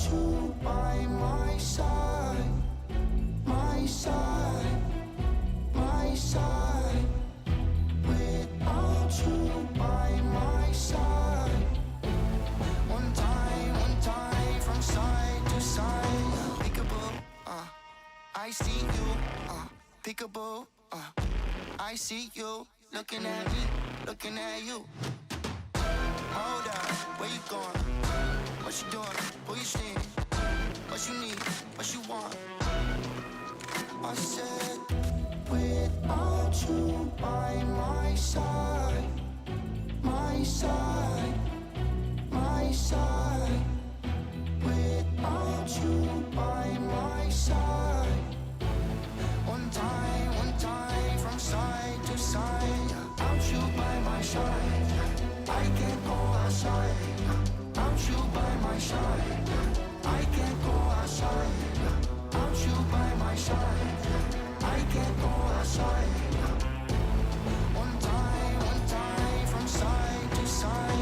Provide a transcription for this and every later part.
you by my side, my side, my side. Without you by my side. One time from side to side. Peekaboo, I see you, peekaboo, I see you. Looking at me, looking at you. Hold up, where you going? What you doing? Who you seeing? What you need? What you want? I said, without you by my side, my side, my side. Without you by my side. One time from side to side. Without you by my side, I can't go outside. Without you by my side, I can't go outside. Without you by my side, I can't go outside. One time from side to side.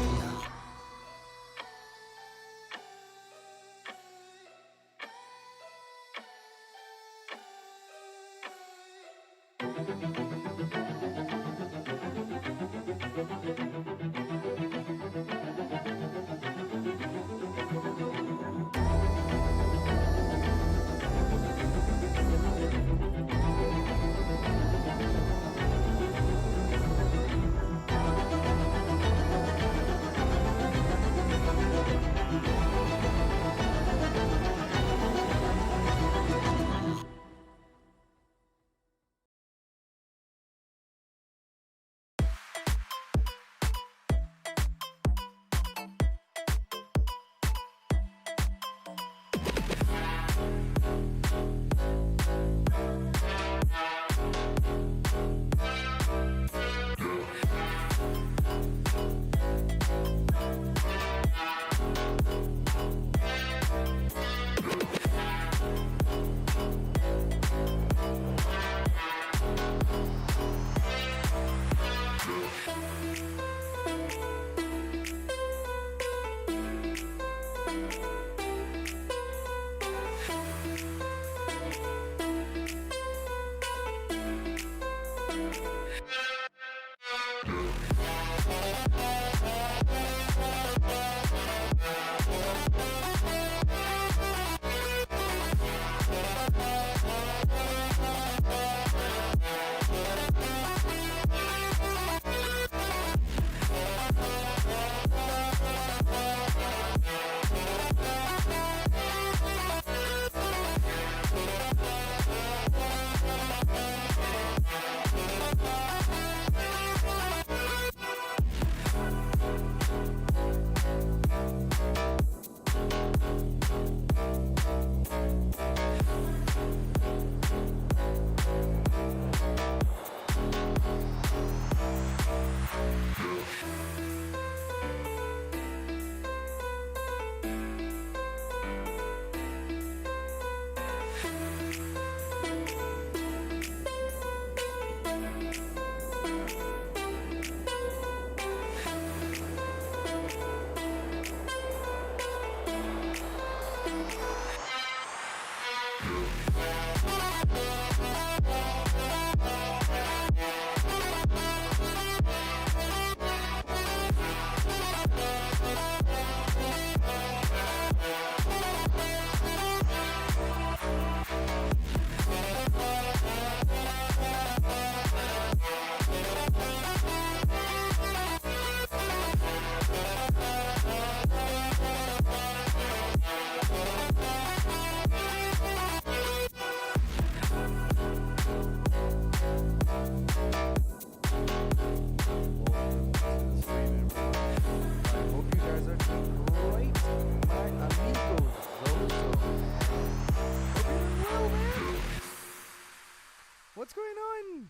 What's going on?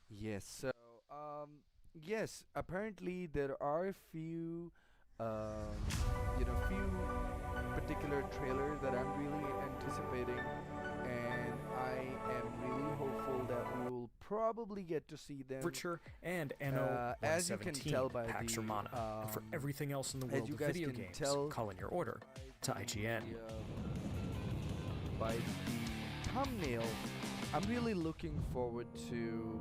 Yes, so yes, apparently there are a few few particular trailers that I'm really anticipating, and I am really hopeful that we will probably get to see them. Temperature and NO as you can tell by packs the or mana. And for everything else in the as world you of guys video can games, tell call in your order. to IGN. By the thumbnail, I'm really looking forward to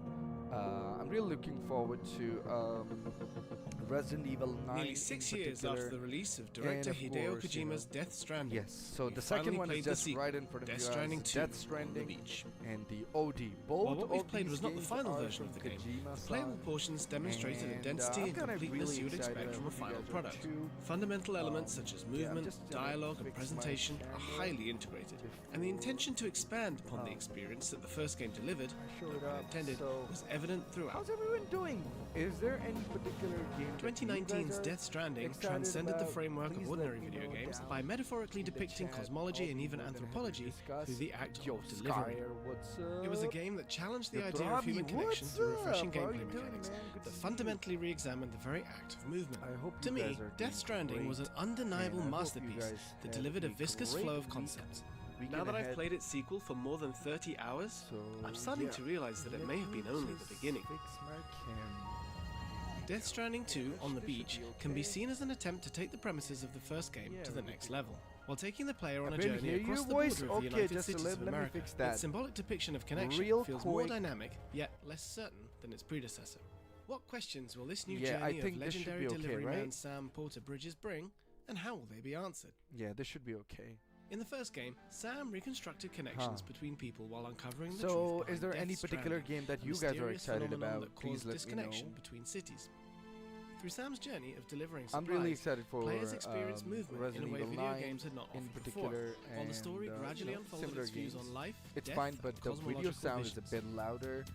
Resident Evil 9. Nearly 6 years after the release of director and of Hideo course, Kojima's Death Stranding. Yes, so we the second finally one played is the just sequel, right in front of Death you Stranding guys. 2 Death on the Stranding beach. and the OD. Both While what we've of played these was not the games final are version of the from game, Kojima the playable side. portions demonstrated a And, density I'm and kinda completeness really you would excited expect from a about final you guys product. too. Fundamental elements such as I'm movement, just gonna dialogue, and fix my presentation are camera highly integrated, and the intention to expand upon the Oh. experience that the first game delivered, I showed no pun up, intended, so- was evident throughout. How's everyone doing? Is there any particular game that you 2019's guys are Death Stranding excited transcended the about? framework Please of let ordinary me video know games down by metaphorically in the depicting chat. cosmology I'll and be even more than happy to anthropology discuss. through the act Yo, of delivering. Skyer, what's up? It was a game that challenged the Yo, idea of human Drabi, connection what's through refreshing up? How are you gameplay doing, mechanics man? Good that to see you. fundamentally re-examined the very act of movement. I hope To you me, guys are Death doing Stranding was an great, undeniable and I hope you masterpiece guys that have delivered a a viscous great flow of week. concepts. Weekend Now that I've ahead. played its sequel for more than 30 hours, So, I'm starting yeah. to realize that it may have been only the Just beginning. fix my camera. Death Stranding 2 on the This should beach be can be okay. seen as an attempt to take the premises of the first game Yeah, to the we next can- level, while taking the player on I a barely journey hear across your the voice. border of the Okay, United just Cities let of me America. fix that. Its symbolic depiction of connection Real feels more quick. dynamic, yet less certain than its predecessor. What questions will this new Yeah, I journey think of this should legendary be okay, delivery man right? Sam Porter Bridges bring, and how will they be answered? Yeah, this should be okay. In the first game, Sam reconstructed connections Huh. between people while uncovering the So, truth behind is there Death any particular Stranding, game that a you guys are mysterious excited phenomenon about? that Please caused let me disconnection know. between cities. Through Sam's journey of delivering I'm supplies, really excited for players experience movement Resident in a way Evil video 9 games had not in offered particular, before, while the story and, gradually you know, unfolded similar its views games. on life, It's death, fine, and but the video cosmological sound is a visions. bit louder.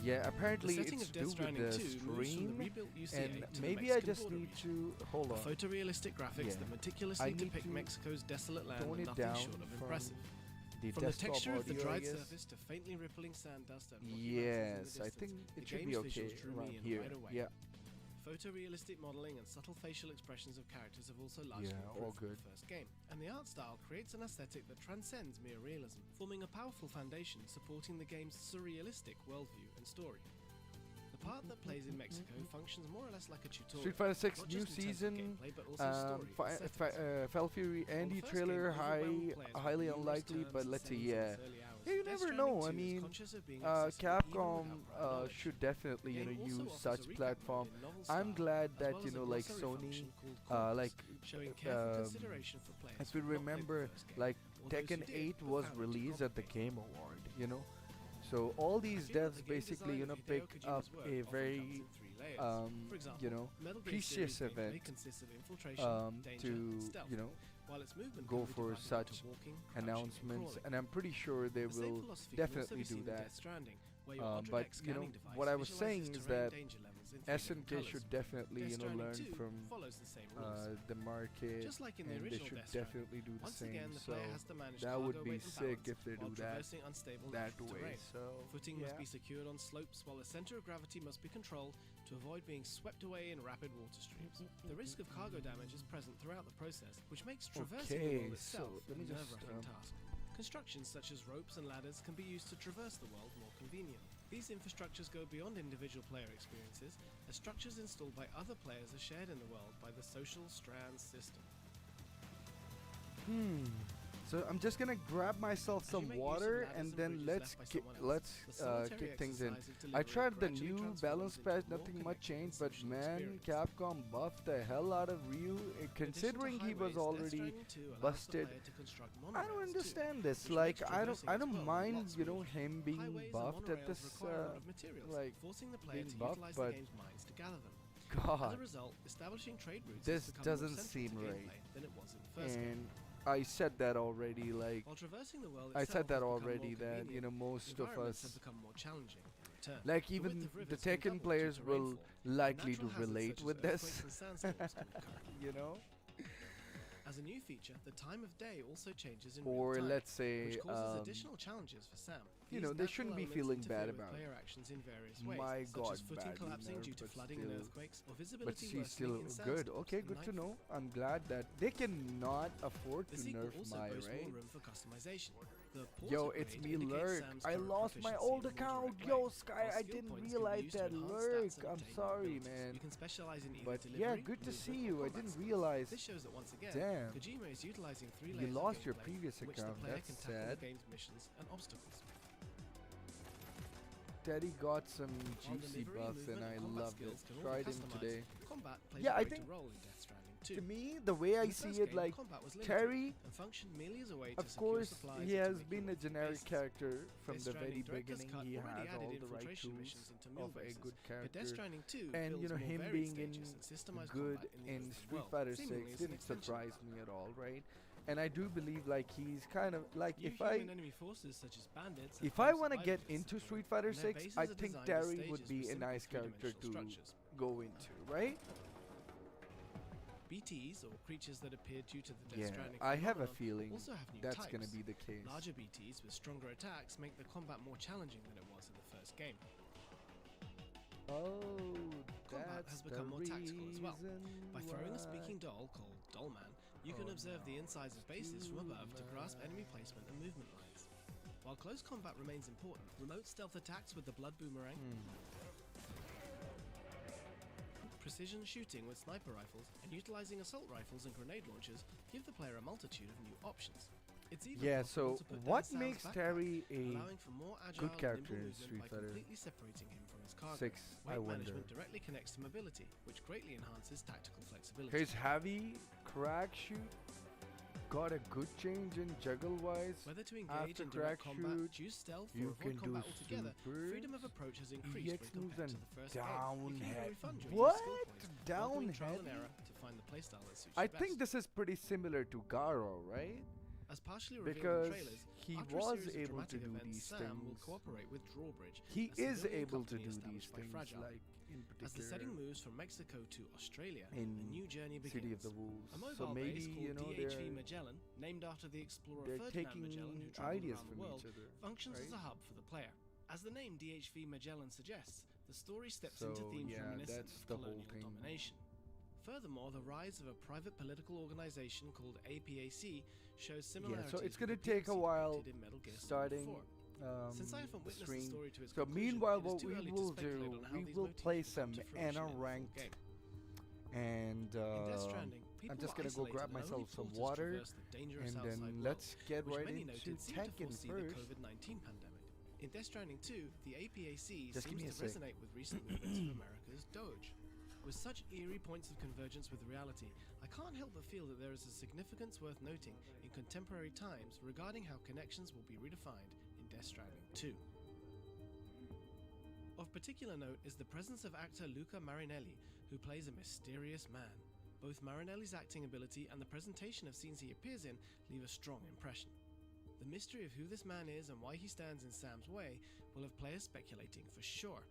Yeah, apparently The setting it's of to Death do with Stranding the 2 moves from the stream, rebuilt UCA and to the maybe I Mexican just border need region. to hold The on. photorealistic graphics Yeah. that I meticulously need depict to Mexico's desolate land tone are it nothing down short of from impressive. the From the desktop texture of the audio, I dried guess. surface to faintly rippling sand dust and rocky Yes, mountains in I the think distance, it the should be game's okay visuals drew around me in here. right away. Yeah, Photorealistic modeling and subtle facial expressions of characters have also largely Yeah, all improved from good. the first game, and the art style creates an aesthetic that transcends mere realism, forming a powerful foundation supporting the game's surrealistic worldview and story. The part that plays in Mexico functions more or less like a tutorial. Street Fighter 6 not new just in terms of season, gameplay, but also story and settings. Fall Fury Andy While the first trailer, game overwhelmed players with highly numerous unlikely, terms but and let's see. settings in Yeah, its early hours, yeah, you Death never Stranding know. 2 I is mean, conscious of being accessible even Capcom without prior knowledge. should definitely The game also use offers such a recap platform. mode in novel I'm style, glad as that well you as a know, like glossary Sony, function called like Corpus, showing careful consideration for players if we who have not played the remember, first game, like or those who Tekken did 8 but was found it too released at the complicated. Game Award, you know. So all these I feel that devs the game basically, you design know, of Hideo pick Kojima's up work a often very, comes in three layers. For example, you know, Metal Gear precious Series gameplay event consists of infiltration, danger, and to, stealth, you know, while its movement go can be for divided such into walking, crouching, and announcements, crawling. and I'm pretty sure they The same will philosophy can also definitely be do seen in that. Death Stranding, where your But Ultra-Dex you know, scanning device what I was visualizes saying is terrain that danger levels in three different SNK colours. should definitely, Death you know, Stranding learn 2 from follows the same rules. the market, Just like in the and they original should Death Stranding. definitely do the Once same. again, the So player has to manage that cargo would be weight and sick balance if they while do that traversing unstable that natural way. terrain. So Footing yeah. must be secured on slopes, while the center of gravity must be controlled to avoid being swept away in rapid water streams. The risk of cargo damage is present throughout the process, which makes traversing the Okay, world so itself let a me just, nerve-wracking task. Constructions such as ropes and ladders can be used to traverse the world more conveniently. These infrastructures go beyond individual player experiences, as structures installed by other players are shared in the world by the social strands system. So I'm just gonna grab myself As you some make use of water ladders and and then bridges let's left by someone else, let's the solitary kick things in. exercise of I delivery tried the gradually new transforms balance into a patch, more nothing much connected and changed, but social man, experience. Capcom buffed the hell out of Ryu, considering he was already busted. I don't understand this. Like, I don't mind, you know, him being buffed at this, like, forcing the player being to buffed, utilize but the game's minds to gather them. As a God, result, establishing trade routes this has become more doesn't central to seem right. gameplay than it was in the first game. and I said that already. Like, While traversing the world I itself said that has become already. more That you know, convenient, most of environments us. have become more challenging in return. Like The width even of the rivers can Tekken double players due to will rainfall. likely to Natural hazards relate such as with earthquakes this. and sandstorms can occur. You know, As a new feature, the time of day also changes in or real time, let's say which causes additional challenges for Sam. you know, they shouldn't be feeling bad about it. Player actions in various ways, My such God, as footing badly collapsing nerfed, due to but flooding still. and earthquakes, or But visibility she's still worsening in good. sandstorms Okay, and good to nightfall. know. I'm glad that they cannot afford The to sequel nerf also my, boasts more right? room for customization. The Yo, portrait it's grade me, indicates Lurk. Sam's I current lost my proficiency old in a more account. direct Yo, way, Sky, while I skill didn't points can be realize used to that, enhance Lurk. stats and I'm obtain sorry, abilities. man. You can specialize in either But delivery, yeah, good to movement, see or you. I combat didn't skills. realize. This shows that once again, Damn. Kojima is utilizing three You layers of lost your gameplay previous in which the account. player That's can tackle sad. the game's missions and obstacles. Teddy got some While juicy delivery, buffs movement, and I and combat loved it. skills can all be Tried him customized, today. Combat plays Yeah, a I greater think role in Death Stranding 2. To me, the way I In the see first it, game, like combat was limited Terry, and functioned merely as a way to of secure course, supplies he and to has make been a multiple generic bases. character from Death the very Stranding Director's beginning. Cut He already has added all the right infiltration tools missions into of mill a bases, good but Death character. Stranding 2 And builds you know, more him varied being in stages and systemized good combat in the in open Street world, Fighter seemingly 6 as an didn't extension of surprise that. me at all, right? And I do believe like he's kind of like New if human enemy forces such as bandits and if I armed want to get survivalists into appear, Street Fighter and their 6, bases I are think designed as Terry would stages be with a simple nice character to three-dimensional structures. go into, right? BTs, or creatures that appear due to the Death Yeah, Stranding I have a phenomenon, feeling also have new that's types. gonna be the case. Larger BTs with stronger attacks make the combat more challenging than it was in the first game. Oh, Combat that's has become the more tactical as well. reason By throwing a why. speaking doll called Dollman, you can Oh observe the no, insides of it's bases from too above to grasp much. enemy placement and movement lines. While close combat remains important, remote stealth attacks with the blood boomerang, precision shooting with sniper rifles, and utilizing assault rifles and grenade launchers give the player a multitude of new options. It's even Yeah, possible so to put down what Sam's makes backpack, Terry a allowing for more agile, good character nimble in movement Street by Fighter completely separating him from his cargo. 6? Weight I wonder. management directly connects to mobility, which greatly enhances tactical flexibility. His heavy crack shoot got a good change in juggle wise. Whether to engage After in direct crack combat, shoot, choose stealth, you or can avoid do combat altogether, super freedom of approach has increased EX when moves compared and to the first down game. You can head. have fun during What? your skill points, Down welcoming trial and heavy? error to find the playstyle that suits I you think best. this is pretty similar to Garo, right? As partially revealed Because in trailers, he after was a series of able to dramatic do events, these Sam will things. cooperate with Drawbridge, He a is civilian able to company do these established by things, Fragile. like in As the setting particular moves from Mexico to Australia, in a new journey begins. City of the Wolves. A mobile So maybe base called you know DHV they're Magellan, named after the explorer they're Ferdinand taking Magellan who traveled ideas around the from world, each other, functions as a right? hub for the player. As the name DHV Magellan suggests, the story steps So, into themes yeah, reminiscent that's of the whole colonial thing. domination. Furthermore, the rise of a private political organization called APAC shows similarities it's with gonna the take a PLC while depicted in Metal Gear Solid starting 4. Since I haven't the witnessed the stream. story to its So conclusion, meanwhile, it is what too we early to will speculate do, on how we these will motifs play will come some to fruition in the full ranked, game. and In Death Stranding, I'm people just were gonna go isolated grab and only myself some porters water, traversed the dangerous and outside then world, let's get which right many into noted seemed to Tekken foresee first. the COVID-19 pandemic. In Death Stranding 2, the APAC Just give seems me to a sec. resonate with recent movements of America's Doge. With such eerie points of convergence with reality, I can't help but feel that there is a significance worth noting in contemporary times regarding how connections will be redefined in Death Stranding 2. Of particular note is the presence of actor Luca Marinelli, who plays a mysterious man. Both Marinelli's acting ability and the presentation of scenes he appears in leave a strong impression. The mystery of who this man is and why he stands in Sam's way will have players speculating for sure.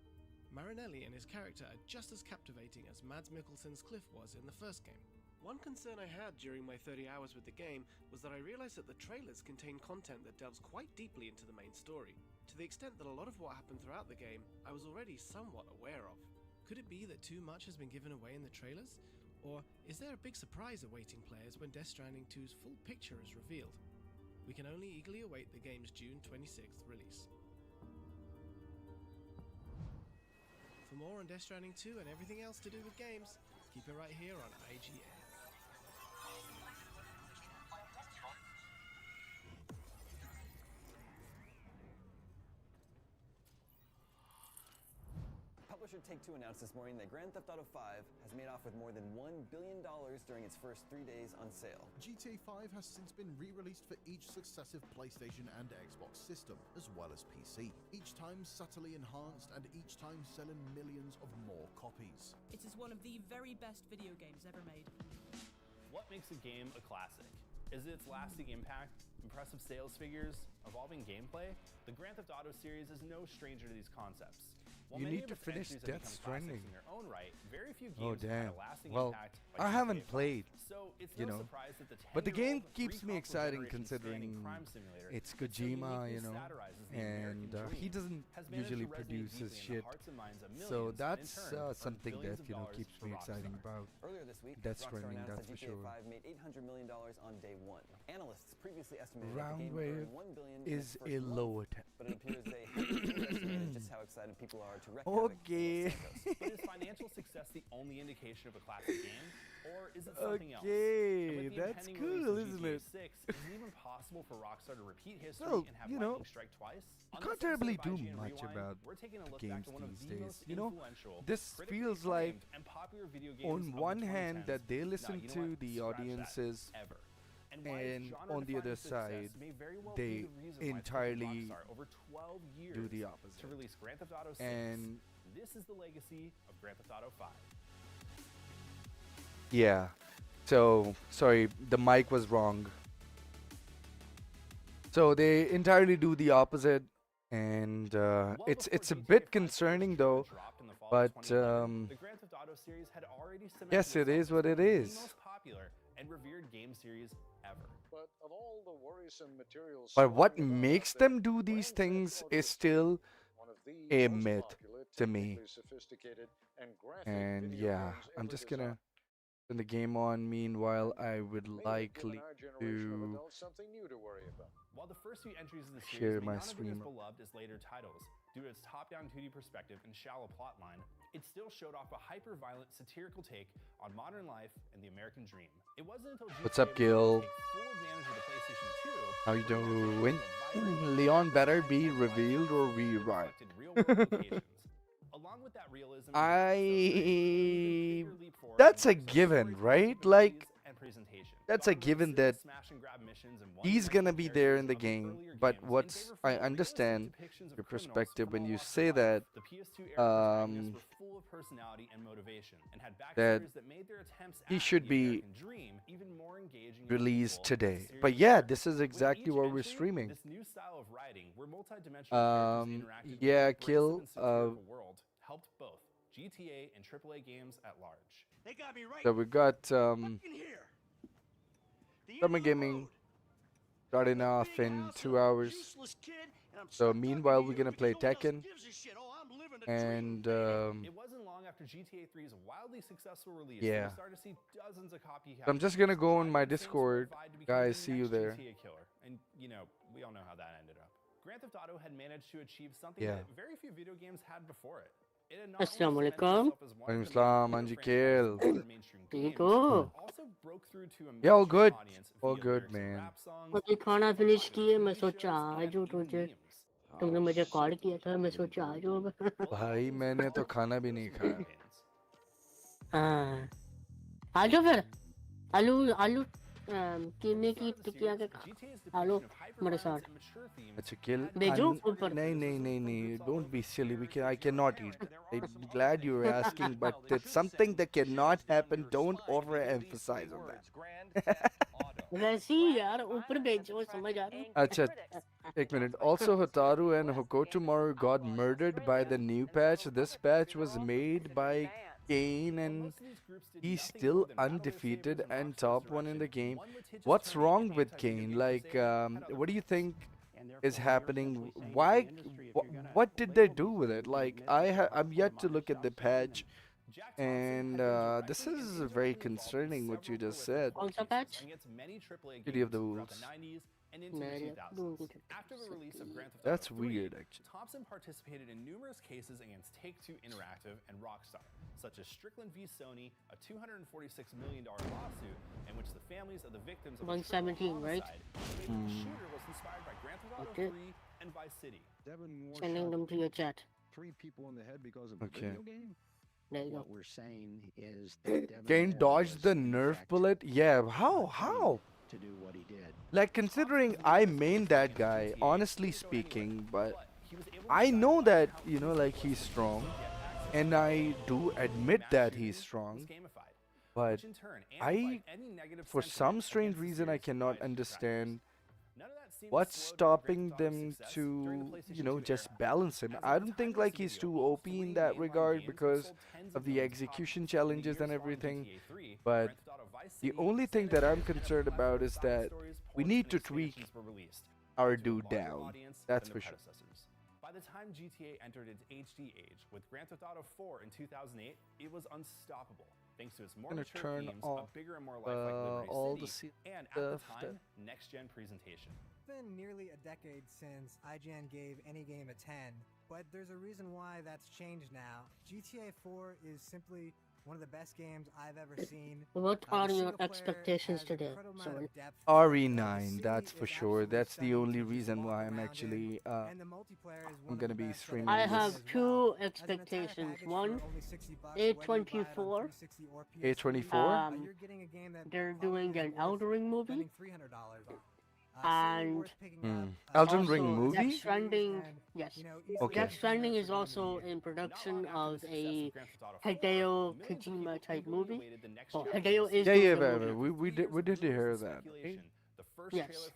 Marinelli and his character are just as captivating as Mads Mikkelsen's Cliff was in the first game. One concern I had during my 30 hours with the game was that I realized that the trailers contain content that delves quite deeply into the main story, to the extent that a lot of what happened throughout the game I was already somewhat aware of. Could it be that too much has been given away in the trailers? Or is there a big surprise awaiting players when Death Stranding 2's full picture is revealed? We can only eagerly await the game's June 26th release. For more on Death Stranding 2 and everything else to do with games, keep it right here on IGN. Publisher Take-Two announced this morning that Grand Theft Auto 5 has made off with more than $1 billion during its first 3 days on sale. GTA 5 has since been re-released for each successive PlayStation and Xbox system, as well as PC, each time subtly enhanced and each time selling millions of more copies. It is one of the very best video games ever made. What makes a game a classic? Is it its lasting impact, impressive sales figures, evolving gameplay? The Grand Theft Auto series is no stranger to these concepts. You need to finish Death Stranding. In their own right, very few Oh games have had damn. a lasting Well, impact like I GTA haven't 5. played. So it's you no know. surprise that the But the game 10-year-old keeps me three-console exciting generation spanning considering crime simulator it's that so Kojima, uniquely you know, satirizes the and American he dream doesn't has managed usually to resonate produce his deeply in the shit. hearts and minds of millions, So and in that's turn, earned something billions that of dollars keeps for me exciting Rockstar. about Earlier this week, Death Rockstar Stranding, announced that's that for GTA sure. 5 made $800 million on day one. Analysts previously estimated that the Round game would Wave earn $1 billion in is its a first low month, attempt. but it appears they haven't underestimated just how excited people are to wreak havoc Okay. in Los Santos. But is financial success the only indication of a classic game? Or is it something else? Okay, And with the that's impending cool, release of isn't GTA it? 6, is it even possible for Rockstar to repeat history Well, and have you know, lightning strike twice? You On can't this episode terribly of do IGN much Rewind, about we're taking a look games back to one of these the days. most You know, influential, this critically feels like acclaimed, and popular video games on of the one hand 2010s. that they No, listen you know to what? the Scratch that. audiences Ever. And why and its on the other genre-defining side success may very well they be the reason why it's taken entirely Rockstar over 12 years do the to opposite. release Grand Theft Auto 6. And This is the legacy of Grand Theft Auto 5. yeah, so sorry, the mic was wrong. So they entirely do the opposite, and Well it's before a GTA bit 5 concerning first though. dropped in the fall of But 2011, the Grand Theft Auto series had already cemented yes, it itself is as what one it of the is. most popular and revered game series ever. But of all the worrisome materials But what swirling about makes out there, them do these Grand Theft things Auto is still one of the a most myth popular, to me. technically sophisticated, and graphic And video yeah, games I'm ever just gonna designed. turn the game on. Meanwhile, I would May have likely given our generation of to adults something new to worry about. While the first few entries in the share series may my not have been as stream. beloved as later titles, due to its top-down 2D perspective and shallow plotline, it still showed off a hyper-violent, satirical take on modern life and the American dream. It wasn't until GTA What's up, was able to Gil? take full advantage of the PlayStation 2 How you where it doing? became a vibrant, Leon better be live-action revealed or that rewrite. reflected real-world locations. Along with that realism, That's a given, right? Like, that's a given that he's gonna be there in the game. But what's I understand your perspective when you say that that he should be released today. But yeah, this is exactly what we're streaming. Yeah, Kill. Helped both GTA and AAA games at large. They got me right So we got fucking here. The Summer end of the Gaming road. starting off Big in house 2 and a hours. useless kid, and I'm So stuck talking meanwhile, to we're you gonna play because no one else Tekken. gives a shit. Oh, I'm living a dream, And baby. It wasn't long after GTA 3's wildly successful release yeah. that we started to see dozens of copycats. I'm just gonna go on my driving Saints Discord, Row 5 to become guys. the See you next there. GTA killer. And you know, we all know how that ended up. Grand Theft Auto had managed to achieve something Yeah. that very few video games had before it. It had not Assalamu only cemented alaikum. itself as one of the most Assalam, popular Anji franchises Kill. in modern mainstream games, Go. but also broke through to a Yeah, all mainstream good. audience All via good, lyrics in man. rap songs, अभी खाना finish TV किए मैं shows, सोचा आ and जाओ even तुझे memes. तुमने मुझे call किया था मैं सोचा आ जाओ भाई मैंने तो खाना भी नहीं खाया. हाँ आ जाओ फिर आलू आलू कीमे की टिकिया के आलू मेरे साथ अच्छा kill. भेजो ऊपर नहीं नहीं नहीं नहीं. Don't be silly. I cannot eat. I'm glad you were asking, but it's something that cannot happen. Don't overemphasize on that. वैसे ही यार ऊपर भेजो समझ आ रही Acha, एक minute. Also, Hotaru and Hokotomaru got murdered by the new patch. This patch was made by Kane, and he's still undefeated and top one in the game. What's wrong with Kane? Like, what do you think is happening? Why? What did they do with it? Like, I'm yet to look at the patch, and this is very concerning what you just said. कौन सा patch City of the Wolves. And into the 2000s. After the release of Grand Theft That's Auto 3, weird, actually. Thompson participated in numerous cases against Take-Two Interactive and Rockstar, such as Strickland v. Sony, a $246 million lawsuit in which the families of the victims of a triple 117, right? homicide claimed the shooter was inspired by Grand Theft Auto Okay. 3 and Vice City. sending them to your chat 3 people in the head because of Okay. a video game? there you go What we're saying is that Devin Kane Moore dodged was, the in Nerf fact, bullet? Yeah, how? to do what he did. Like, considering I main that guy, honestly speaking, but I know that, you know, like, he's strong, and I do admit that he's strong, but for some strange reason, I cannot understand what's stopping them to, just balance him? I don't think like he's too OP in that regard because of the execution challenges and everything. But the only thing that I'm concerned about is that we need to tweak our dude down. That's for sure. By the time GTA entered its HD age with Grand Theft Auto 4 in 2008, it was unstoppable thanks to its more mature themes, a bigger and more lifelike Liberty City, and at the time, next-gen presentation. It's been nearly a decade since IGN gave any game a 10, but there's a reason why that's changed now. GTA 4 is simply one of the best games I've ever seen. What are your expectations today, Sol? RE9, that's for sure. That's the only reason why I'm actually I'm gonna be streaming. I have two expectations. One, A24. A24. They're doing an Elden Ring movie. And Elden Ring movie? Death Stranding, yes. Okay. Death Stranding is also in production of a Hideo Kojima type movie. Oh, Hideo is we did hear that. Yes.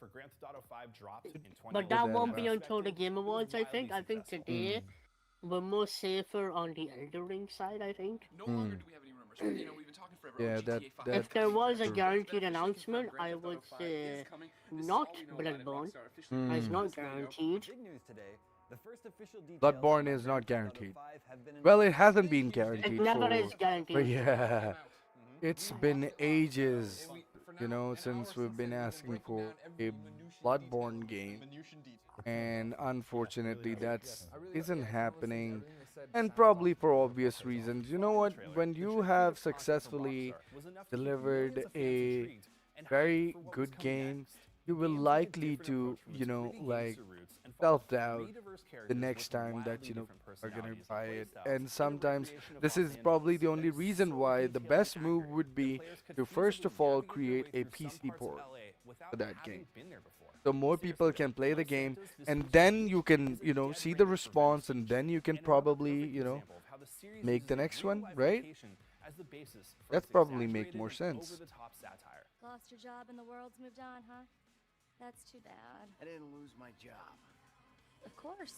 But that won't be until the Game Awards, I think. I think today we're more safer on the Elden Ring side, I think. No longer do we have any rumors. You know, we've been talking forever. Yeah, that if there was a guaranteed announcement, I would say not Bloodborne. It's not guaranteed. Bloodborne is not guaranteed. Well, it hasn't been guaranteed. It never is guaranteed. But yeah, it's been ages, since we've been asking for a Bloodborne game, and unfortunately, that isn't happening. And probably for obvious reasons. You know what? When you have successfully delivered a very good game, you will likely to, self-doubt the next time that, are gonna buy it. And sometimes this is probably the only reason why the best move would be to first of all create a PC port for that game. So more people can play the game, and then you can, see the response, and then you can probably, make the next one, right? That's probably make more sense. Lost your job and the world's moved on, huh? That's too bad. I didn't lose my job. Of course.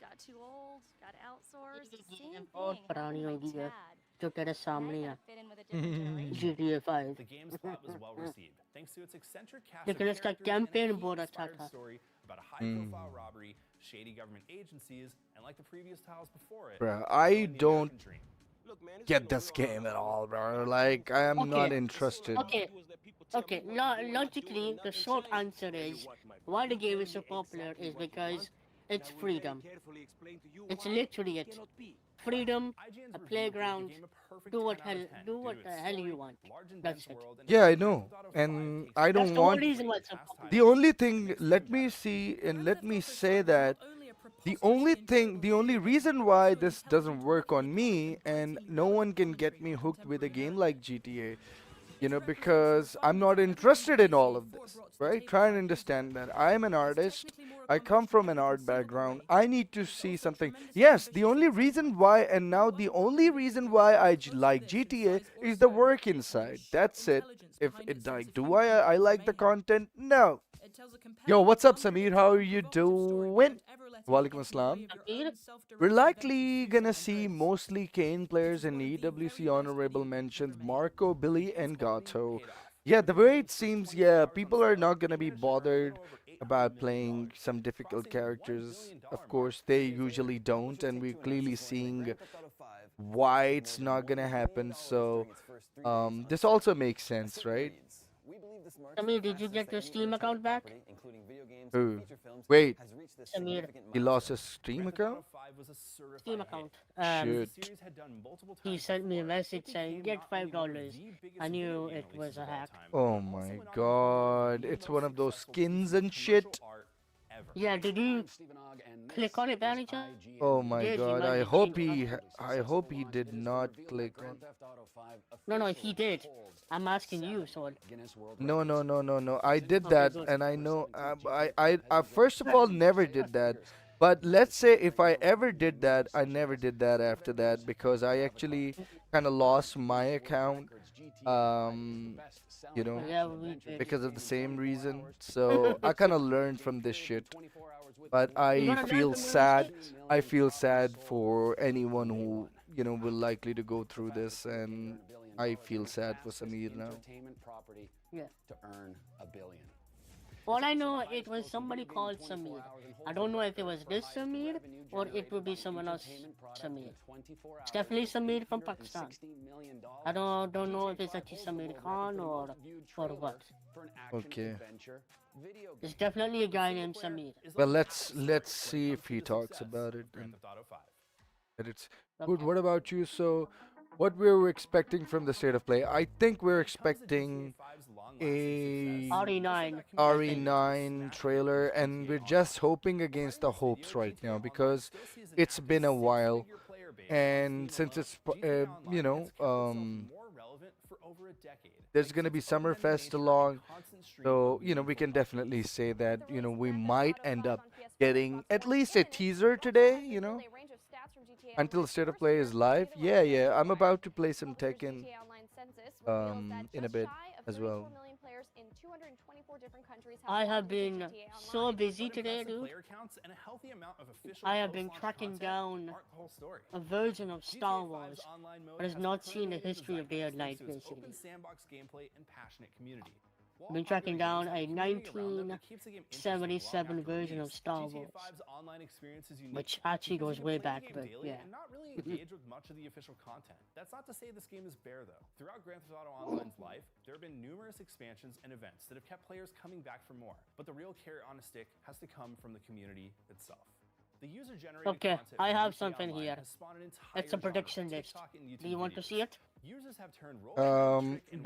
Got too old, got outsourced. Same बहुत thing. पुरानी हो गई है जो तेरे सामने है Fit in with a different generation. GTA 5 The game's plot was well received, thanks to its eccentric cast of लेकिन इसका characters कैंपेन and a बहुत अच्छा heat-inspired था story about a high-profile robbery, shady government agencies, and like the previous titles before it, Bruh, I don't get this game at all, bro. Like, I am not interested. Okay, logically, the short answer is why the game is so popular is because it's freedom. It's literally it. Freedom, a playground, do what the hell you want. That's it. Yeah, I know. And I don't That's want... the only reason why it's so popular. The only thing, let me see, and let me say that the only reason why this doesn't work on me and no one can get me hooked with a game like GTA, because I'm not interested in all of this, right? Try and understand that. I'm an artist. I come from an art background. I need to see something. Yes, the only reason why, and now the only reason why I like GTA is the work inside. That's it. If it like, do I like the content? No. Yo, what's up, Samir? How are you doing? Walaikum Assalam. We're likely gonna see mostly Kane players in EWC honorable mentions, Marco, Billy, and Gato. Yeah, the way it seems, yeah, people are not gonna be bothered about playing some difficult characters. Of course, they usually don't, and we're clearly seeing why it's not gonna happen. So, this also makes sense, right? Samir, did you get your Steam account back? Who? Wait, Samir. he lost his Steam account? Steam account. Shit. He sent me a message saying get $5. I knew it was a hack. Oh my god, it's one of those skins and shit. Yeah, did you click on it by any chance? Oh my god, I hope he did not click on. No, he did. I'm asking you, so. No. I did that, and I know. I first of all never did that. But let's say if I ever did that, I never did that after that because I actually kind of lost my account. you know, Yeah, we did. because of the same reason. So I kind of learned from this shit. But You I gonna learn feel from your sad. mistakes? I feel sad for anyone who, you know, will likely to go through this, and I feel sad for Samir now. Yeah. To earn $1 billion. All I know, it was somebody called Samir. I don't know if it was this Samir or it would be someone else Samir. It's definitely Samir from Pakistan. I don't know if it's actually Samir Khan or what. Okay. It's definitely a guy named Samir. Well, let's see if he talks about it. And it's good. What about you? So, what we're expecting from the state of play? I think we're expecting a RE9 trailer, and we're just hoping against the hopes right now because it's been a while, and since it's you know there's gonna be Summerfest along, so you know we can definitely say that you know we might end up getting at least a teaser today, you know, until the state of play is live. Yeah, I'm about to play some Tekken in a bit as well. I have been so busy today, dude. I have been tracking down a version of Star Wars that has not seen the history of day or night, basically. I've been tracking down a 1977 version of Star Wars, which actually goes way back, but yeah. Not really engage with much of the official content. That's not to say this game is bare, though. Throughout Grand Theft Auto Online's life, there have been numerous expansions and events that have kept players coming back for more. But the real carrot on a stick has to come from the community itself. The user-generated Okay, content I from have GTA something Online here. has spawned an entire It's a genre prediction of list. TikTok and YouTube Do you want to videos. see it? Users have turned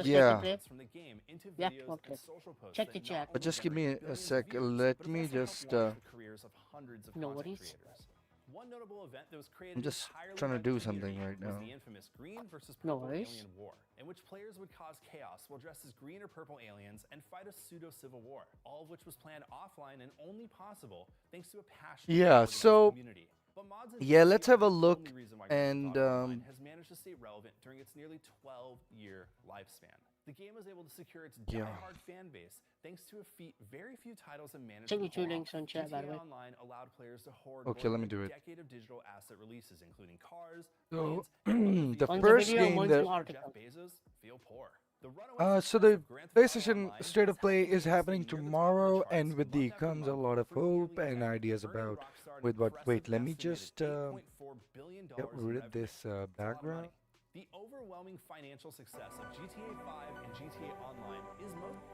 Yeah. from the game into Yeah, videos okay. and social posts Check that the not chat. only Just give me generate a billions of sec. views, Let but me also help just. launch the careers of hundreds of No content worries. creators. One notable event that was created I'm just entirely trying to by do the something community right was now. the infamous green versus No purple worries. alien war, in which players would cause chaos while dressed as green or purple aliens and fight a pseudo-civil war, all of which was planned offline and only possible thanks to a passionate Yeah, so community. But mods and yeah, DLC let's have a aren't the look, only reason why Grand and Theft Auto Online has managed to stay relevant during its nearly 12-year lifespan. The game was able to secure its die-hard fan base thanks to a feat very few titles have managed Send to me two pull links off. on chat, by the GTA way. Online allowed players to hoard Okay, more let me than do a it. decade of digital asset releases, including cars, So planes, the One's a first video, game one's that an article. Jeff Bezos feel poor. The runaway so success the of Grand Theft Auto PlayStation Online State of has Play helped is games happening stay near the top of the tomorrow, charts and with the month after comes a month lot of for hope nearly and a ideas decade, earning about Rockstar an with what. Wait, impressive let me estimated just $8.4 billion get in rid of revenue. this It's a lot of background. money. The overwhelming financial success of GTA 5 and GTA Online is most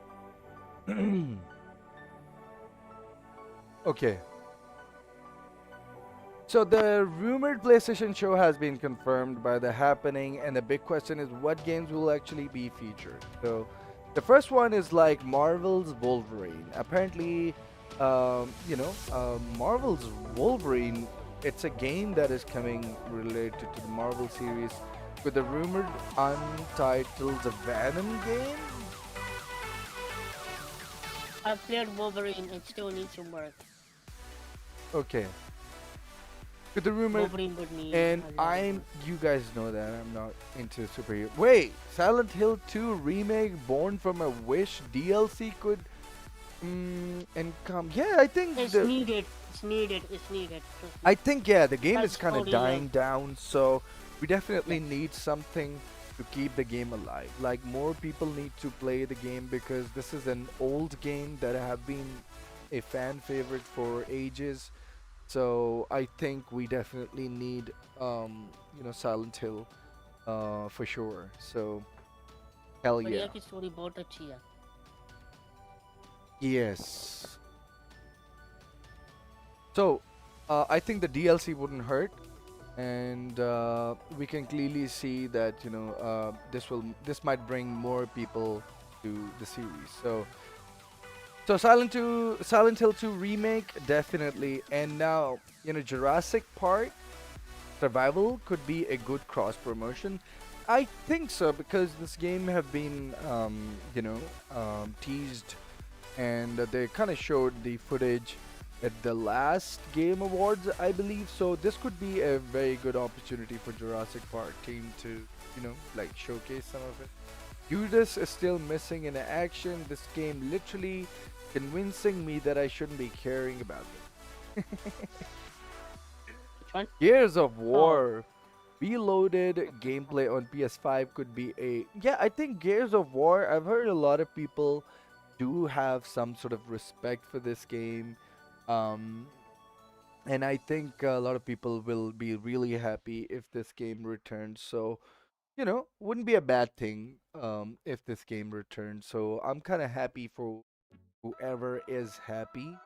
Okay. So the rumored PlayStation show has been confirmed by the happening, and the big question is what games will actually be featured. So the first one is like Marvel's Wolverine. Apparently, Marvel's Wolverine. It's a game that is coming related to the Marvel series with the rumored untitled Venom game. I've played Wolverine, it still needs some work. Okay. With the rumor, Wolverine would need and a lot of you guys know that I'm not into superhero. Wait, Silent Hill 2 remake, Born from a Wish DLC could and come. Yeah, I think It's needed. It's needed. It's needed. Trust me. I think yeah, the game is That's kind of totally dying right. down, so we definitely need something to keep the game alive. Like more people need to play the game because this is an old game that have been a fan favorite for ages. So I think we definitely need Silent Hill for sure. So hell yeah. बढ़िया की story बहुत अच्छी है. Yes. So I think the DLC wouldn't hurt, and we can clearly see that this might bring more people to the series. So Silent Hill 2 remake definitely, and now Jurassic Park Survival could be a good cross promotion. I think so because this game have been teased, and they kind of showed the footage at the last Game Awards, I believe. So this could be a very good opportunity for Jurassic Park team to showcase some of it. Judas is still missing in action. This game literally convincing me that I shouldn't be caring about it. Which one? Gears of War. Reloaded gameplay on PS5 could be a... Yeah, I think Gears of War, I've heard a lot of people do have some sort of respect for this game. And I think a lot of people will be really happy if this game returns. So, wouldn't be a bad thing if this game returns. So I'm kind of happy for whoever is happy.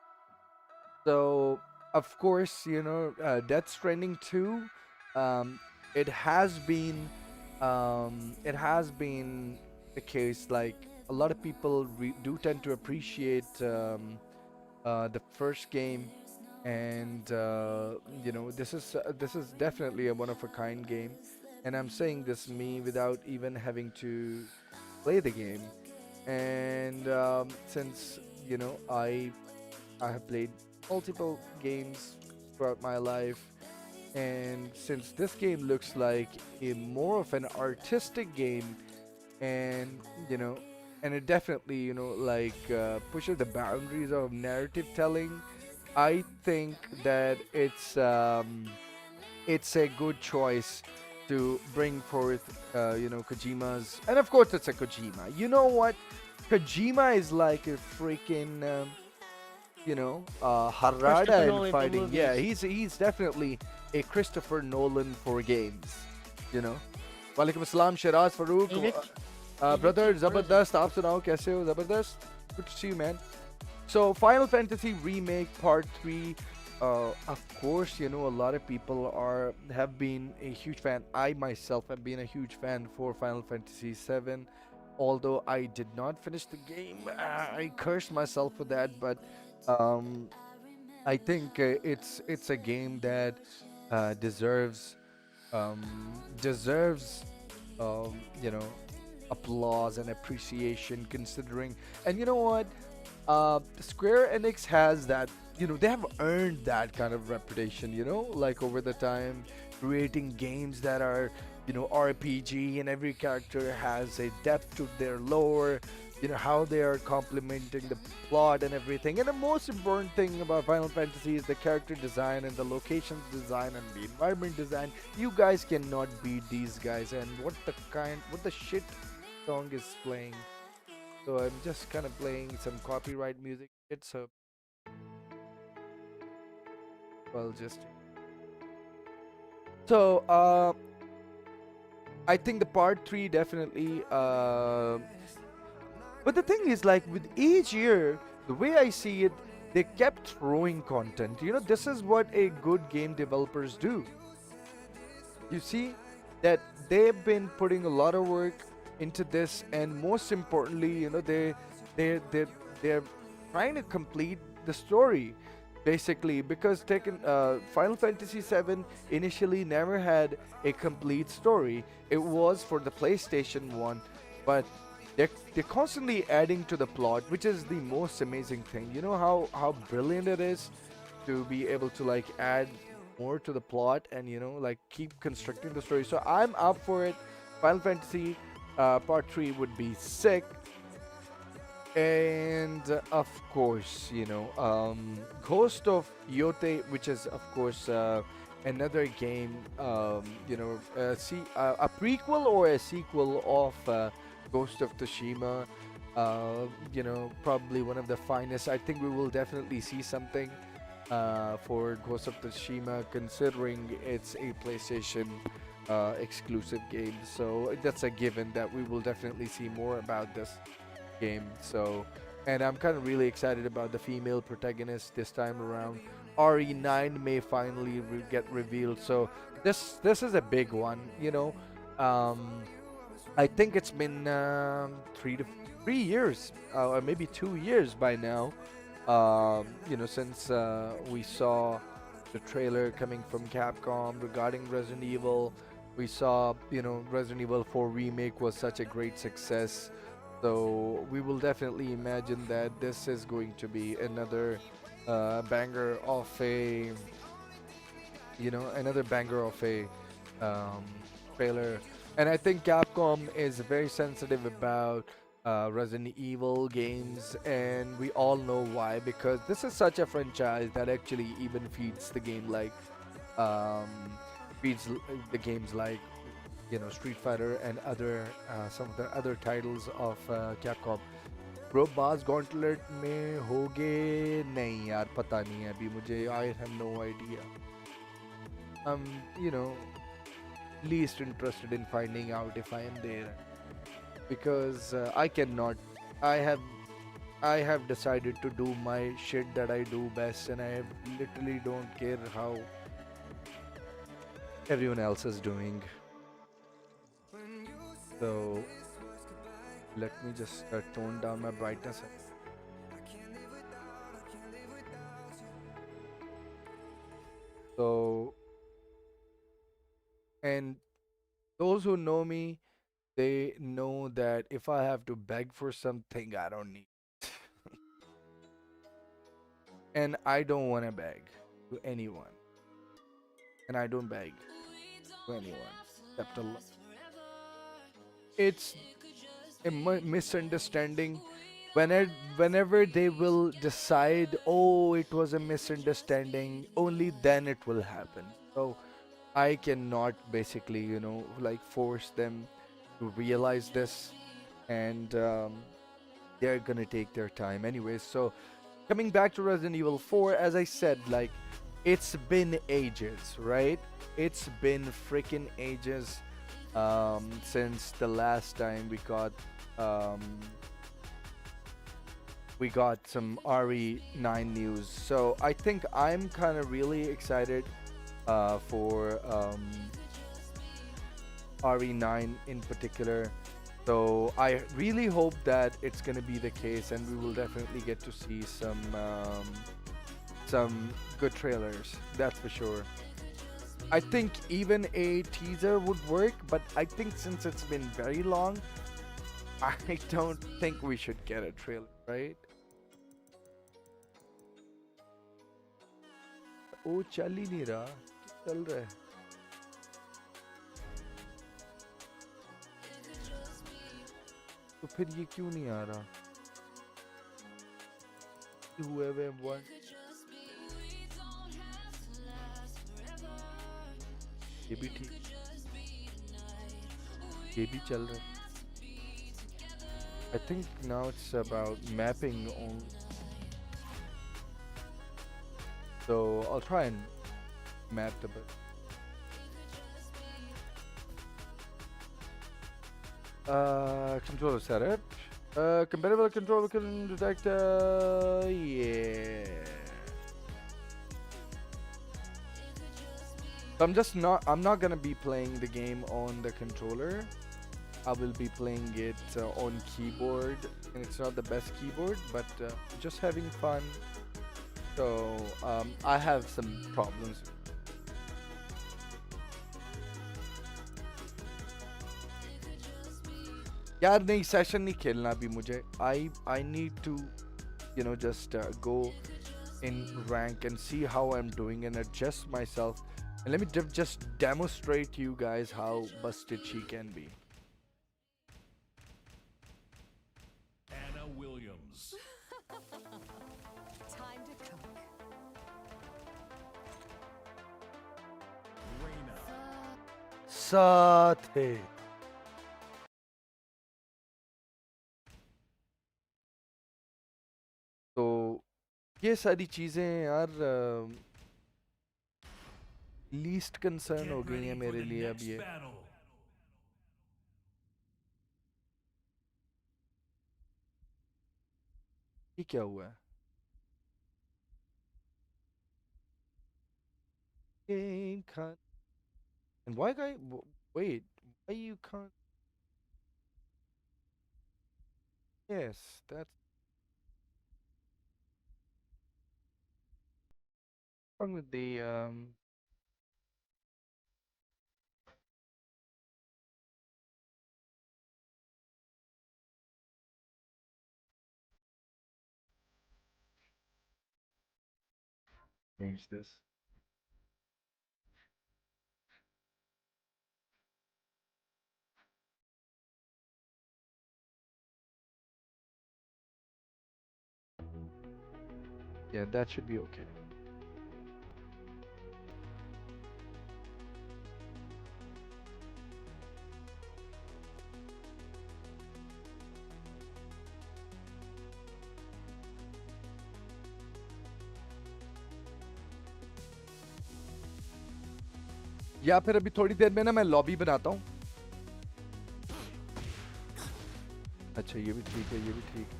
So, of course, Death Stranding 2, um, it has been, the case. Like a lot of people do tend to appreciate the first game, and this is definitely a one of a kind game. And I'm saying this me without even having to play the game. And since I have played multiple games throughout my life, and since this game looks like a more of an artistic game, and and it definitely pushes the boundaries of narrative telling, I think that it's a good choice to bring forth Kojima's, and of course it's a Kojima. You know what? Kojima is like a freaking Harada in fighting. Yeah, he's definitely a Christopher Nolan for games. Walaikum Assalam, Shiraz Farouk. Brother, Zabardast, aap sunao, kaise ho? Zabardast? Good to see you, man. So, Final Fantasy Remake Part 3. Of course, a lot of people have been a huge fan. I myself have been a huge fan for Final Fantasy 7. Although I did not finish the game, I cursed myself for that. But I think it's a game that deserves deserves applause and appreciation, considering. And you know what? Square Enix has that. They have earned that kind of reputation. Like over the time, creating games that are RPG, and every character has a depth to their lore. How they are complementing the plot and everything. And the most important thing about Final Fantasy is the character design and the locations design and the environment design. You guys cannot beat these guys. And what the shit song is playing. So I'm just kind of playing some copyright music. I think the part 3 definitely but the thing is, like, with each year, the way I see it, they kept throwing content. This is what a good game developers do. You see that they've been putting a lot of work into this, and most importantly, they're trying to complete the story, basically, because Final Fantasy 7 initially never had a complete story. It was for the PlayStation 1, but they're constantly adding to the plot, which is the most amazing thing. You know how brilliant it is to be able to add more to the plot and keep constructing the story. So I'm up for it. Final Fantasy Part 3 would be sick. And of course, Ghost of Yote, which is of course another game, a prequel or a sequel of Ghost of Tsushima. Probably one of the finest. I think we will definitely see something for Ghost of Tsushima, considering it's a PlayStation exclusive game. So that's a given that we will definitely see more about this game. So, and I'm kind of really excited about the female protagonist this time around. RE9 may finally get revealed. So this is a big one. I think it's been 3 years, or maybe 2 years by now. Since we saw the trailer coming from Capcom regarding Resident Evil. We saw, Resident Evil 4 remake was such a great success. So we will definitely imagine that this is going to be another banger of a, trailer And I think Capcom is very sensitive about Resident Evil games, and we all know why, because this is such a franchise that actually even feeds the game like um, the games like Street Fighter and other some of the other titles of Capcom. Bro, बाज gauntlet में होगे नहीं यार, पता नहीं है अभी मुझे. I have no idea. I'm least interested in finding out if I am there, because I cannot. I have I have decided to do my shit that I do best, and I literally don't care how everyone else is doing. So let me just tone down my brightness. So, and those who know me, they know that if I have to beg for something, I don't need. And I don't want to beg to anyone. And I don't beg to anyone except Allah. It's a misunderstanding. Whenever they will decide, oh, it was a misunderstanding, only then it will happen. So I cannot basically, like force them to realize this, and they're gonna take their time anyways. So coming back to Resident Evil 4, as I said, like, it's been ages, right? It's been freaking ages since the last time we got some RE9 news. So I think I'm kind of really excited for RE9 in particular. So I really hope that it's gonna be the case, and we will definitely get to see some good trailers. That's for sure. I think even a teaser would work, but I think since it's been very long, I don't think we should get a trailer, right? Oh, चल ही नहीं रहा, चल रहा है. तो फिर ये क्यों नहीं आ रहा? Whoever won. ये भी ठीक, ये भी चल रहा है. I think now it's about mapping on. So I'll try and map the bit. Controller setup. Compatible controller can detect. Yeah. I'm not gonna be playing the game on the controller. I will be playing it on keyboard, and it's not the best keyboard, but just having fun. So I have some problems. यार नहीं, session नहीं खेलना अभी मुझे. I need to just go in rank and see how I'm doing and adjust myself, and let me just demonstrate to you guys how busted she can be. Anna Williams. Time to cook. Reina. साथ है. तो ये सारी चीज़ें यार least concern हो गई हैं मेरे लिए अब ये. ये क्या हुआ है? And why guy? Wait, why you can't? Yes, that's wrong with the change this. Yeah, that should be okay. या फिर अभी थोड़ी देर में ना मैं लॉबी बनाता हूँ. अच्छा ये भी ठीक है, ये भी ठीक है.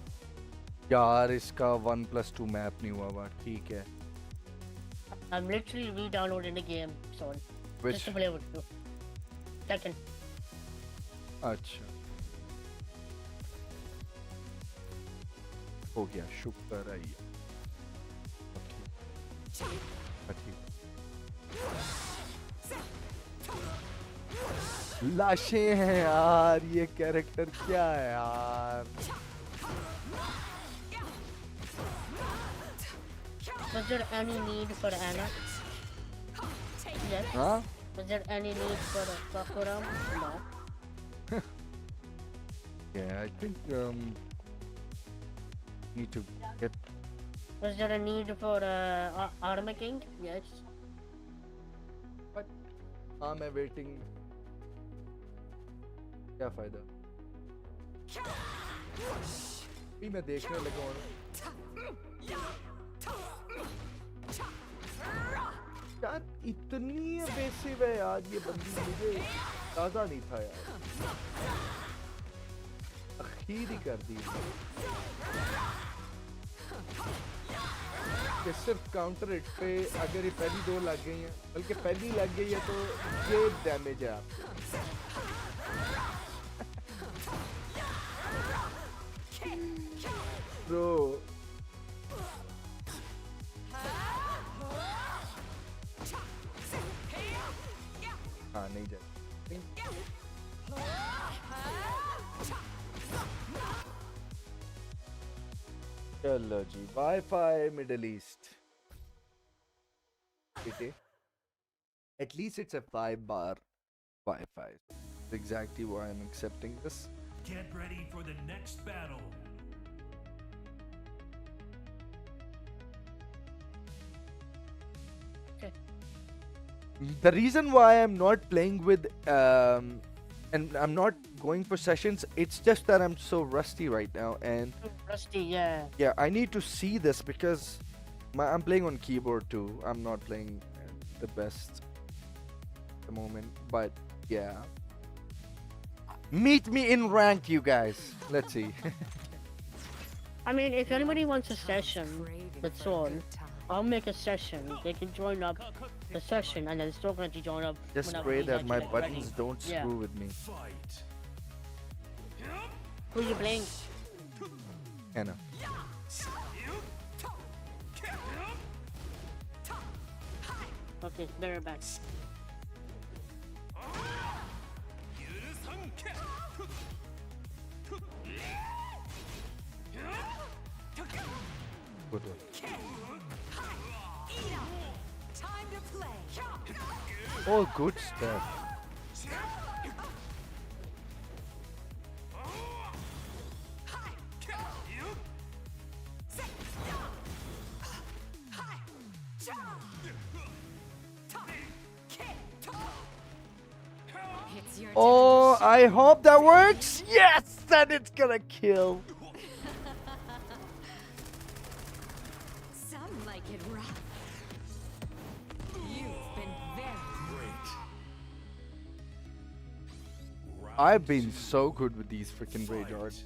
यार इसका 1+2 मैप नहीं हुआ हुआ. ठीक है. I'm literally re-downloading the game, so Which? just to play with you. Second. अच्छा. हो गया, शुक्र है ये. ठीक. लाशें हैं यार. ये कैरेक्टर क्या है यार. Was there any need for Anna? Yes. Huh? Was there any need for Pakuram? No. Yeah, I think need to get. Was there a need for Armor King? Yes. But I'm waiting. क्या फायदा. भी मैं देखने लगा हूँ. यार इतनी बेसिव है यार ये बंदी. मुझे ताज़ा नहीं था यार. अखीर ही कर दी. कि सिर्फ काउंटर हिट पे अगर ये पहली 2 लग गई हैं, बल्कि पहली लग गई है तो ये डैमेज है आपको. Bro. हाँ नहीं जाए. चलो जी. Wi-Fi Middle East. At least it's a 5-bar Wi-Fi. That's exactly why I'm accepting this. Get ready for the next battle. The reason why I'm not playing with and I'm not going for sessions, it's just that I'm so rusty right now. And Rusty, yeah. Yeah, I need to see this because I'm playing on keyboard too. I'm not playing the best at the moment, but yeah. Meet me in rank, you guys. Let's see. I mean, if anybody wants a session with Sword, I'll make a session. They can join up the session, and then still going to join up. Just pray that my buttons don't screw with me. Who are you playing? Anna. Okay, better back. Good one. Oh, good stuff. Oh, I hope that works. Yes, then it's gonna kill. Some like it rough. You've been very great. I've been so good with these freaking radars.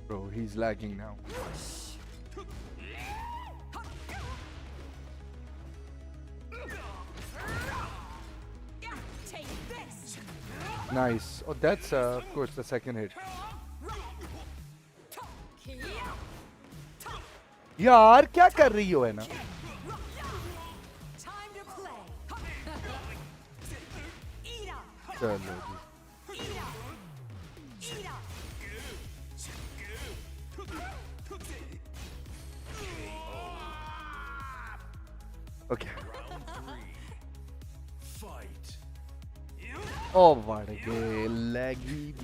Bro, he's lagging now. Nice. Oh, that's of course the second hit. यार क्या कर रही हो है ना? चलो जी. Okay. Fight. Oh, what a gay laggy.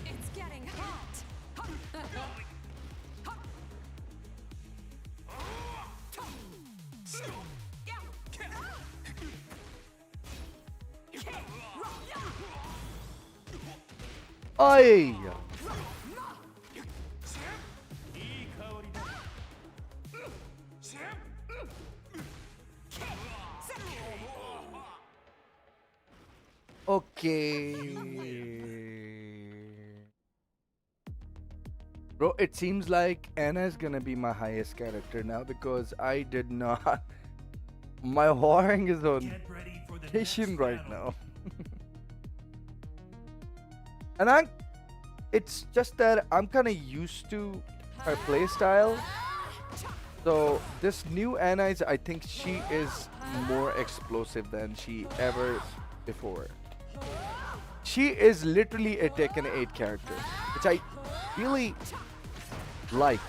It's getting hot. Ay! Okay. Bro, it seems like Anna is gonna be my highest character now because I did not. My whoring is on vacation right now. And it's just that I'm kind of used to her playstyle. So this new Anna is, I think she is more explosive than she ever before. She is literally a Tekken 8 character, which I really like.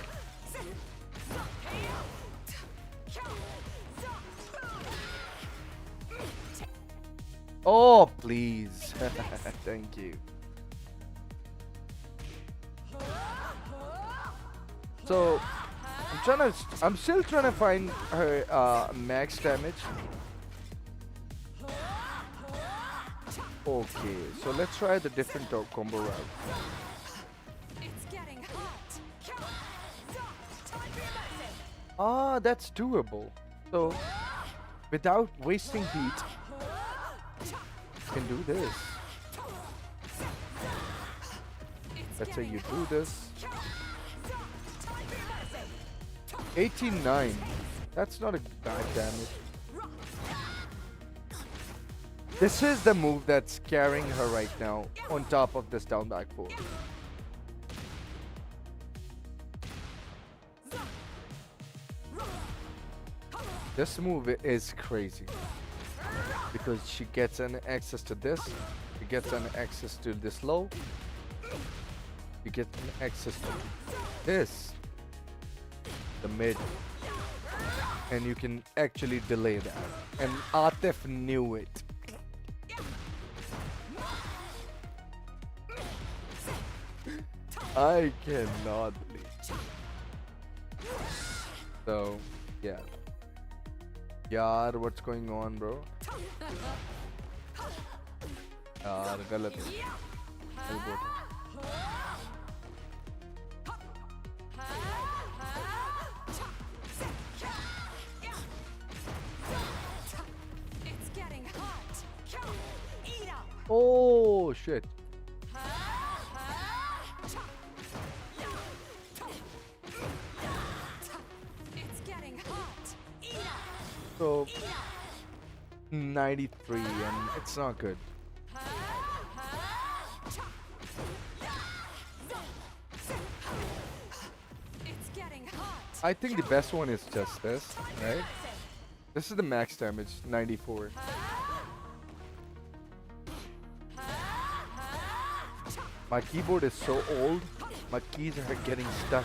Oh, please. Thank you. So, I'm still trying to find her max damage. Okay, so let's try the different combo route. Ah, that's doable. So, without wasting heat, you can do this. Let's say you do this. 89. That's not a bad damage. This is the move that's carrying her right now on top of this down back 4. This move is crazy because she gets an access to this, she gets an access to this low, you get an access to this, the mid, and you can actually delay that. And Atif knew it. I cannot believe. So, yeah. Yaar, what's going on, bro? Yaar, galat hai. It's getting hot. Eat up. Oh, shit. It's getting hot. Eat up. So 93 and it's not good. It's getting hot. I think the best one is just this, right? This is the max damage, 94. My keyboard is so old, my keys are getting stuck.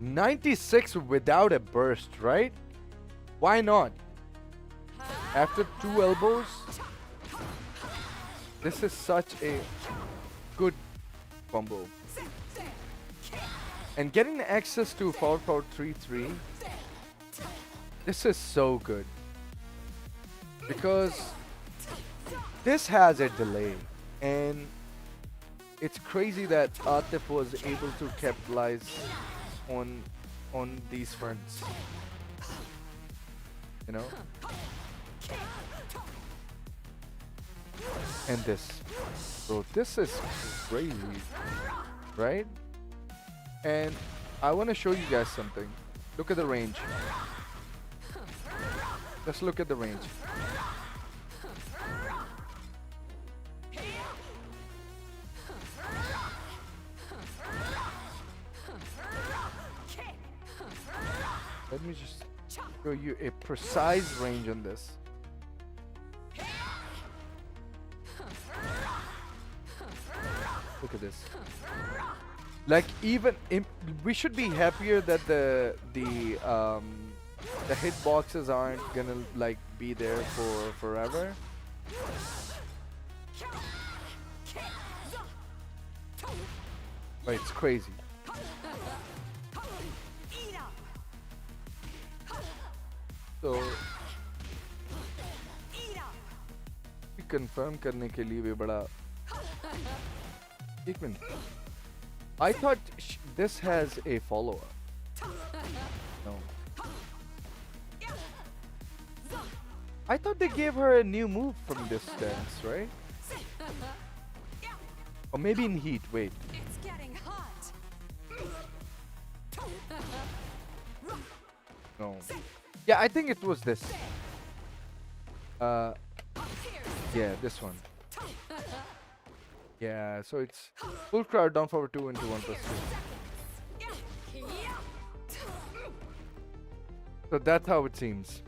96 without a burst, right? Why not? After 2 elbows, this is such a good combo. And getting access to forward power 3-3, this is so good. Because this has a delay, and it's crazy that Atif was able to capitalize on these fronts. You know? And this. Bro, this is crazy. Right? And I want to show you guys something. Look at the range. Let's look at the range. Let me just show you a precise range on this. Look at this. Like even we should be happier that the hitboxes aren't gonna like be there for forever. But it's crazy. So confirm करने के लिए भी बड़ा एक minute. I thought this has a follower. No. I thought they gave her a new move from this dance, right? Or maybe in Heat. Wait. It's getting hot. No. Yeah, I think it was this. Yeah, this one. Yeah, so it's full crowd down forward 2 into 1 plus 2. So that's how it seems.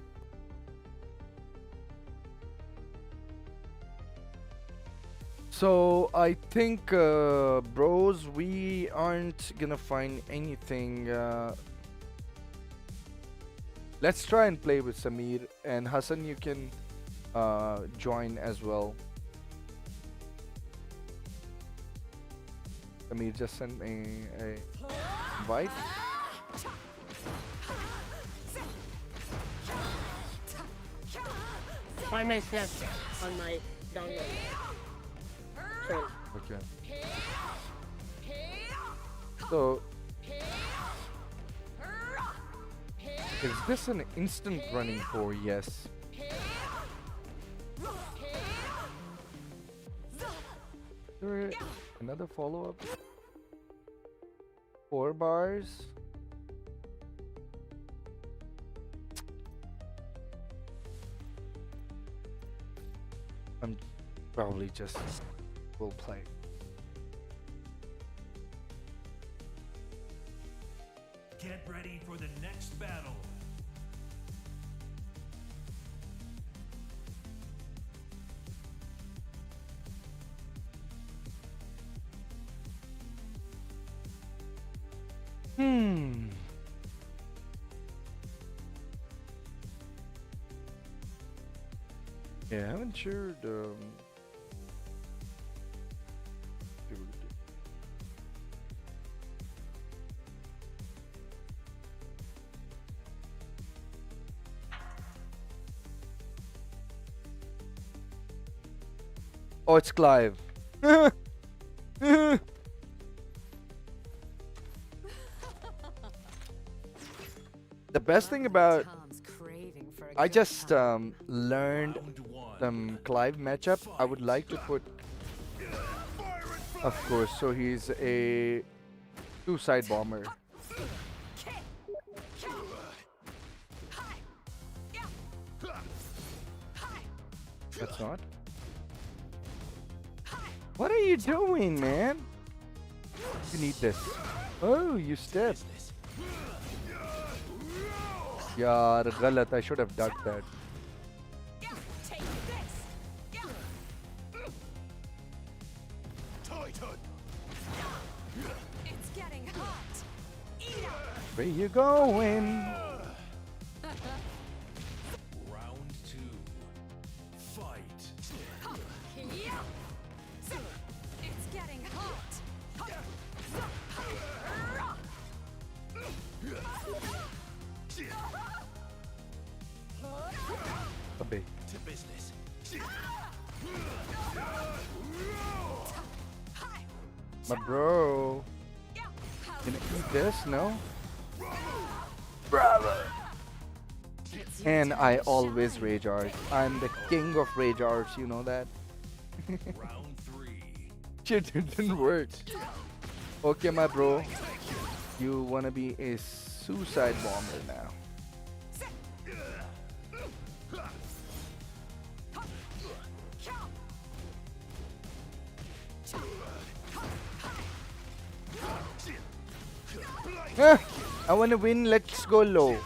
So I think, bros, we aren't gonna find anything. Let's try and play with Samir, and Hassan, you can join as well. Samir just sent me a invite. Find myself on my download. Sure. Okay. So, is this an instant running for? Yes. Another follow-up. 4 bars. I'm probably just will play. Get ready for the next battle. Yeah, I haven't shared oh, it's Clive. The best thing about I just learned some Clive matchup. I would like to put, of course, so he's a suicide bomber. That's not. What are you doing, man? You need this. Oh, you stepped. Yaar, galat. I should have ducked that. It's getting hot. Where you going? Round 2. Fight. It's getting hot. Abe. To business. My bro. Gonna eat this? No? Bravo! And I always rage art. I'm the king of rage arts, you know that? Round 3. Shit, it didn't work. Okay, my bro. You wanna be a suicide bomber now. I wanna win, let's go low.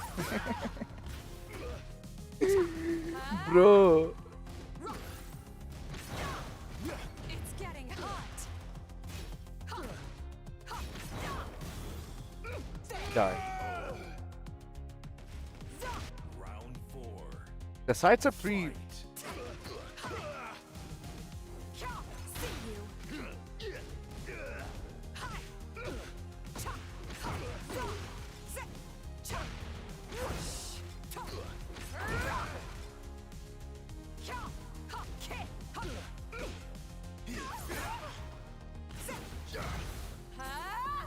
Bro. It's getting hot. Die. Round 4. The sights are pretty.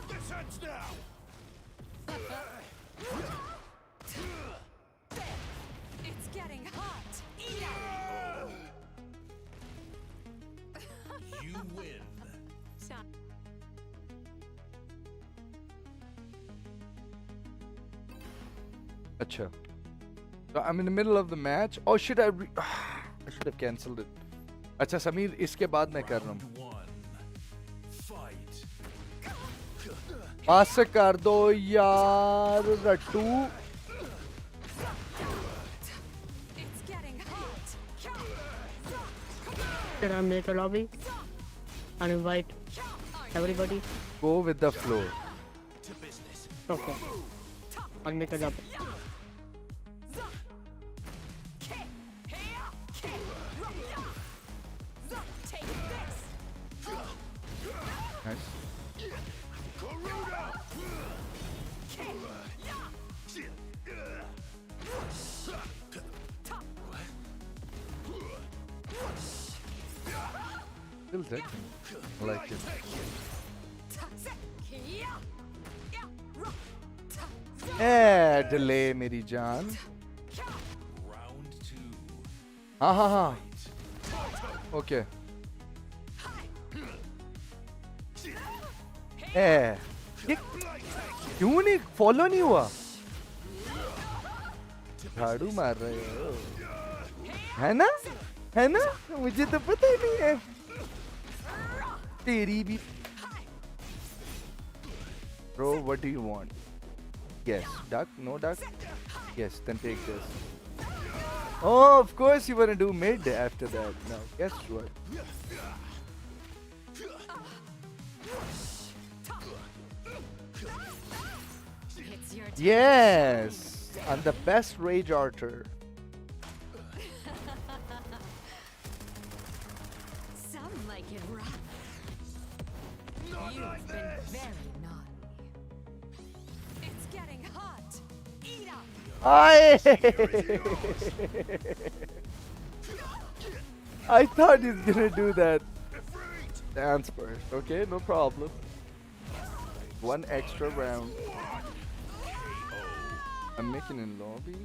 This ends now. It's getting hot. Eat it. You win. Acha. So I'm in the middle of the match. Oh, should I? I should have cancelled it. अच्छा समीर इसके बाद मैं कर रहा हूँ. पास से कर दो यार रट्टू. Should I make a lobby and invite everybody? Go with the flow. Okay. I'll make a lobby. Nice. Still dead. I like it. Delay मेरी जान. हाँ. Okay. ये क्यों नहीं फॉलो नहीं हुआ? झाड़ू मार रहे हो है ना? मुझे तो पता ही नहीं है. तेरी भी. Bro, what do you want? Yes, duck, no duck. Yes, then take this. Oh, of course you wanna do mid after that. Now, guess what? Yes, I'm the best rage archer. Some like it rough. You've been very naughty. It's getting hot. Eat up. I thought he's gonna do that dance first. Okay, no problem. One extra round. I'm making a lobby.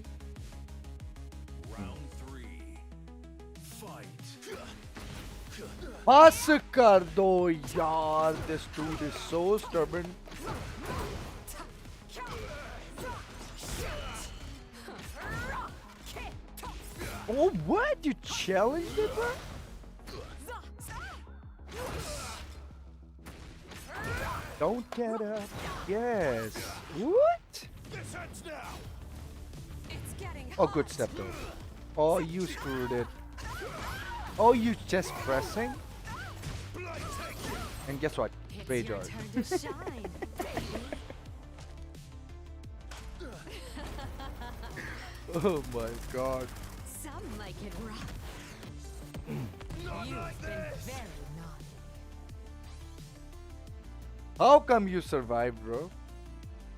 Round 3. Fight. Pass kar do yaar. This dude is so stubborn. Oh, what? You challenged it, bro? Don't get up. Yes. What? Oh, good step though. Oh, you screwed it. Oh, you just pressing? And guess what? Rage art. Oh my god. Some like it rough. You've been very naughty. How come you survived, bro?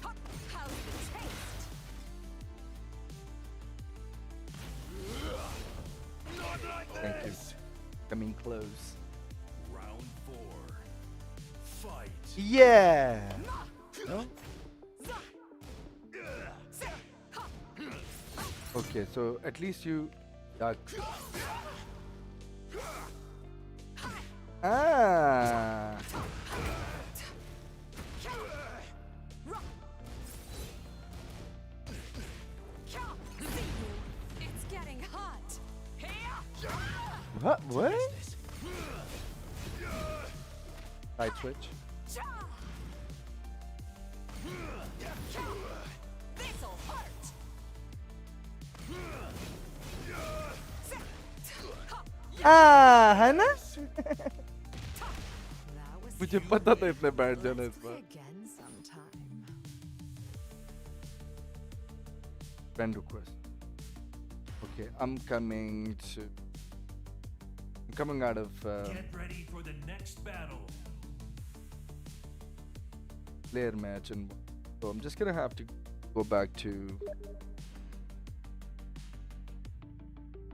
How's the taste? Thank you. Coming close. Round 4. Fight. Yeah. No? Okay, so at least you duck. Ah. It's getting hot. What? What? Side switch. This'll hurt. है ना? मुझे पता था इतने बैठ जाना इस बार. Again sometime. Friend request. Okay, I'm coming out of Get ready for the next battle. player match, and so I'm just gonna have to go back to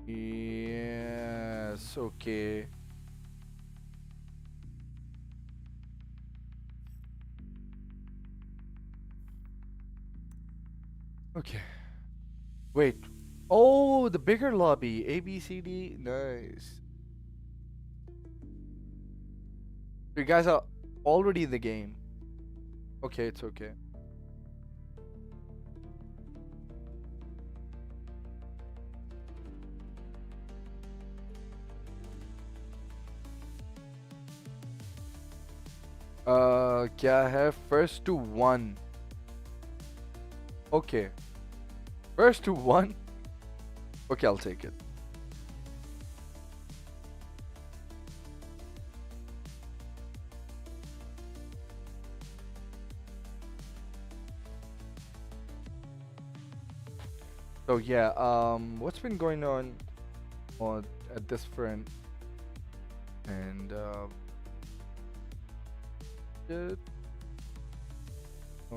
yes. Okay. Okay. Wait. Oh, the bigger lobby. A, B, C, D. Nice. You guys are already in the game. Okay, it's okay. क्या है? First to one. Okay. First to one. Okay, I'll take it. So yeah, what's been going on at this front? And oh,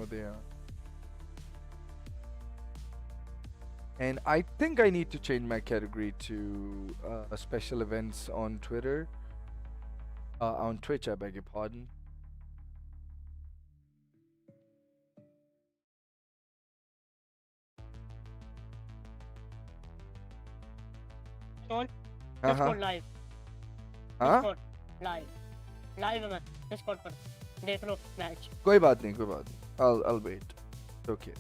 they are. And I think I need to change my category to special events on Twitter. On Twitch, I beg your pardon. Sean, Discord live. Discord live. Live है मैं Discord पर देख लो match. कोई बात नहीं. I'll wait. It's okay.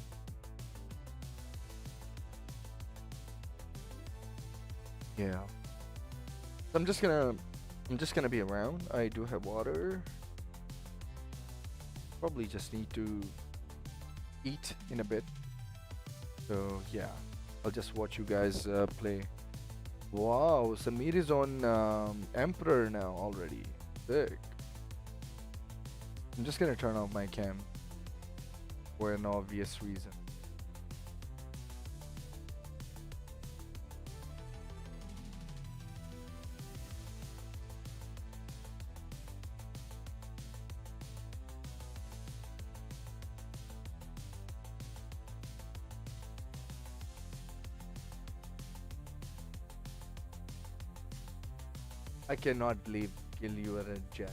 Yeah. So I'm just gonna be around. I do have water. Probably just need to eat in a bit. So yeah, I'll just watch you guys play. Wow, Samir is on Emperor now already. Sick. I'm just gonna turn off my cam for an obvious reason. I cannot believe Gil, you are a jack.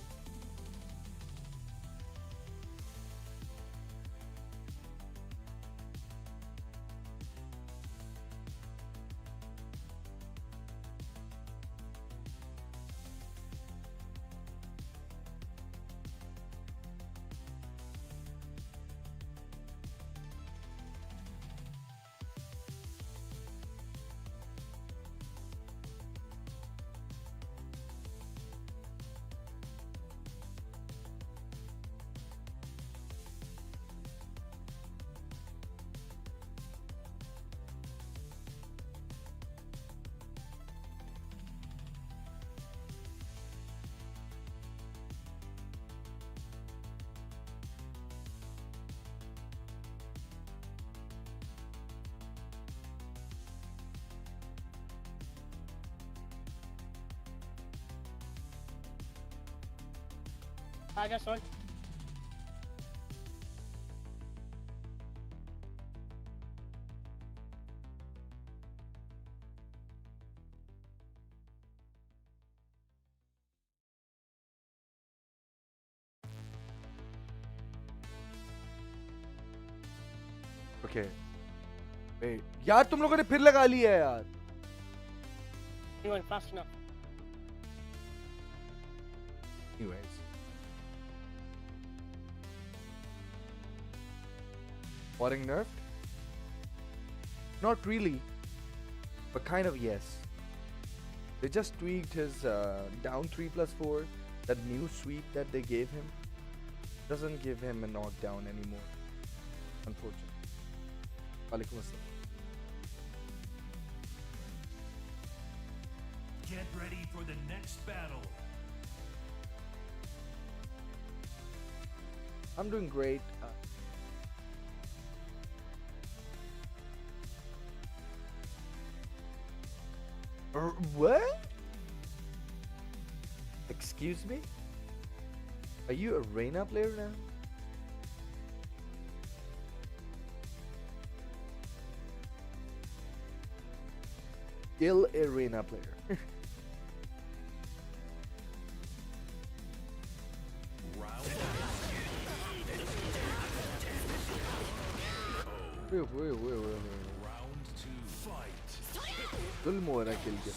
I just want. Okay. Wait. यार तुम लोगों ने फिर लगा लिया है यार. You went fast enough. Anyways. Warring nerfed? Not really, but kind of yes. They just tweaked his down 3+4. That new sweep that they gave him doesn't give him a knockdown anymore, unfortunately. Walaikum assalam. Get ready for the next battle. I'm doing great. What? Excuse me? Are you a Reina player now? Still a Reina player. Wait. Round 2, fight. Zulmora kill gaya.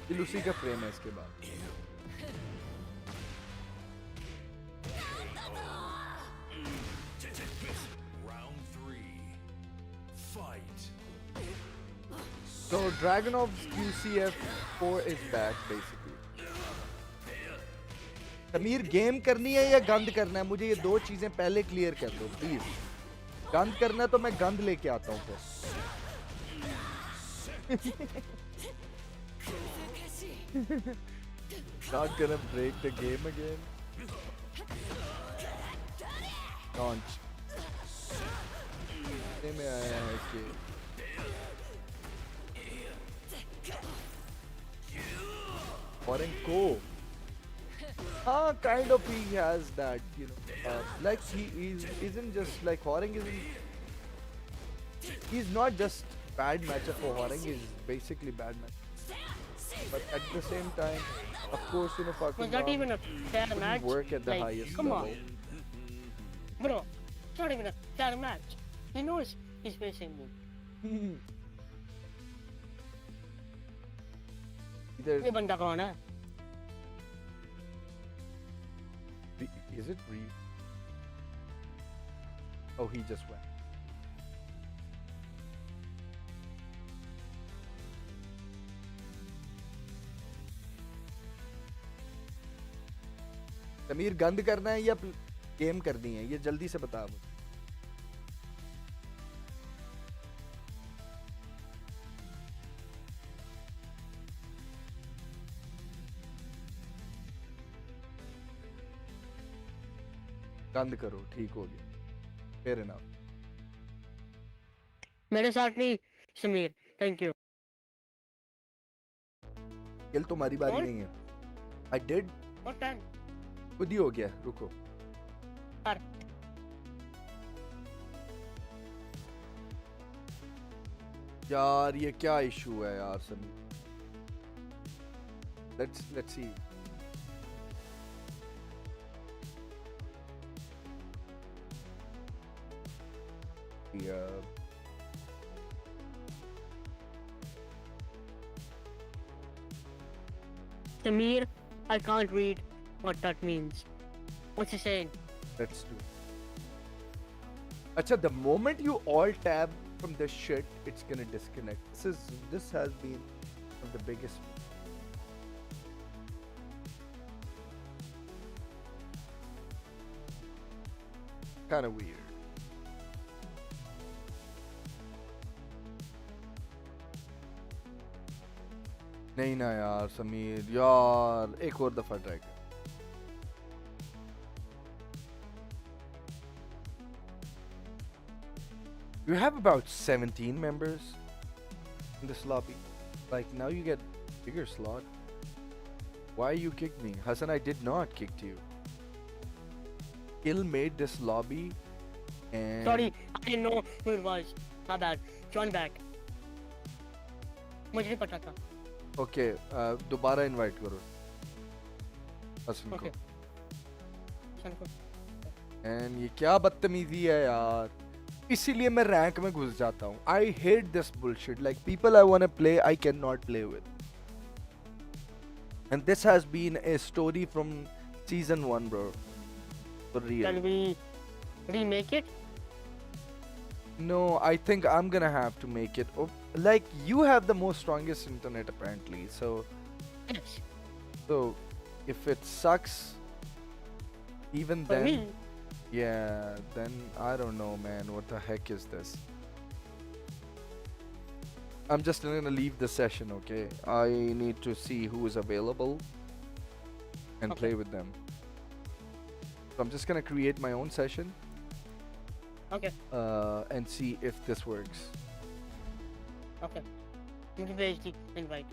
किल उसी का frame है इसके बाद. Round 3, fight. So Dragunov's QCF4 is back basically. Sameer game करनी है या गंद करना है? मुझे ये दो चीजें पहले क्लियर कर दो प्लीज. गंद करना है तो मैं गंद लेके आता हूँ फिर. Not gonna break the game again. Launch. में आया है कि foreign co. Kind of he has that, you know. Like isn't just like Horing isn't. He's not just bad matchup for Horing. He's basically bad matchup. But at the same time, of course, you know, was that even a fair match? Work at the like, highest come level. on, bro. It's not even a fair match. He knows he's facing me. ये बंदा कौन है? Is it real? Oh, he just went. Sameer गंद करना है या game करनी है? ये जल्दी से बता मुझे. गंद करो, ठीक हो गया. Fair enough. मेरे साथ नहीं समीर, थैंक यू. किल तुम्हारी बारी नहीं है. I did. What time? खुद ही हो गया. रुको. यार ये क्या इशू है यार Sameer. Let's see. Yeah. Samir, I can't read what that means. What's he saying? Let's do. Acha, the moment you all tab from this shit, it's gonna disconnect. This has been one of the biggest. Kind of weird. नहीं ना यार समीर यार एक और दफा try कर. You have about 17 members in this lobby. Like now you get bigger slot. Why you kicked me? Hassan, I did not kick you. Kill made this lobby and... Sorry, I didn't know who it was. My bad. Join back. मुझे नहीं पता था. Okay, दोबारा invite करो हसन को. And ये क्या बदतमीजी है यार. इसीलिए मैं रैंक में घुस जाता हूँ. I hate this bullshit. Like people I want to play, I cannot play with. And this has been a story from season 1, bro. For real. Can we remake it? No, I think I'm gonna have to make it. Oh, like you have the most strongest internet apparently, so. Yes. So, if it sucks, even For then. me. Yeah, then I don't know, man. What the heck is this? I'm just gonna leave the session, okay? I need to see who is available and play with them. So I'm just gonna create my own session. Okay. And see if this works. Okay. Where's the invite?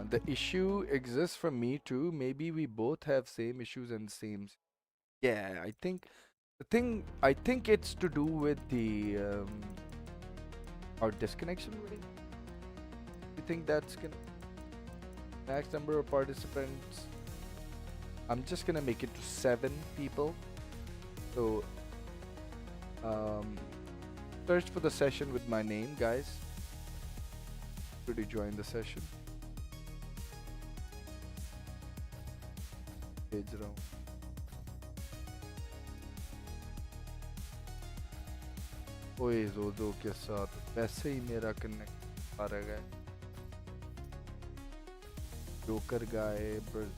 The issue exists for me too. Maybe we both have same issues and same. Yeah, I think I think it's to do with the our disconnection rating. You think that's gonna max number of participants? I'm just gonna make it to 7 people. So search for the session with my name, guys. Could you join the session? भेज रहा हूँ. ओए जोजो के साथ वैसे ही मेरा connect आ रहा है. जोकर गाए बर्ग.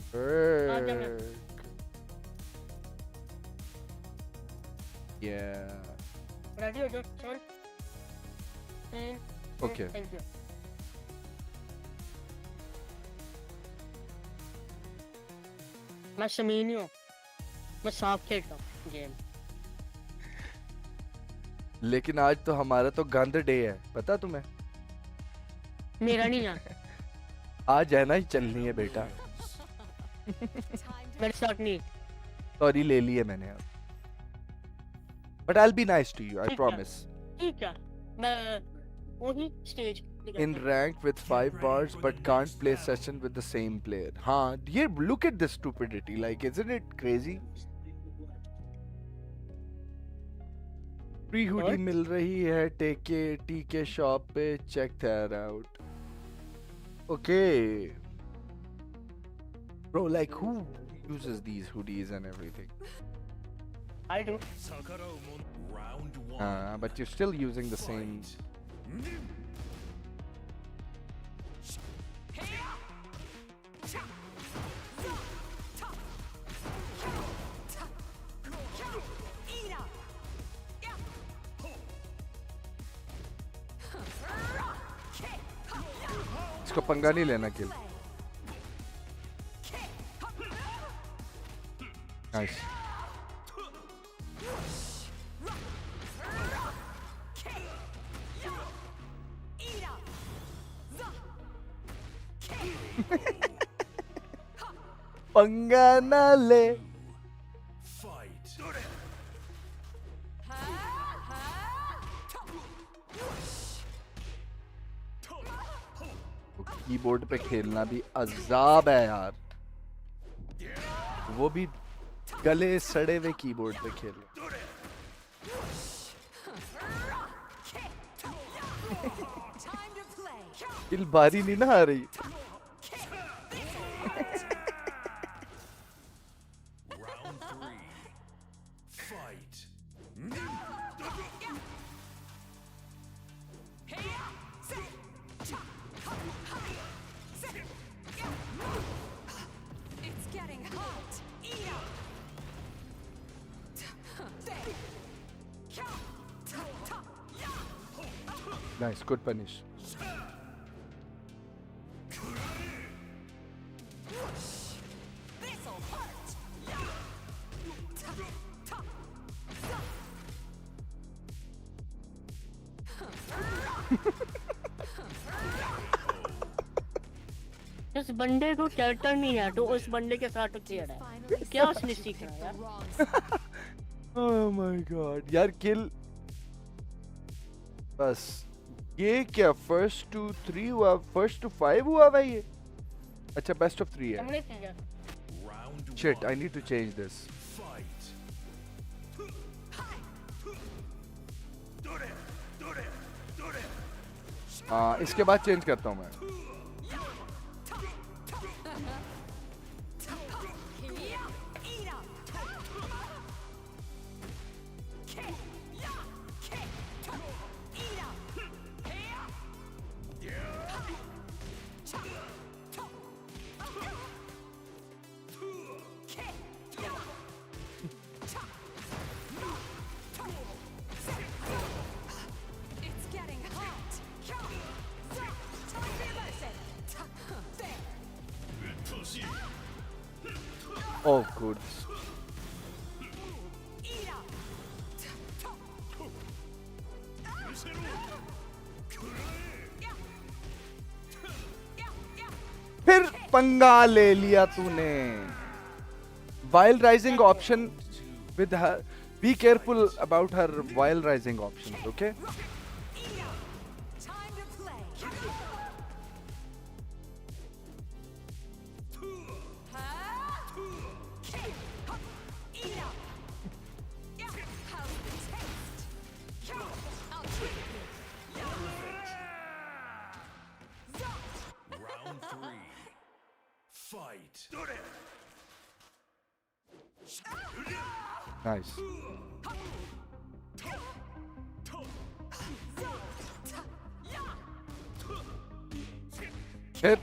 Yeah. Radio just turn. Okay. Thank you. मैं शमीनी हूँ. मैं साफ खेलता हूँ गेम. लेकिन आज तो हमारा तो गंद डे है, पता तुम्हें? मेरा नहीं है. आज है ना ही चलनी है बेटा. मेरे साथ नहीं. सॉरी ले ली है मैंने अब. But I'll be nice to you, I promise. ठीक है. मैं वही stage. In ranked with 5 bars, but can't play session with the same player. हाँ, ये look at this stupidity. Like, isn't it crazy? Free hoodie मिल रही है TK shop पे. Check that out. Okay. Bro, like who uses these hoodies and everything? I do. But you're still using the same. इसको पंगा नहीं लेना किल. Nice. पंगा ना ले. कीबोर्ड पे खेलना भी अजाब है यार. वो भी गले सड़े हुए कीबोर्ड पे खेलना. किल बारी नहीं ना आ रही. Nice, good punish. इस बंदे को कैरेक्टर नहीं है तो उस बंदे के साथ खेल रहा है. क्या उसने सीखा यार? Oh my god. यार किल बस ये क्या first to 3 हुआ, first to 5 हुआ भाई ये. अच्छा best of 3 है. Shit, I need to change this. इसके बाद चेंज करता हूँ मैं. Oh, good. फिर पंगा ले लिया तूने. While rising option with her. Be careful about her while rising options, okay? Round 3. Fight. Nice. Hit.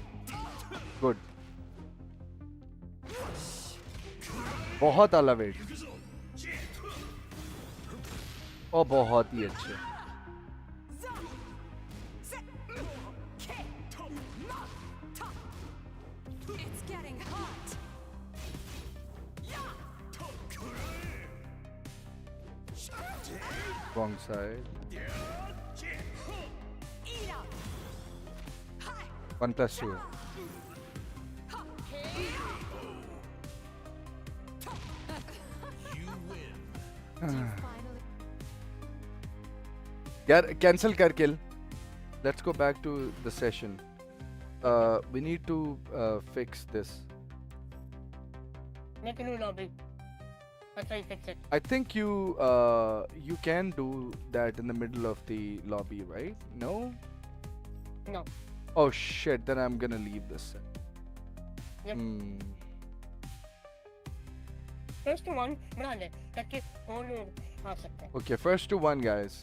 Good. बहुत आला वेट. और बहुत ही अच्छे. It's getting hot. Wrong side. 1+2. Cancel kar kill. Let's go back to the session. We need to fix this. Make a new lobby. That's how you fix it. I think you can do that in the middle of the lobby, right? No? No. Oh shit, then I'm gonna leave this. Yep. First to one, बना ले ताकि और लोग आ सकते हैं. Okay, first to one, guys.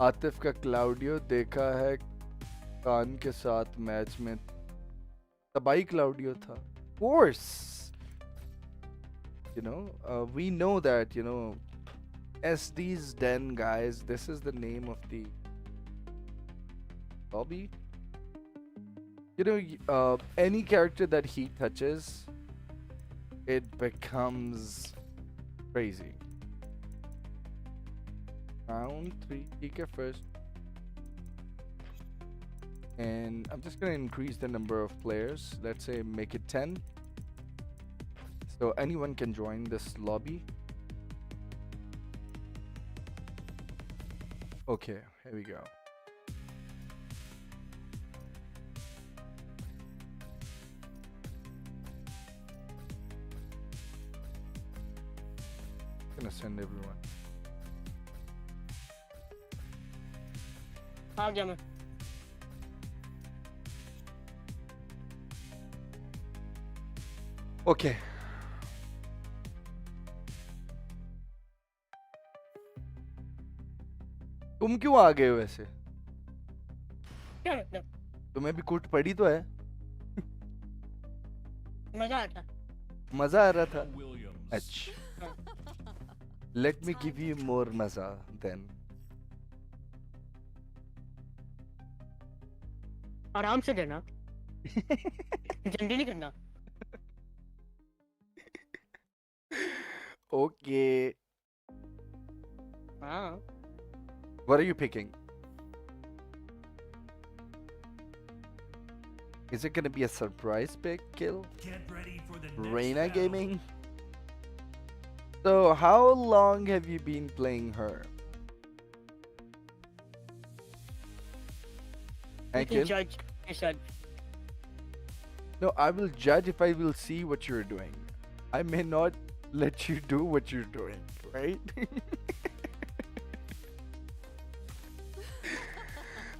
Atif का Claudio देखा है कान के साथ मैच में. तबाही क्लाउडियो था. Of course. You know, we know that, you know, SD's Den, guys. This is the name of the lobby. You know, any character that he touches, it becomes crazy. Round 3, PK first. And I'm just gonna increase the number of players. Let's say make it 10. So anyone can join this lobby. Okay, here we go. Gonna send everyone. आ गया मैं. Okay. तुम क्यों आ गए हो ऐसे? क्या मतलब? तुम्हें भी कुट पड़ी तो है? मजा आता. मजा आ रहा था. अच्छा. Let me give you more मजा then. आराम से देना. जल्दी नहीं करना. Okay. हाँ. What are you picking? Is it gonna be a surprise pick kill? Get ready for the next Reina battle. Gaming? So how long have you been playing her? You can Ankil? judge yourself. No, I will judge if I will see what you're doing. I may not let you do what you're doing, right?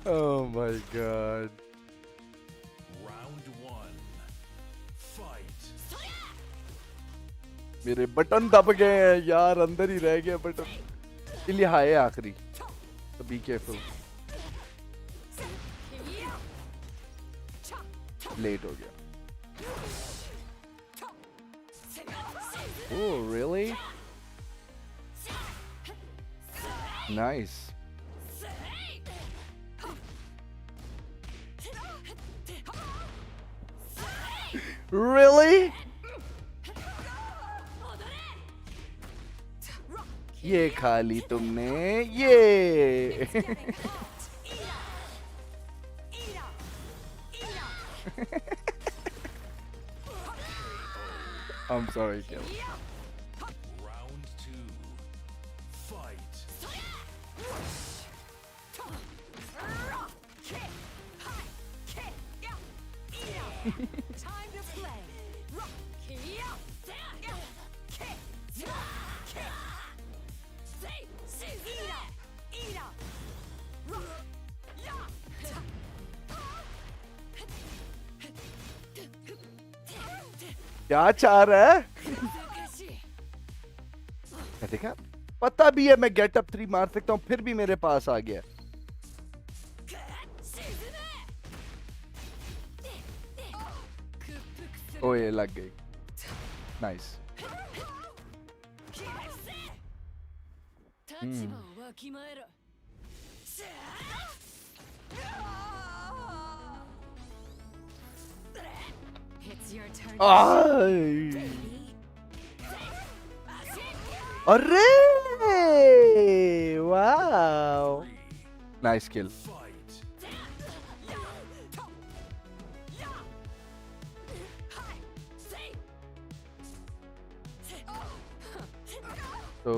Oh my god. Round 1. Fight. मेरे button दब गए हैं यार, अंदर ही रह गया button. इसलिए हाय आखिरी. So be careful. Late हो गया. Oh, really? Nice. Really? ये खा ली तुमने ये I'm sorry, Kill. Round 2. Fight. Time to play. क्या चाह रहा है? देखा? पता भी है मैं गेट अप 3 मार सकता हूँ फिर भी मेरे पास आ गया. ओ ये लग गई. नाइस. It's your turn. अरे wow. Nice kill. So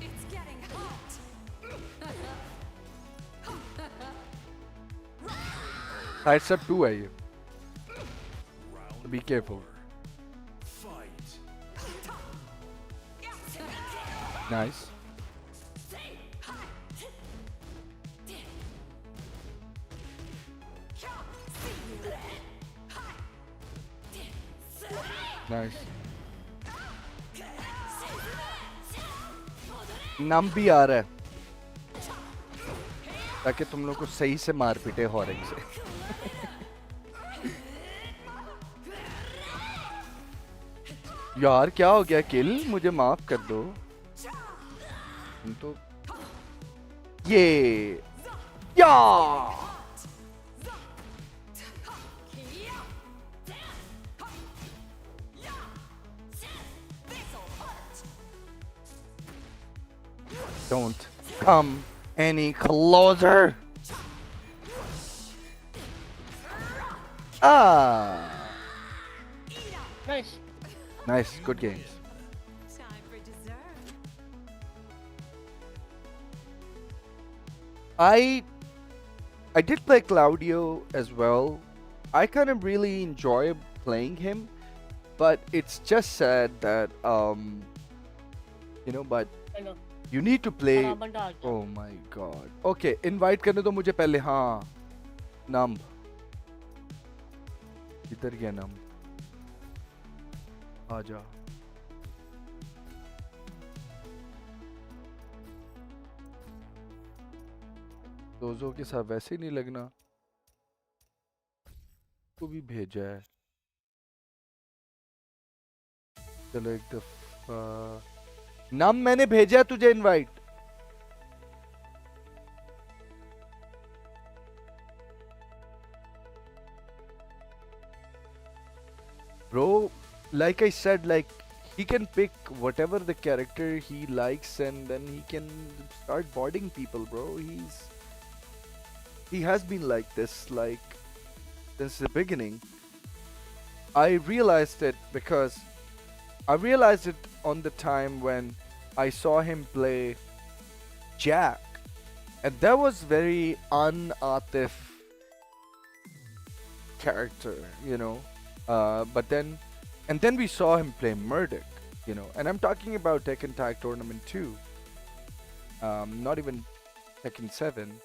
It's getting hot. side step 2 है ये. Be careful. Nice. Nice. नम भी आ रहा है ताकि तुम लोग को सही से मार पीटे हॉरिंग से. यार क्या हो गया किल? मुझे माफ कर दो. तुम तो ये या Don't come any closer. Ah. Nice. Nice. Good games. Time for dessert. I did play Claudio as well. I kind of really enjoy playing him, but it's just sad that but you need to play. Oh my god. Okay, invite करने दो मुझे पहले. हाँ. नंब. इधर गया नंब. आजा. दोजों के साथ वैसे ही नहीं लगना. को भी भेजा है. चलो एक दफा. नाम मैंने भेजा तुझे invite. Bro, like I said, like he can pick whatever the character he likes and then he can start boarding people, bro. He has been like this like since the beginning. I realized it because I realized it on the time when I saw him play Jack, and that was very un-Atif character, but then we saw him play Murdoch, and I'm talking about Tekken Tag Tournament 2, not even Tekken 7.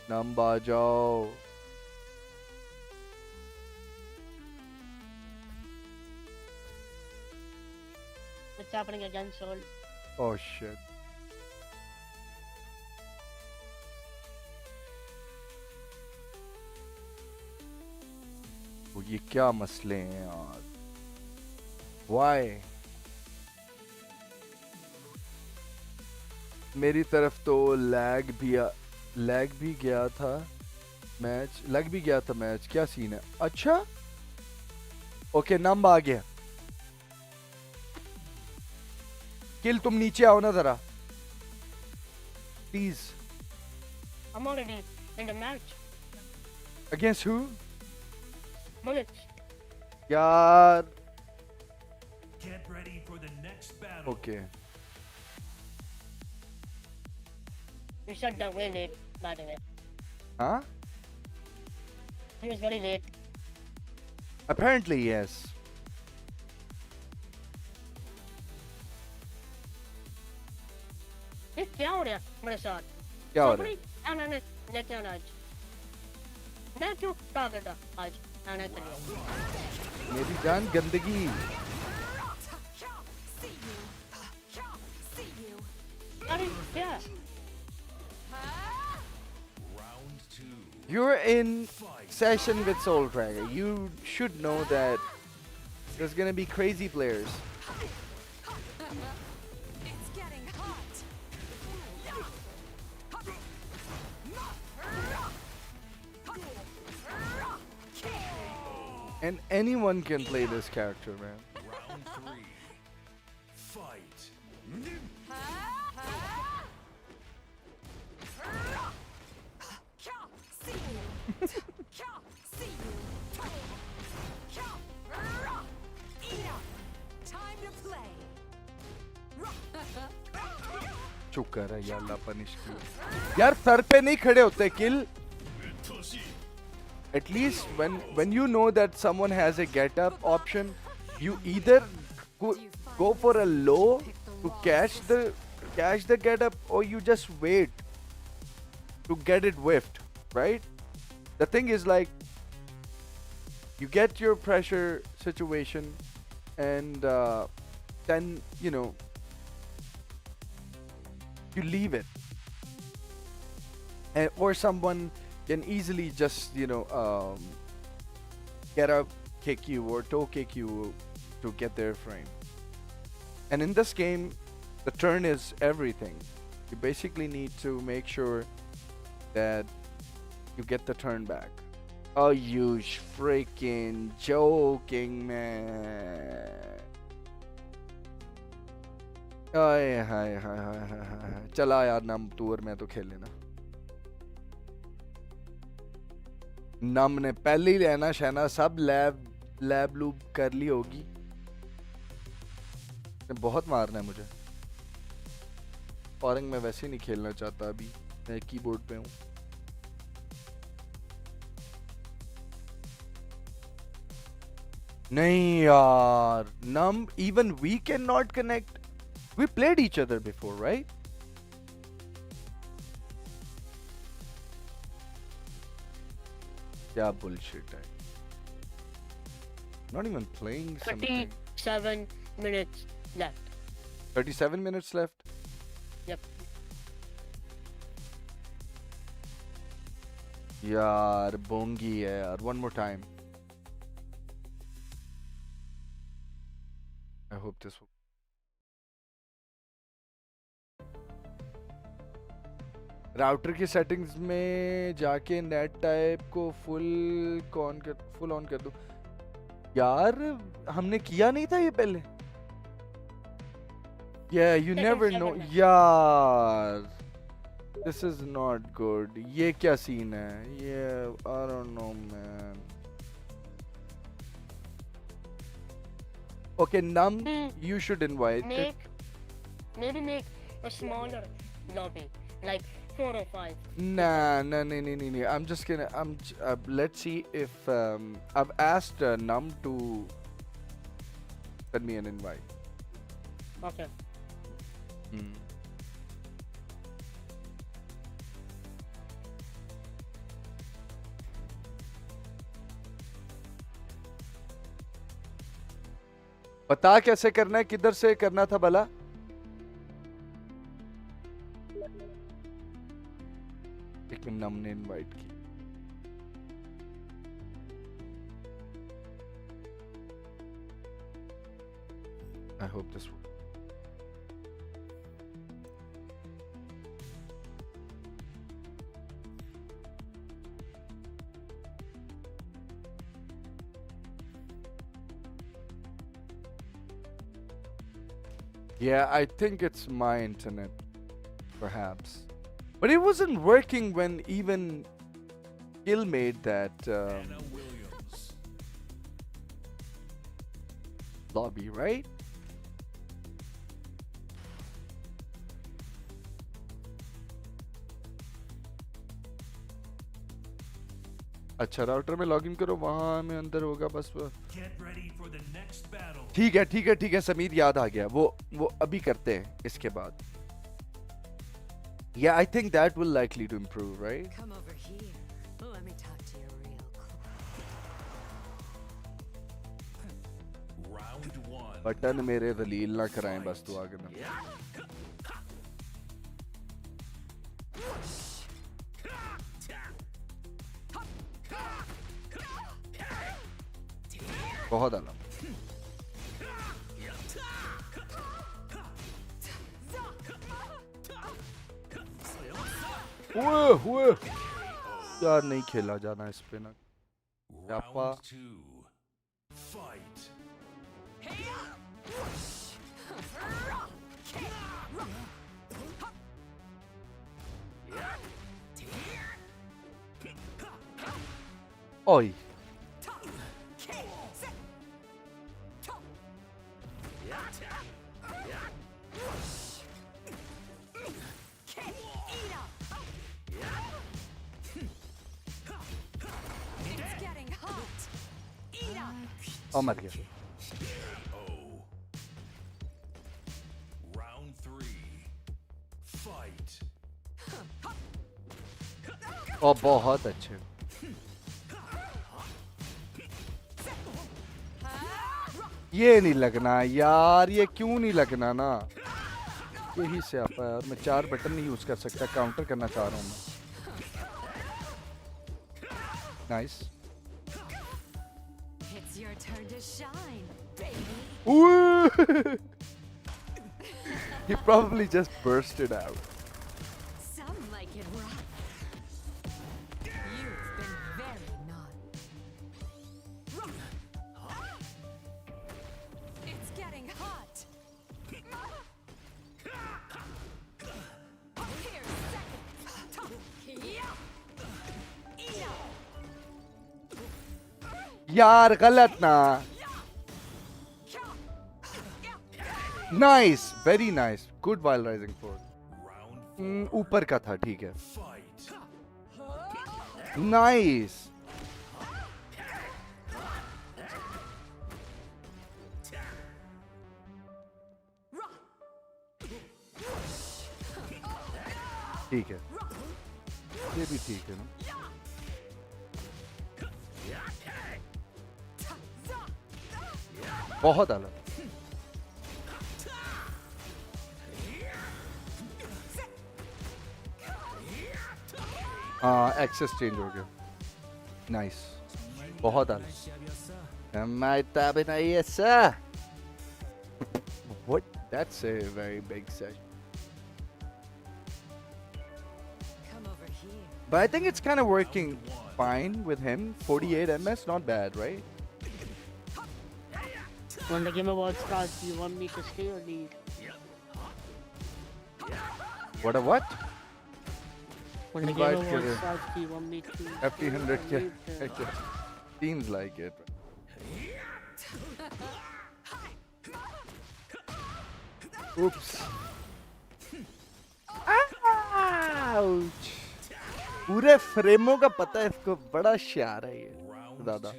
Namba Jao. What's happening again, Sol? Oh shit. ये क्या मसले हैं यार. Why? मेरी तरफ तो lag भी गया था मैच क्या सीन है अच्छा ओके नंब आ गया किल तुम नीचे आओ ना जरा please I'm already in the match. Against who? Bullets. यार Get ready for the next battle. Okay. You shut down way late, by the way. Huh? He was very late. Apparently, yes. ये क्या हो रहा है मेरे साथ? क्या हो रहा है? आना लेते हैं आज. मैं क्यों क्या करता आज? आना करिए. मेरी जान गंदगी. अरे क्या? You're in session with Soul Tracker. You should know that there's gonna be crazy players. It's getting hot. And anyone can play this character, man. Round 3. Fight. Time to play. चुप कर रहा है यार ला पनिश की यार sir पे नहीं खड़े होते किल at least when you know that someone has a get up option you either go for a low to catch the get up or you just wait to get it whiffed, right? The thing is like you get your pressure situation and then you know you leave it and, or someone can easily just you know get up kick you or toe kick you to get their frame. And in this game the turn is everything. You basically need to make sure that you get the turn back. Oh, you freaking joking, man. हाय चला यार नम tour में तो खेल लेना नम ने पहले ही लेना शहना सब लैब लूब कर ली होगी बहुत मारना है मुझे फॉरिंग में वैसे ही नहीं खेलना चाहता अभी मैं कीबोर्ड पे हूँ नहीं यार नम even we cannot connect. We played each other before, right? Yeah, bullshit. Not even playing something. 37 minutes left. 37 minutes left? Yep. Yaar, bongi hai yaar. One more time. I hope this will. Router की settings में जाके net type को full on कर दूं यार हमने किया नहीं था ये पहले you never know यार this is not good ये क्या सीन है I don't know man okay Num you should invite maybe make a smaller lobby like 4 or 5. Nah. I'm just gonna. Let's see if I've asked Num to send me an invite. Okay. बता कैसे करना है किधर से करना था भला नम ने इनवाइट की I hope this will. Yeah, I think it's my internet, perhaps. But it wasn't working when even Gil made that lobby, right? अच्छा राउटर में लॉगिन करो वहां में अंदर होगा बस वो ठीक है समीर याद आ गया वो अभी करते हैं इसके बाद Yeah, I think that will likely to improve, right? Come over here. Let me talk to you real quick. Round 1. Button मेरे दलील ना कराएं बस तू आगे में बहुत आला हुए यार नहीं खेला जाना इस पे ना यापा ओए मर गया Round 3. Fight. और बहुत अच्छे ये नहीं लगना यार ये क्यों नहीं लगना ना यही से आता है और मैं 4 बटन नहीं यूज कर सकता काउंटर करना चाह रहा हूँ मैं nice It's your turn to shine, baby. Ooh! He probably just bursted out. Some like it rough. You've been very naughty. It's getting hot. Here's second. यार गलत ना nice very nice good while rising force ऊपर का था ठीक है nice ठीक है ये भी ठीक है ना बहुत अलग हाँ एक्सेस चेंज हो गया नाइस बहुत अलग what that's a very big session but I think it's kind of working fine with him 48 ms not bad right when the game about starts do you want me to stay or leave what when the game about starts do you want me to FT 100 seems like it oops ouch पूरे फ्रेमों का पता है इसको बड़ा शार है ये दादा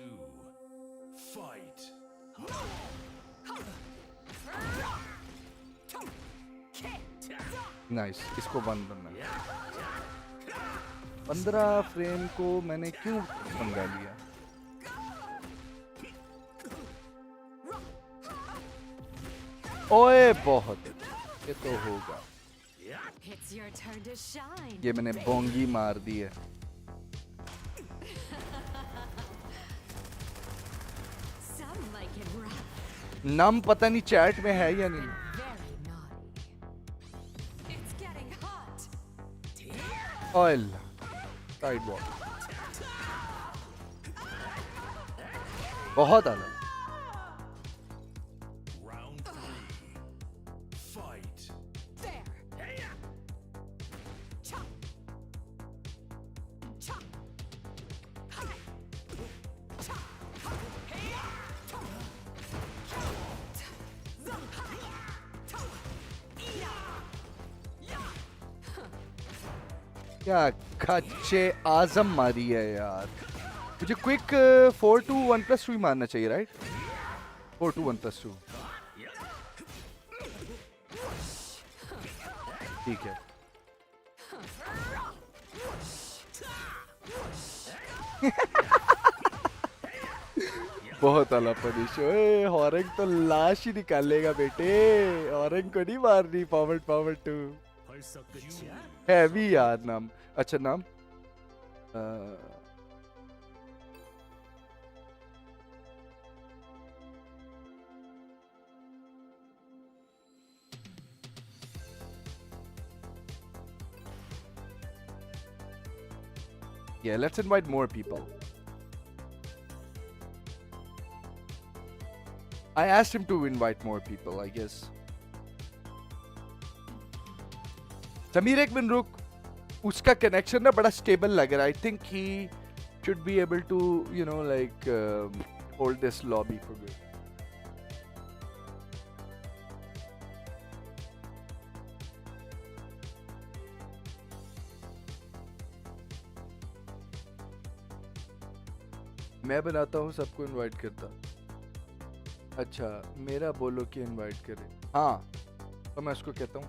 नाइस इसको बंद करना 15 फ्रेम को मैंने क्यों मंगा लिया ओए बहुत ये तो होगा ये मैंने बोंगी मार दी है नाम पता नहीं चैट में है या नहीं. It's getting hot. Oil. Sidewalk. बहुत अलग. Round 3. Fight. There. Chop. Chop. Hi. Chop. Hey-ya. क्या खच्चे आजम मारी है यार. मुझे क्विक 4-2-1+2 मारना चाहिए, राइट? 4-2-1+2. ठीक है. बहुत आला पनिश. ओए हॉरेंग तो लाश ही निकालेगा बेटे. हॉरेंग को नहीं मारनी. फॉरवर्ड 2. हैवी यार नाम. अच्छा नाम yeah, let's invite more people. I asked him to invite more people, I guess. Samir ek min ruk. उसका कनेक्शन ना बड़ा स्टेबल लग रहा है. I think he should be able to, you know, like hold this lobby for good. मैं बनाता हूँ सबको इनवाइट करता. अच्छा मेरा बोलो कि इनवाइट करे. हाँ तो मैं उसको कहता हूँ.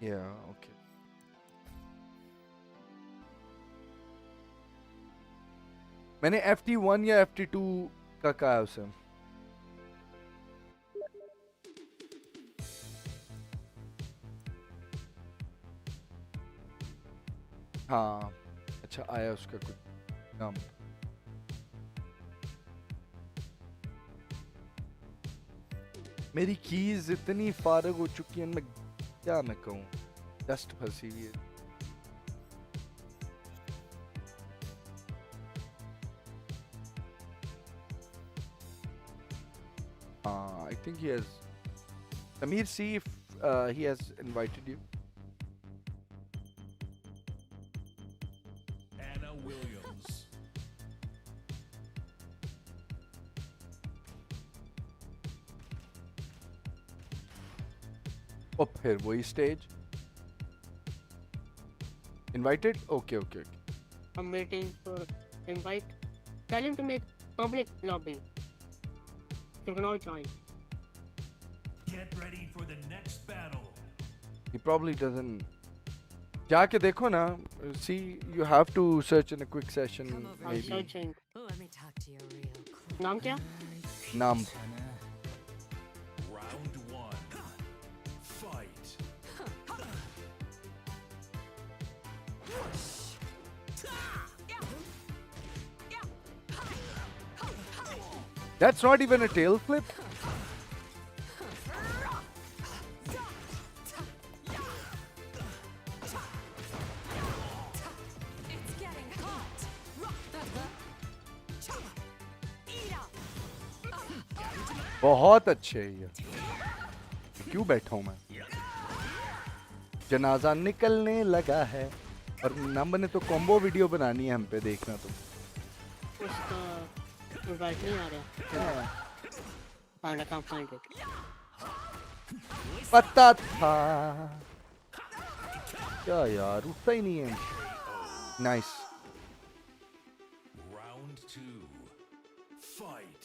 Yeah, okay. मैंने FT1 या FT2 का कहा है उसे. हाँ अच्छा आया उसका कुछ नाम. मेरी कीज इतनी फारग हो चुकी है. मैं क्या मैं कहूँ. डस्ट फंसी हुई है. I think he has. Samir, see if he has invited you. Anna Williams. Up here, वही stage. Invited? Okay. I'm waiting for invite. Tell him to make public lobby. You can all join. Get ready for the next battle. He probably doesn't. जाके देखो ना. See, you have to search in a quick session. I'm Maybe. searching. Let me talk to you real quick. नाम क्या? नाम. Round 1. Fight. That's not even a tail flip. It's getting hot. बहुत अच्छे है ये. क्यों बैठा हूँ मैं. जनाजा निकलने लगा है. और नंबर ने तो कॉम्बो वीडियो बनानी है हम पे. देखना तुम. उसका invite नहीं आ रहा. I can't find it. पता था. क्या यार उठता ही नहीं है. Nice. Round 2. Fight.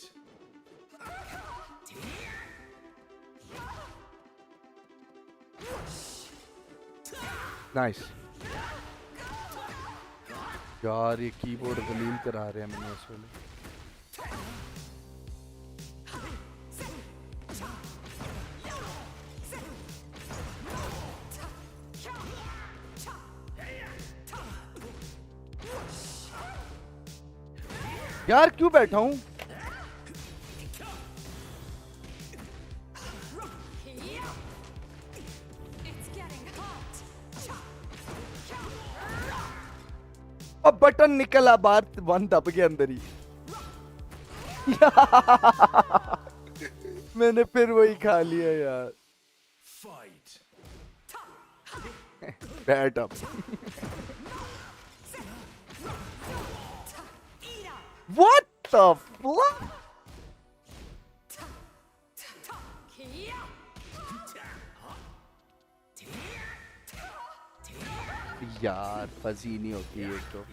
Nice. यार ये कीबोर्ड दलील करा रहे हैं मैंने इस वाले. यार क्यों बैठा हूँ? अब बटन निकला बाहर, वन दब गया अंदर ही। मैंने फिर वही खा लिया यार। Bat up. What the fuck? यार फजी नहीं होती है तो।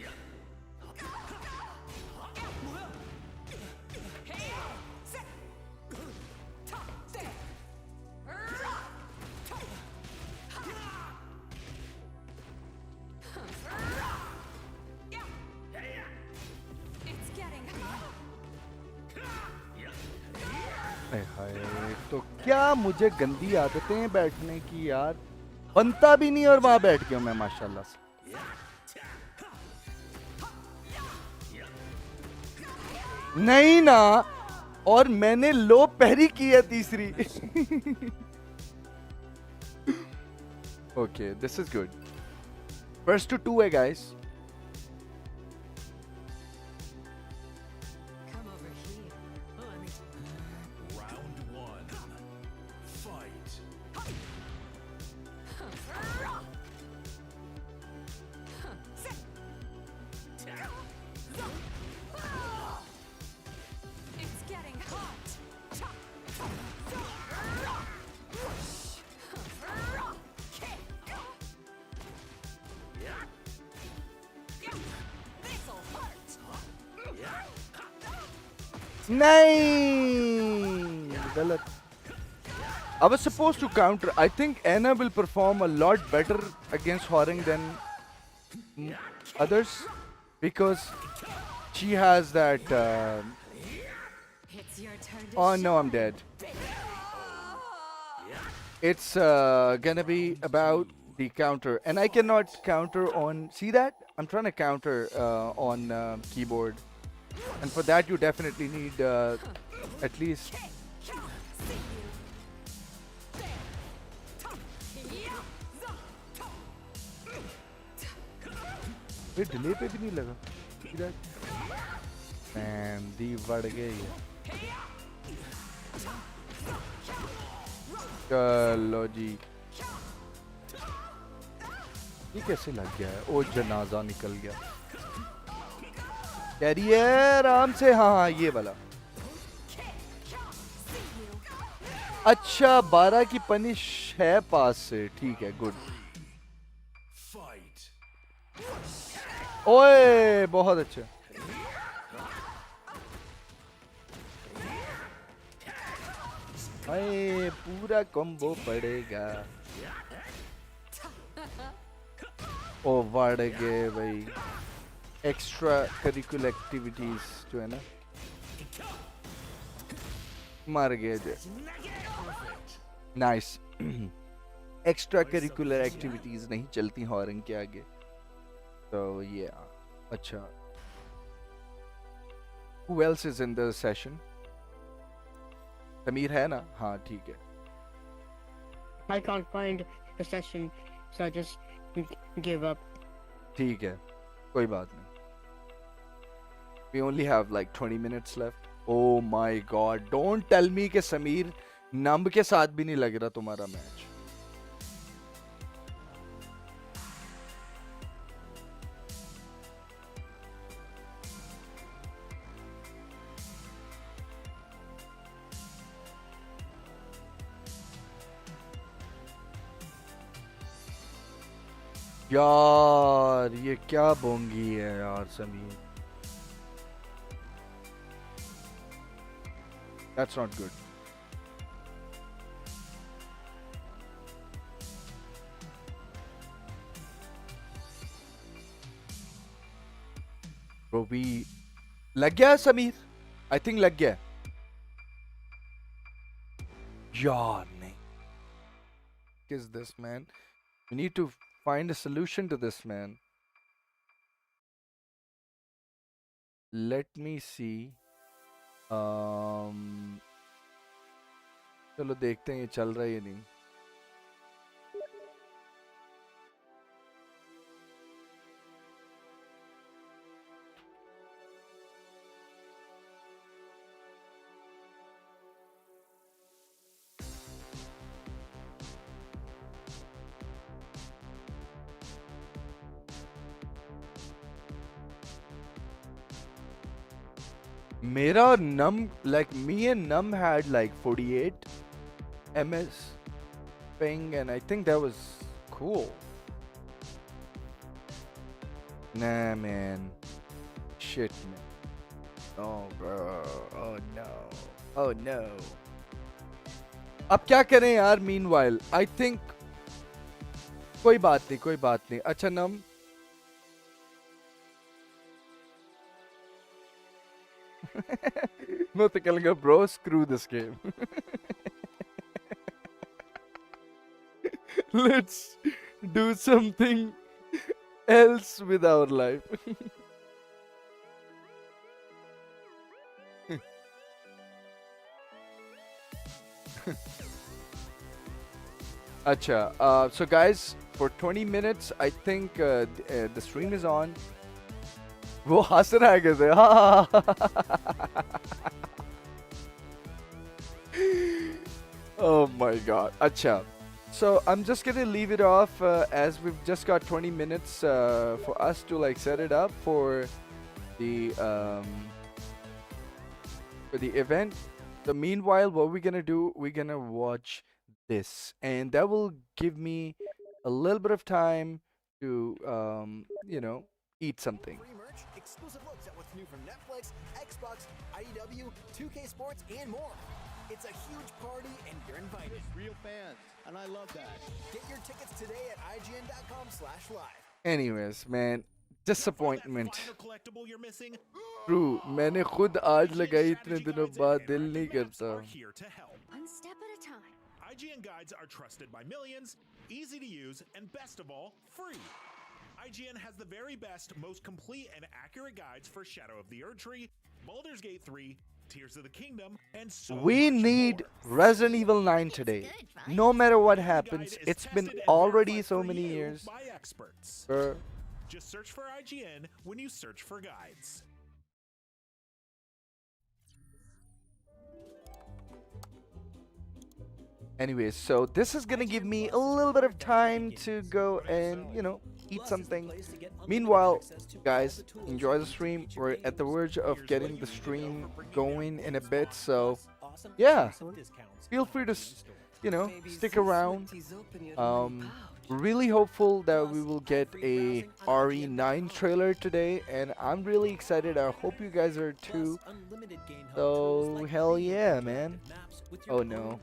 तो क्या मुझे गंदी आदतें हैं बैठने की यार, बनता भी नहीं और वहां बैठ गया मैं माशाल्लाह से। नहीं ना, और मैंने लो पहरी की है तीसरी। Okay this is good. First two 2 है गाइस। नहीं, गलत। I was supposed to counter. I think Anna will perform a lot better against Horing than others because she has that. Oh no, I'm dead. It's gonna be about the counter, and I cannot counter on. See that? I'm trying to counter on keyboard. And for that you definitely need at least ये delay पे भी नहीं लगा। दी बढ़ गई। चलो जी, ये कैसे लग गया है? ओ जनाजा निकल गया। कैरियर आराम से। हाँ ये वाला। अच्छा 12 की पनिश है पास से, ठीक है गुड। ओए बहुत अच्छा। अरे पूरा कॉम्बो पड़ेगा। ओ बढ़ गए भाई एक्स्ट्रा करिकुलर एक्टिविटीज जो है ना, मार गए जो। नाइस। एक्स्ट्रा करिकुलर एक्टिविटीज नहीं चलती हॉरिंग के आगे, तो ये अच्छा। Who else is in the session? Sameer है ना? हाँ ठीक है। I can't find the session, so I just give up. ठीक है, कोई बात नहीं। We only have like 20 minutes left. Oh my god, don't tell me कि समीर नंब के साथ भी नहीं लग रहा तुम्हारा मैच। यार ये क्या बोंगी है यार Sameer. That's not good. Bro, we लग गया समीर? I think लग गया। यार नहीं। What is this, man? We need to find a solution to this, man. let me see. चलो देखते हैं ये चल रहा है या नहीं. मेरा और Num, like me and Num had like 48 ms ping, and I think that was cool. Nah, man. Shit, man. Oh, bro. Oh, no. Oh, no. अब क्या करें यार meanwhile? I think कोई बात नहीं. अच्छा Num. मैं तो कहूँगा bro, screw this game. Let's do something else with our life. Acha, so guys, for 20 minutes, I think the stream is on. वो हंस रहा है कैसे? Oh my god. Acha. So I'm just gonna leave it off as we've just got 20 minutes for us to like set it up for the event. So meanwhile, what we're gonna do, we're gonna watch this, and that will give me a little bit of time to you know, eat something. Free merch, exclusive looks at what's new from Netflix, Xbox, IDW, 2K Sports, and more. It's a huge party, and you're invited. Real fans, and I love that. Get your tickets today at IGN.com/live. Anyways, man, disappointment. True, मैंने खुद आज लगाई इतने दिनों बाद दिल नहीं करता. One step at a time. IGN guides are trusted by millions, easy to use, and best of all, free. IGN has the very best, most complete and accurate guides for Shadow of the Erdtree, Baldur's Gate 3, Tears of the Kingdom, and so We much need more. Resident Evil 9 today. No matter what happens, it's been already so many years. By experts. Just search for IGN when you search for guides. Anyways, so this is gonna give me a little bit of time to go and, you know, eat something. Meanwhile, guys, enjoy the stream. We're at the verge of getting the stream going in a bit, so yeah, feel free to, you know, stick around. Really hopeful that we will get a RE9 trailer today, and I'm really excited. I hope you guys are too. So hell yeah, man. Oh no.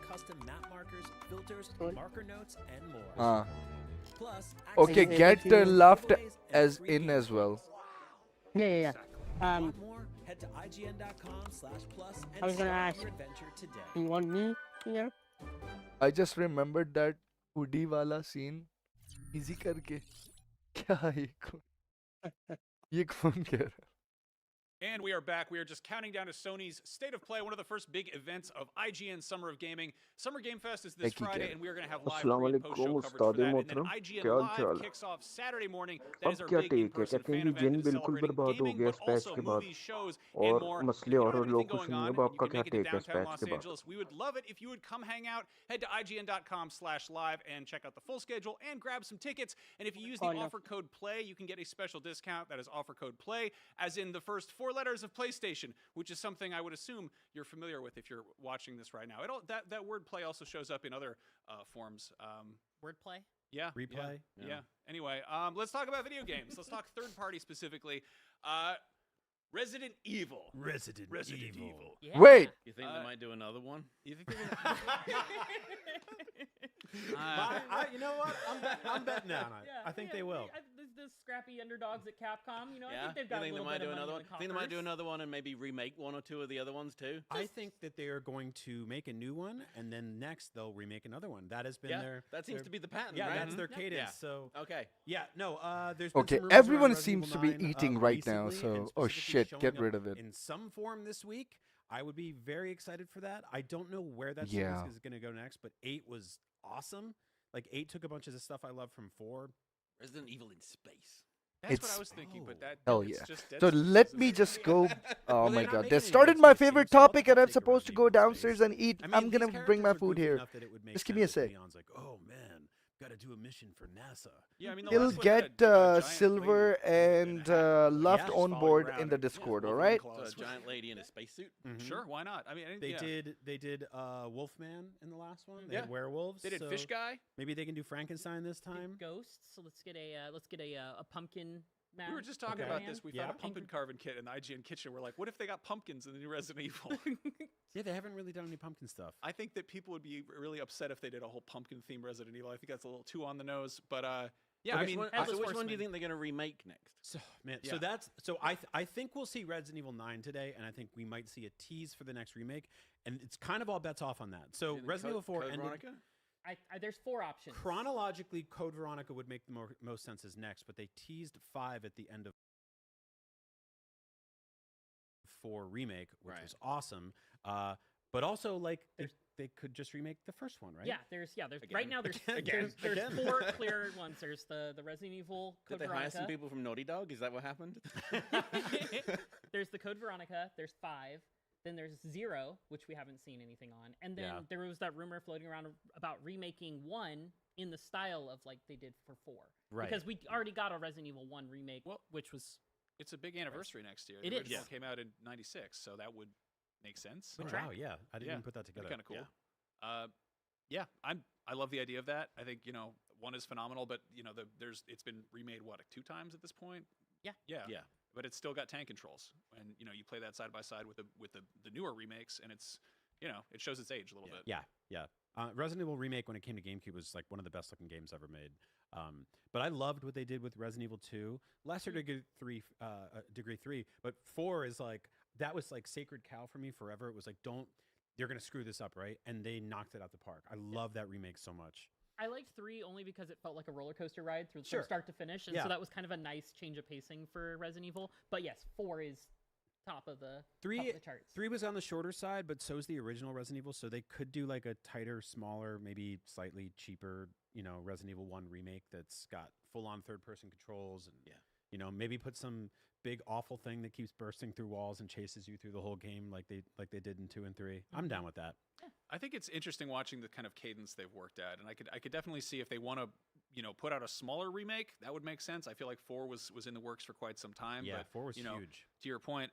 Okay, get the left as in as well. Yeah. Head to IGN.com/plus I was gonna ask. You want me here? I just remembered that hoodie wala scene. Easy करके क्या ये कौन कह रहा? And we are back. We are just counting down to Sony's State of Play, one of the first big events of IGN Summer of Gaming. Summer Game Fest is this Friday, and we are going to have live pre- and post-show coverage for that. And then IGN Live kicks off Saturday morning. That is our big in-person fan event celebrating gaming, but also movies, shows, and more. If you know anything going on, you can make it to downtown Los Angeles. We would love it if you would come hang out. Head to IGN.com/live and check out the full schedule and grab some tickets. And if you use the offer code PLAY, you can get a special discount. That is offer code PLAY, as in the first 4 letters of PlayStation, which is something I would assume you're familiar with if you're watching this right now. That word play also shows up in other forms. Wordplay? Yeah. Replay? Yeah. Anyway, let's talk about video games. Let's talk third party specifically. Resident Evil. Resident Evil. Yeah. Wait. You think they might do another one? You think they're gonna... You know what? I'm betting on it. I think they will. The scrappy underdogs at Capcom. You know, I think they've You got think a they little might bit do of money another in one? the Think they might do coffers. another one and maybe remake one or two of the other ones too? I think that they are going to make a new one, and then next they'll remake another one. That has been their. That seems to be the pattern. Yeah, right? that's their cadence. So okay. Yeah, no. There's been Okay, some rumors around everyone Resident seems to Evil be 9, eating right now, recently, and so oh specifically shit, showing get up rid of it. in some form this week. I would be very excited for that. I don't know where that Yeah. series is going to go next, but 8 was awesome. Like 8 took a bunch of the stuff I love from 4. Resident Evil in space. That's what I was thinking, but that Hell it's yeah. just dead So space, let isn't me it? just go. Oh Well, my they're not god. making They any started Dead my Space favorite games, so I'll topic and I'm take a supposed to Resident go Evil in downstairs space. and eat. I mean, I'm these gonna bring my characters are food goofy here. enough that it would make Just give me a sense that sec. Leon's like, oh man, got to do a mission for NASA. Yeah, I mean, the He'll last one had get a giant Silver lady and left Yeah. on Just board following in the around and- Discord, yeah, alright? Wolverine claws. So a giant lady in a spacesuit. Sure, why not? I mean, They yeah. did Wolfman in the last one. They Yeah. had werewolves. They did so Fish Guy. Maybe they can do Frankenstein this time. Ghosts. So let's get a pumpkin. We were just talking Okay. about this. We found Yeah. a pumpkin carving kit in the IGN kitchen. We're like, what if they got pumpkins in the new Resident Evil? Yeah, they haven't really done any pumpkin stuff. I think that people would be really upset if they did a whole pumpkin themed Resident Evil. I think that's a little too on the nose, but yeah, So I which mean, one- So which one do you think they're going to remake next? So man, Yeah. so that's I think we'll see Resident Evil 9 today, and I think we might see a tease for the next remake, and it's kind of all bets off on that. So Resident Evil 4 Code ended. Veronica? There's 4 options. Chronologically, Code Veronica would make the most sense as next, but they teased 5 at the end of 4 remake, which was awesome. But also, like, they could just remake the first one, right? Yeah, there's right now there's Again. there's Again. 4 clear ones. There's the Resident Evil Code Did they hire Veronica. some people from Naughty Dog? Is that what happened? There's the Code Veronica. There's 5. Then there's 0, which we haven't seen anything on. And then there was that rumor floating around about remaking 1 in the style of like they did for 4. Right. Because we already got a Resident Evil 1 remake, which was it's a big anniversary next year. It The is. original came out in '96, so that would make sense. Oh, wow, yeah. I didn't even put that together. Kind of cool. Yeah, I love the idea of that. I think 1 is phenomenal, but it's been remade what, like 2 times at this point. Yeah. Yeah. But it's still got tank controls, and you play that side by side with the newer remakes, and it's it shows its age a little bit. Yeah. Resident Evil Remake, when it came to GameCube, was like one of the best looking games ever made. But I loved what they did with Resident Evil 2, lesser degree 3, but 4 is like, that was like sacred cow for me forever. It was like, you're going to screw this up, right? And they knocked it out the park. I love that remake so much. I liked 3 only because it felt like a roller coaster ride from Sure. start to finish, and so that was kind of a nice change of pacing for Resident Evil. But yes, 4 is top of the charts. 3 was on the shorter side, but so is the original Resident Evil, so they could do like a tighter, smaller, maybe slightly cheaper, Resident Evil 1 remake that's got full-on third-person controls, and maybe put some big awful thing that keeps bursting through walls and chases you through the whole game like they did in 2 and 3. I'm down with that. I think it's interesting watching the kind of cadence they've worked at, and I could definitely see if they want to put out a smaller remake, that would make sense. I feel like 4 was in the works for quite some time. Yeah, but, 4 was huge. To your point,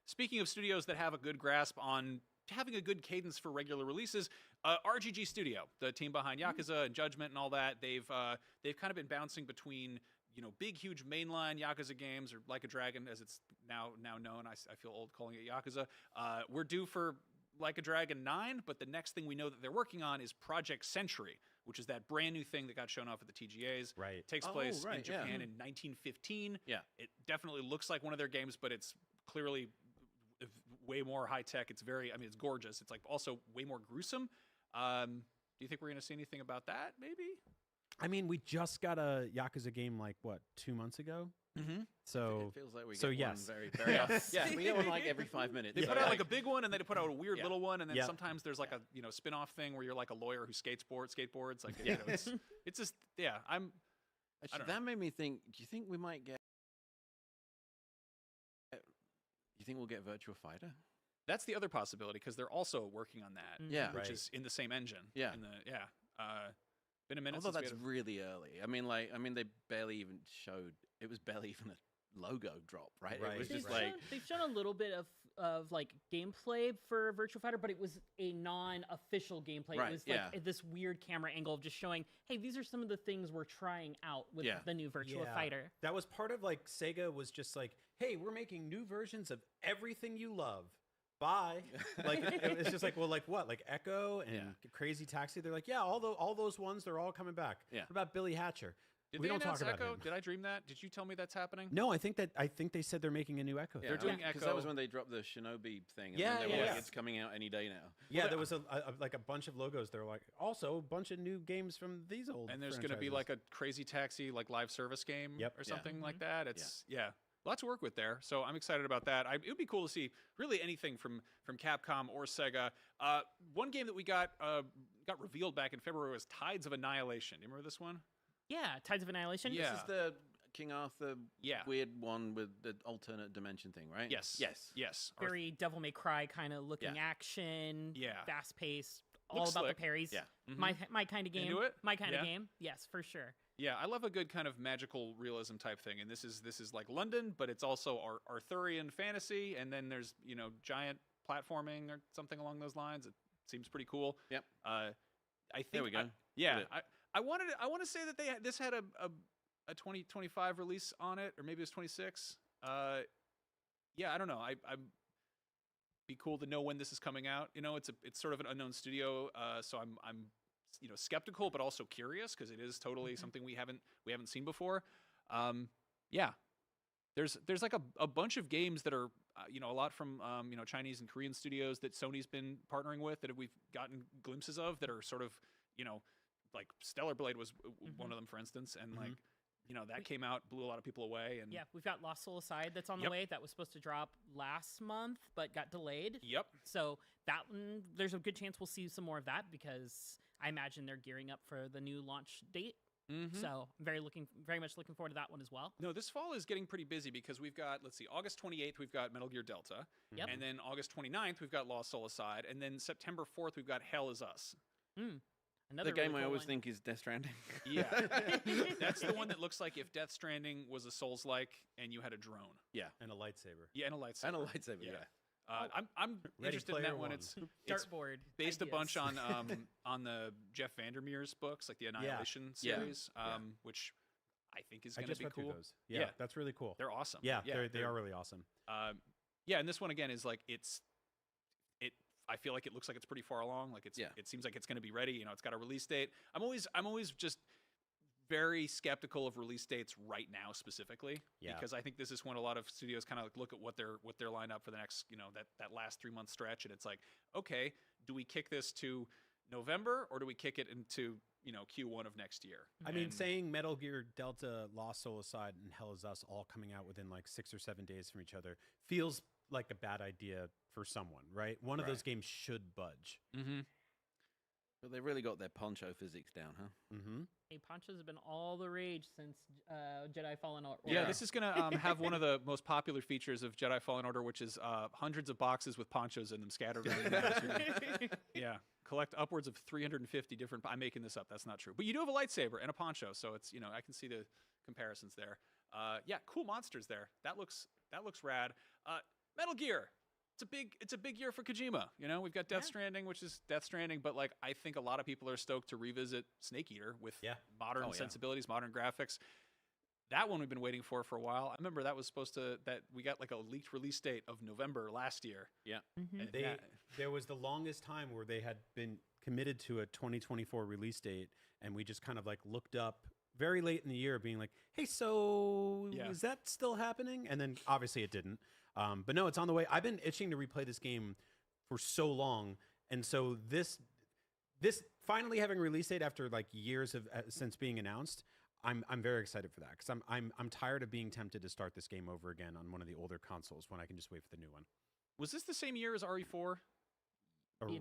speaking of studios that have a good grasp on having a good cadence for regular releases, RGG Studio, the team behind Yakuza and Judgment and all that, they've kind of been bouncing between big, huge mainline Yakuza games, or Like a Dragon, as it's now known. I feel old calling it Yakuza. We're due for Like a Dragon 9, but the next thing we know that they're working on is Project Century, which is that brand new thing that got shown off at the TGAs. Right. It takes place in Japan in 1915. Yeah. It definitely looks like one of their games, but it's clearly way more high tech. It's it's gorgeous. It's like also way more gruesome. Do you think we're going to see anything about that, maybe? I mean, we just got a Yakuza game like, what, 2 months ago? Mm-hmm. So it feels like we get so one yes. very, very often. Yeah, we get one like every 5 minutes. They put out like a big one, and then they put out a weird little one, and then Yeah. sometimes there's like a spin-off thing where you're like a lawyer who skateboards. Like it's just Actually, that made me think. Do you think we might get? Do you think we'll get Virtua Fighter? That's the other possibility, because they're also working on that. Yeah. which is in the same engine. Yeah. Been a minute. Although since we that's had really early. I mean, they barely even showed. It was barely even a logo drop, right? It was just they've shown a little bit of like gameplay for Virtua Fighter, but it was a non-official gameplay. Right, It was like this weird camera angle of just showing, hey, these are some of the things we're trying out with the new Virtua Fighter. That was part of like Sega was just like, hey, we're making new versions of everything you love. Bye. Like it's just like, well, like what? Like Echo and Crazy Taxi. They're like, yeah, all those ones, they're all coming back. Yeah. What about Billy Hatcher? Did We they don't talk announce about Echo? him. Did I dream that? Did you tell me that's happening? No, I think they said they're making a new Echo. They're doing Echo. Because that was when they dropped the Shinobi thing. And Yeah, then they were yeah. like, it's coming out any day now. Yeah, there was like a bunch of logos. They're like also a bunch of new games from these old. And there's going to be like a Crazy Taxi like live service game or something like that. It's a lot to work with there. So I'm excited about that. It would be cool to see really anything from Capcom or Sega. One game that we got revealed back in February was Tides of Annihilation. Do you remember this one? Yeah, Tides of Annihilation. Yeah. This is the King Arthur weird one with the alternate dimension thing, right? Yes. Very Devil May Cry kind of looking action. Yeah. Fast paced. Looks All about slick. the parries. Yeah. My kind of game. Into it? My kind of Yeah. game. Yes, for sure. Yeah, I love a good kind of magical realism type thing, and this is like London, but it's also Arthurian fantasy, and then there's giant platforming or something along those lines. It seems pretty cool. Yep. I think there we go. I want to say that this had a 2025 release on it, or maybe it was 26. Yeah, I don't know. I'm be cool to know when this is coming out. It's sort of an unknown studio, so I'm skeptical, but also curious because it is totally something we haven't seen before. Yeah, there's like a bunch of games that are a lot from Chinese and Korean studios that Sony's been partnering with that we've gotten glimpses of that are sort of like Stellar Blade was one of them, for instance, and like that came out, blew a lot of people away. And yeah, we've got Lost Soul Aside that's on the way. That was supposed to drop last month, but got delayed. Yep. So that one, there's a good chance we'll see some more of that because I imagine they're gearing up for the new launch date. So I'm very much looking forward to that one as well. No, this fall is getting pretty busy because we've got, August 28th, we've got Metal Gear Delta. Yep. And then August 29th, we've got Lost Soul Aside. And then September 4th, we've got Hell Is Us. Another the game really I cool always one. think is Death Stranding. Yeah. That's the one that looks like if Death Stranding was a Souls-like and you had a drone. Yeah. And a lightsaber. Yeah, and a lightsaber. And a lightsaber, yeah. I'm interested in that one. It's dartboard based ideas. a bunch on the Jeff Vandermeer's books, like the Annihilation series, which I think is going to be cool. Those. Yeah, that's really cool. They're awesome. Yeah, they are really awesome. Yeah, and this one again is like I feel like it looks like it's pretty far along. Like it seems like it's going to be ready. It's got a release date. I'm always just very skeptical of release dates right now specifically because I think this is when a lot of studios kind of like look at what they're lined up for the next that last 3-month stretch, and it's like, okay, do we kick this to November or do we kick it into Q1 of next year? I mean, saying Metal Gear Delta, Lost Soul Aside, and Hell Is Us all coming out within like 6 or 7 days from each other feels like a bad idea for someone, right? One of those games should budge. But they really got their poncho physics down, huh? Hey, ponchos have been all the rage since Jedi Fallen Order. Yeah, this is going to have one of the most popular features of Jedi Fallen Order, which is hundreds of boxes with ponchos in them scattered around. Yeah, collect upwards of 350 different. I'm making this up. That's not true. But you do have a lightsaber and a poncho, so it's I can see the comparisons there. Yeah, cool monsters there. That looks rad. Metal Gear. It's a big year for Kojima. We've got Death Stranding, which is Death Stranding, but like I think a lot of people are stoked to revisit Snake Eater with modern sensibilities, modern graphics. That one we've been waiting for a while. I remember that we got like a leaked release date of November last year. Yeah. And there was the longest time where they had been committed to a 2024 release date, and we just kind of like looked up very late in the year being like, hey, so is that still happening? And then obviously it didn't. But no, it's on the way. I've been itching to replay this game for so long. And so this finally having a release date after like years of since being announced, I'm very excited for that because I'm tired of being tempted to start this game over again on one of the older consoles when I can just wait for the new one. Was this the same year as RE4?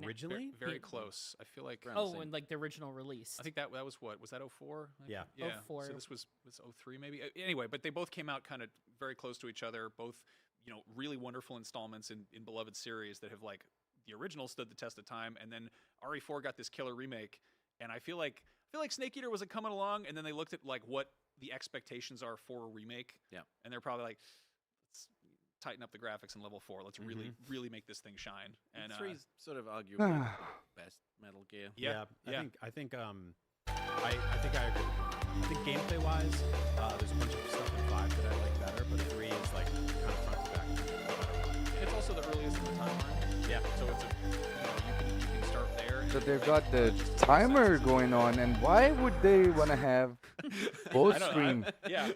Originally? Very close. I feel like and like the original release. I think that was what? Was that 04? Yeah. 04. So this was 03 maybe. Anyway, but they both came out kind of very close to each other, both really wonderful installments in beloved series that have like the original stood the test of time, and then RE4 got this killer remake, and I feel like Snake Eater was coming along, and then they looked at like what the expectations are for a remake, and they're probably like, let's tighten up the graphics in level 4. Let's really make this thing shine. And 3's sort of arguably best Metal Gear. Yeah. I think I think I agree with you. I think gameplay-wise, there's a bunch of stuff in 5 that I like better, but 3 is like kind of front to back. And it's also the earliest in the timeline. Yeah, so it's you can start there. So they've got the timer going on, and why would they want to have both stream? Yeah,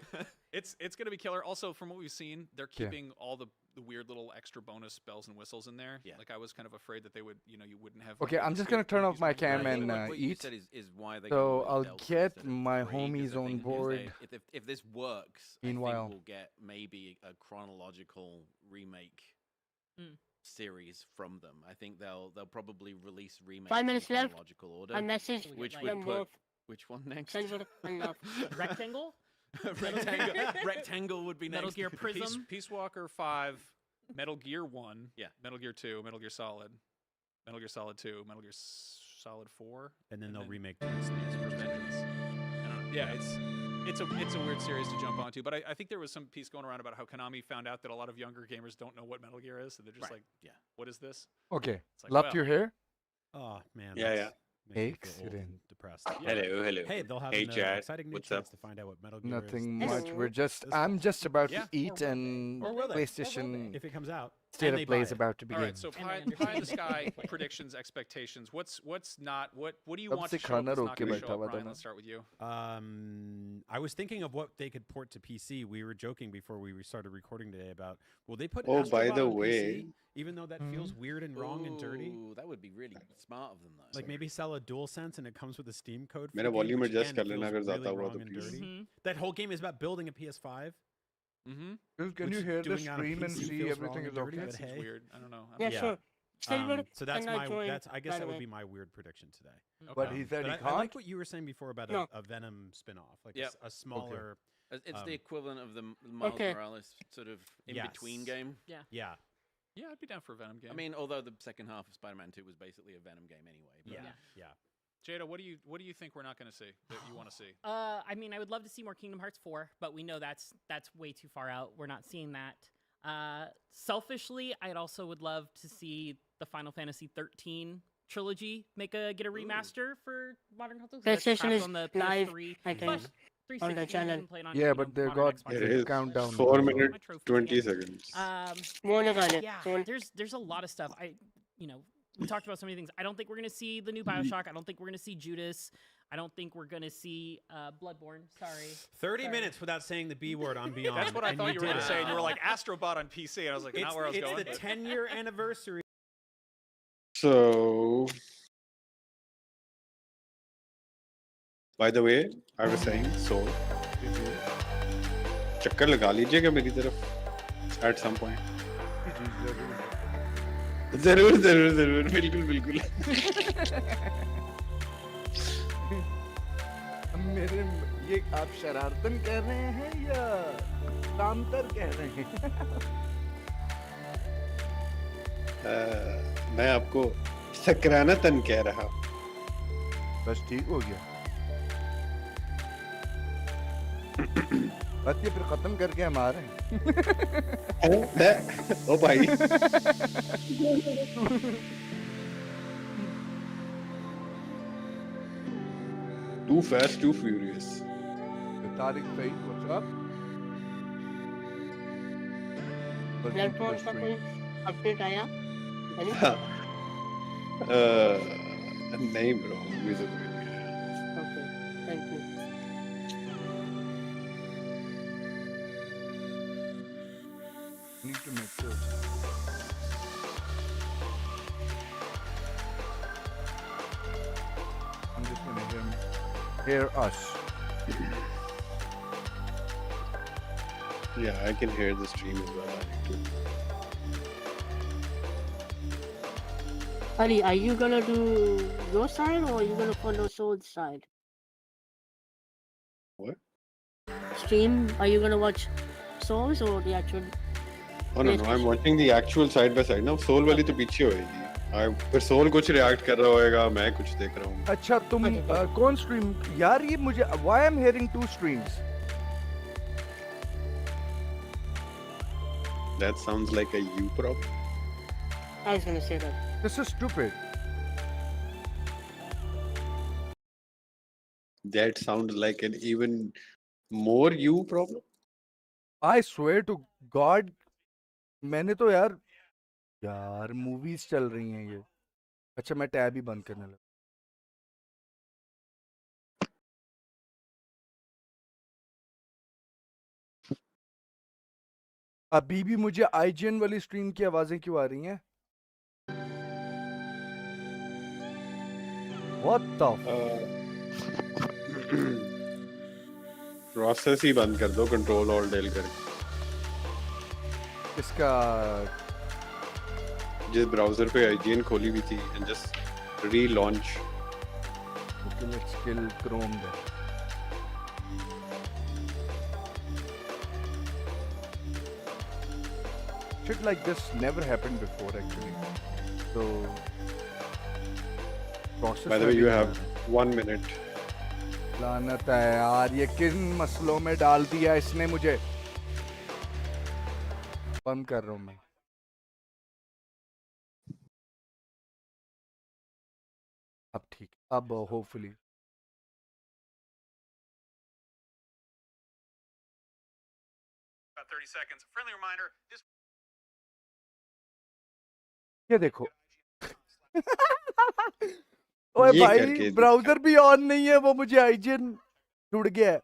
it's going to be killer. Also, from what we've seen, they're keeping all the weird little extra bonus bells and whistles in there. Yeah. Like I was kind of afraid that they would, you wouldn't have. Okay, I'm just gonna turn off my cam and eat. So I'll get my homies on board. If this works, meanwhile, I think we'll get maybe a chronological remake series from them. I think they'll probably release remakes 5 minutes in left. chronological order. A message. Which would put which one next? Rectangle. Rectangle would be next. Metal Gear Prism. Peace Walker 5, Metal Gear 1, yeah, Metal Gear 2, Metal Gear Solid, Metal Gear Solid 2, Metal Gear Solid 4, and then they'll remake Vengeance. Yeah, it's a weird series to jump onto, but I think there was some piece going around about how Konami found out that a lot of younger gamers don't know what Metal Gear is, so they're just like, yeah, what is this? Okay, like, love your hair. Oh man. Yeah. Excellent. Depressed. Hello. Hey, they'll have Hey, an Chad. exciting new What's chance up? to find out what Metal Gear Nothing is. much. I'm just about to eat, and PlayStation if it comes out. State of Play is about to All begin. right, so pie in the sky predictions, expectations. What's not what do you want to show up that's not going to show up, Brian? Let's start with you. I was thinking of what they could port to PC. We were joking before we started recording today about will they put Oh, by Astrobot the on way, PC, even though that feels weird and wrong and dirty. Ooh, that would be really smart of them, though. Like maybe sell a DualSense and it comes with a Steam code. For मेरा the game, volume which adjust again कर लेना feels अगर really ज़्यादा हुआ wrong तो and please. dirty. That whole game is about building a PS5. Can which you hear the doing on a stream and PC see feels everything wrong is and dirty, okay? but Seems hey. weird. I don't know. Yeah, sure. So that's my join, I guess by that the would way. be my weird prediction today. But he said he I can't. like what you were saying before about No. a Venom spin-off, like Yep. a smaller. It's the equivalent of the Miles Morales sort of in-between game. Yeah. Yeah. Yeah, I'd be down for a Venom game. I mean, although the second half of Spider-Man 2 was basically a Venom game anyway. But Yeah. Jada, what do you think we're not going to see that you want to see? I mean, I would love to see more Kingdom Hearts 4, but we know that's way too far out. We're not seeing that. Selfishly, I'd also would love to see the Final Fantasy 13 trilogy get a remaster for modern consoles. PlayStation is on the live, PS3, I think, plus 360, on the you channel. can play it on, Yeah, but they've got It is countdown. 4 minutes 20 seconds. Yeah, there's a lot of stuff. We talked about so many things. I don't think we're gonna see the new BioShock. I don't think we're gonna see Judas. I don't think we're gonna see Bloodborne. Sorry. 30 minutes without saying the B word on Beyond. That's what I and thought you were did going to it. say, and you were like Astrobot on PC, and I was like, not where I was going. It's the 10-year anniversary. So, by the way, I was saying, so चक्कर लगा लीजिएगा मेरी तरफ at some point. जरूर बिल्कुल मेरे ये आप शरारतन कह रहे हैं या कामतर कह रहे हैं? मैं आपको सकरानतन कह रहा हूँ. बस ठीक हो गया. बात ये फिर खत्म करके हम आ रहे हैं. ओ भाई. Too fast, too furious. Tariq Said, what's up? Platform का कोई अपडेट आया? नहीं bro, music video. Okay, thank you. Need to make sure. I'm just gonna hear us. Yeah, I can hear the stream as well. Ali, are you gonna do your side or are you gonna follow Soul's side? What? Stream? Are you gonna watch Souls or the actual? Oh no, I'm watching the actual side by side. Now Soul वाली तो पीछे होएगी. फिर Soul कुछ react कर रहा होएगा, मैं कुछ देख रहा हूँ. अच्छा तुम कौन stream? यार ये मुझे why I'm hearing 2 streams? That sounds like a you problem. I was gonna say that. This is stupid. That sounds like an even more you problem. I swear to God, मैंने तो यार movies चल रही हैं ये. अच्छा मैं tab ही बंद करने लगा. अभी भी मुझे IGN वाली स्ट्रीम की आवाजें क्यों आ रही हैं? What the प्रोसेस ही बंद कर दो, कंट्रोल ऑल डेल करके. इसका जिस ब्राउजर पे IGN खोली हुई थी and just relaunch. Okay, let's kill Chrome then. Shit like this never happened before actually. So process. By the way, you have 1 minute. लानत है यार, ये किन मसलों में डाल दिया इसने मुझे. बंद कर रहा हूँ मैं. अब ठीक, अब hopefully. About 30 seconds. Friendly reminder. This. ये देखो. ओए भाई ब्राउजर भी ऑन नहीं है, वो मुझे IGN जुड़ गया है.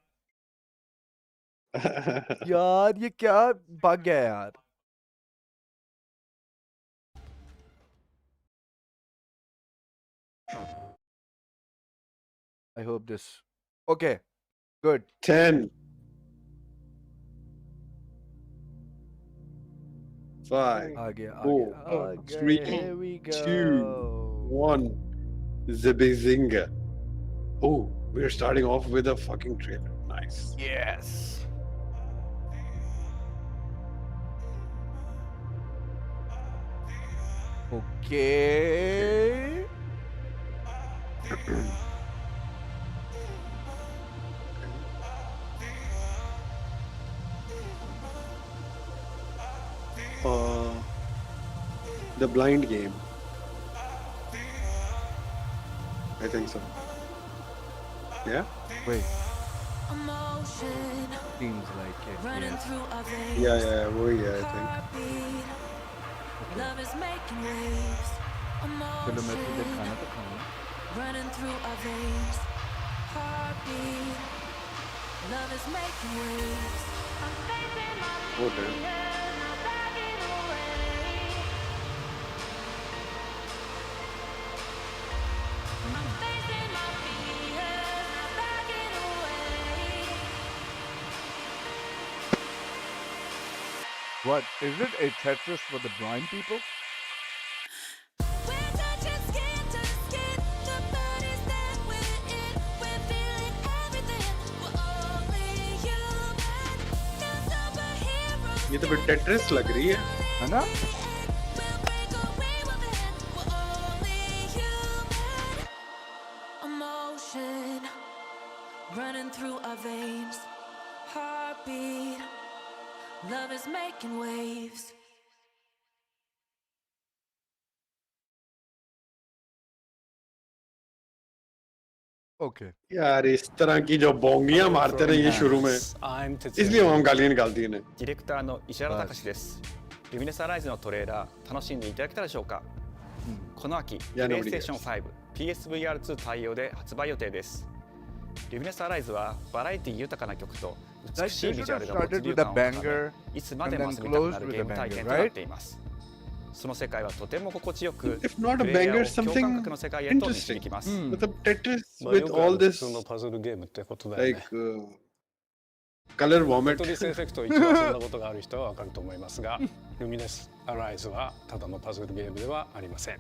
यार ये क्या बग है यार. I hope this. Okay, good. 10, 5, 4, 3, 2, 1. Zibizinga. Oh, we're starting off with a fucking trailer. Nice. Yes. Okay. The blind game. I think so. Yeah? Wait. Seems like it. Yeah, yeah, I think. Love is making waves. Running through our veins. Heartbeat. Love is making waves. I'm facing my fears, not backing away. I'm facing my fears, not backing away. What is it? A Tetris for the blind people? ये तो फिर Tetris लग रही है ना? Emotion running through our veins, heartbeat. Love is making waves. Okay. यार इस तरह की जो बोंगियां मारते रहे ये शुरू में, इसलिए हम गालियां निकालती हैं. ディレクターの石原隆です。ルミネスアライズのトレーラー楽しんでいただけたでしょうか。この秋、プレイステーション5、PSVR2 対応で発売予定です。ルミネスアライズはバラエティ豊かな曲と美しいビジュアルが没入感を高め、いつまでも遊びたくなるゲーム体験となっています。その世界はとても心地よく、プレイヤーを共感覚の世界へと導きます。With Tetris with all this 普通のパズルゲームってことだよね。color vomit。テトリスエフェクト一番遊んだことがある人はわかると思いますが、ルミネスアライズはただのパズルゲームではありません。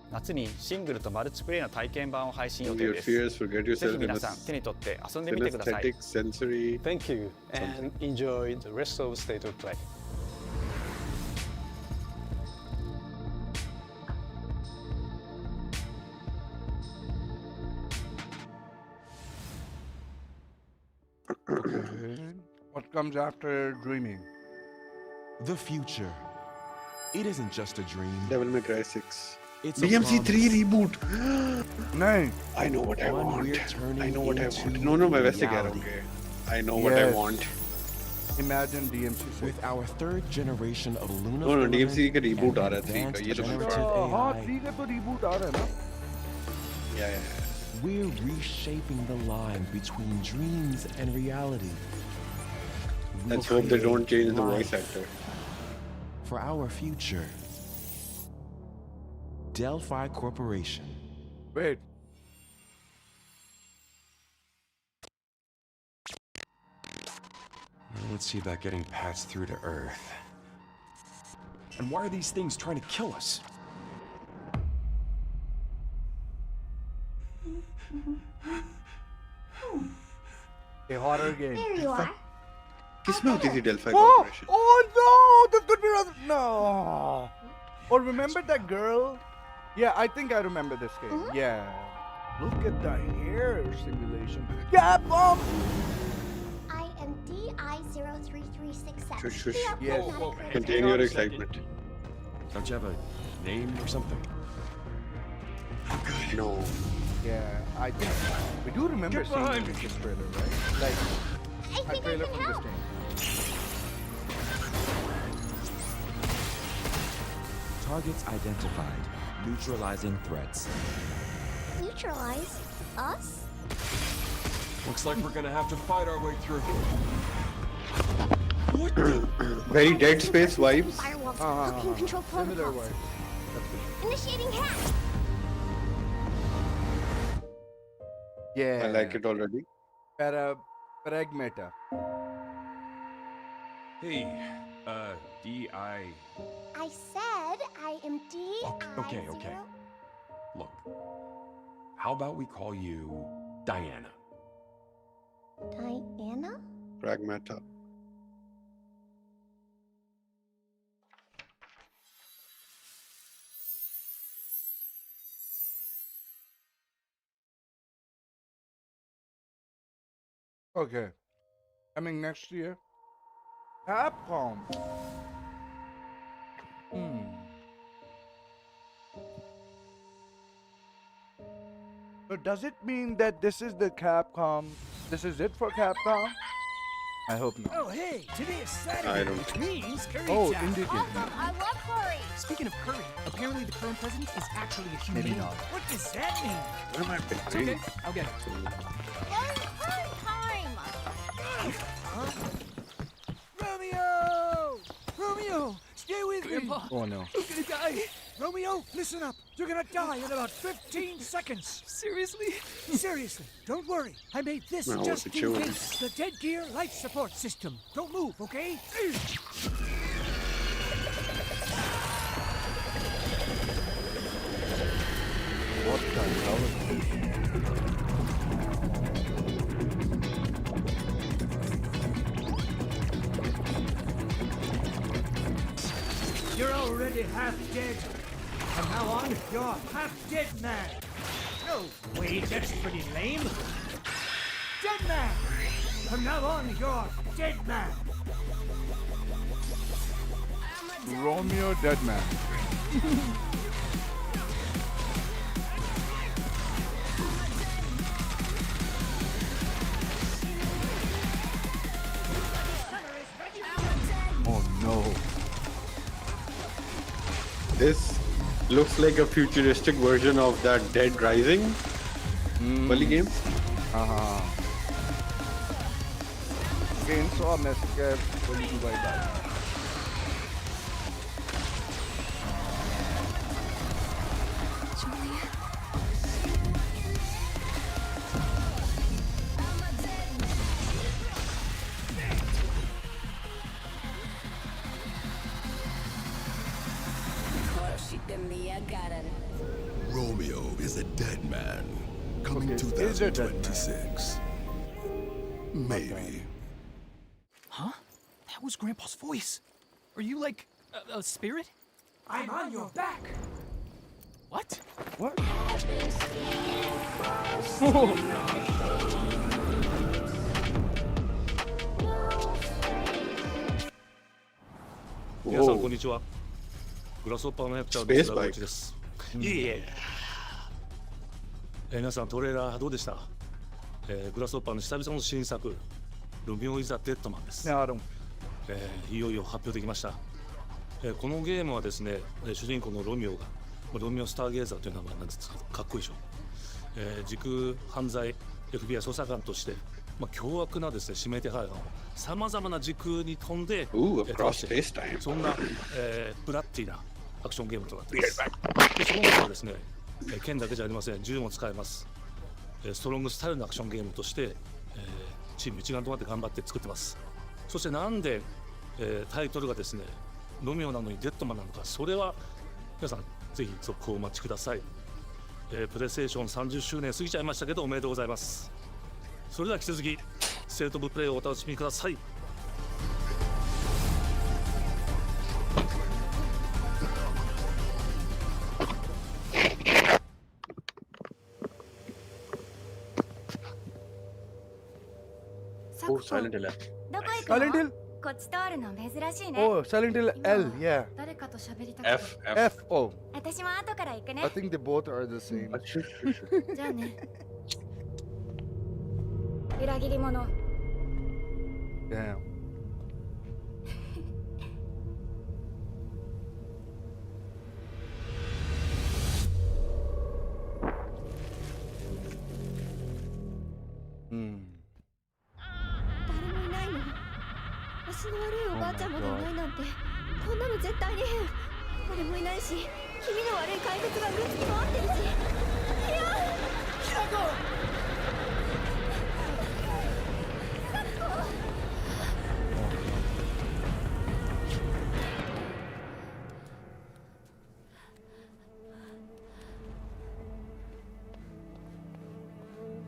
夏にシングルとマルチプレイの体験版を配信予定です。ぜひ皆さん手に取って遊んでみてください。Thank you and enjoy the rest of State of Play. What comes after dreaming? The future. It isn't just a dream. Devil May Cry 6. DMC3 reboot. Nice. I know what I want. I know what I want. No, मैं वैसे कह रहा हूँ कि I know what I want. Imagine DMC6. With our third generation of Luna. No, DMC का reboot आ रहा है 3 का. ये तो हाँ 3 का तो reboot आ रहा है ना. Yeah. We're reshaping the line between dreams and reality. Let's hope they don't change the voice actor. For our future. Delphi Corporation. Wait. Let's see about getting paths through to Earth. And why are these things trying to kill us? A horror game. There you are. किसमें होती थी Delphi Corporation? Oh no! This could be rather... No! Or remember that girl? Yeah, I think I remember this game. Yeah. Look at the hair simulation. Capcom! I am DI03367. Shush, shush. Yes. Contain your excitement. Don't you have a name or something? No. Yeah, I think we do remember seeing this trailer, right? Like a trailer from this game. Targets identified. Neutralizing threats. Neutralize us? Looks like we're gonna have to fight our way through. Very Dead Space vibes. Firewalls. Looking control Similar protocols. way. Initiating hack. Yeah. I like it already. Pragmata. Hey, D.I. I said I am DI. Okay. Look, how about we call you Diana? Diana? Pragmata. Okay. Coming next year. Capcom. So does it mean that this is the Capcom? This is it for Capcom? I hope not. Oh, hey, today is I Saturday, don't which means curry Oh, time. indie game. Awesome, I love curry. Speaking of curry, apparently the current president is actually a human Maybe being. not. What does that mean? What am I It's playing? okay, I'll get it. Curry time. Romeo! Romeo, stay with me. Oh no. You're gonna die. Romeo, listen up. You're gonna die in about 15 seconds. Seriously? Seriously. Don't worry. I made this No, just it's in chilling. case. The dead gear life support system. Don't move, okay? What the hell? You're already half dead. From now on, you're half dead man. No, wait, that's pretty lame. Dead man. From now on, you're dead man. Romeo Deadman. Oh no. This looks like a futuristic version of that Dead Rising Bully game. Chainsaw Massacre Bully vibe. Romeo is a dead man. Coming Okay, is it dead man? 2026. Maybe. Huh? That was Grandpa's voice. Are you like a spirit? I'm on your back. What? What? Whoa.こんにちは。グラスホッパーのヘプチャーの Space 菅 bike. 口です。いえいえ。皆さんトレーラーどうでした？グラスホッパーの久々の新作ロミオ・イザ・デッドマンです。いよいよ発表できました。このゲームはですね、主人公のロミオがロミオ・スターゲーザーという名前なんですが、かっこいいでしょ。時空犯罪 FBI 捜査官として、凶悪なですね指名手配犯をさまざまな時空に飛んでそんな、ブラッディなアクションゲームとなっています。でその中はですね、剣だけじゃありません。銃も使えます。ストロングスタイルのアクションゲームとして、チーム一丸となって頑張って作ってます。そしてなんで、タイトルがですねロミオなのにデッドマンなのか、それは皆さんぜひ続報をお待ちください。プレイステーション30周年過ぎちゃいましたけどおめでとうございます。それでは引き続きステートオブプレイをお楽しみください。Silent Hill. どこ行くの？ Silent Hill? こっち通るの珍しいね。 Oh, Silent Hill L, yeah. 誰かと喋りたくて。 F, oh. 私も後から行くね。 I think they both are the same. じゃあね。裏切り者。 Damn. Hmm. 誰もいないの。足の悪いおばあちゃんまでいないなんて、こんなの絶対に変。誰もいないし、気味の悪い怪物がうろつき回ってるし。いや、ひなこ。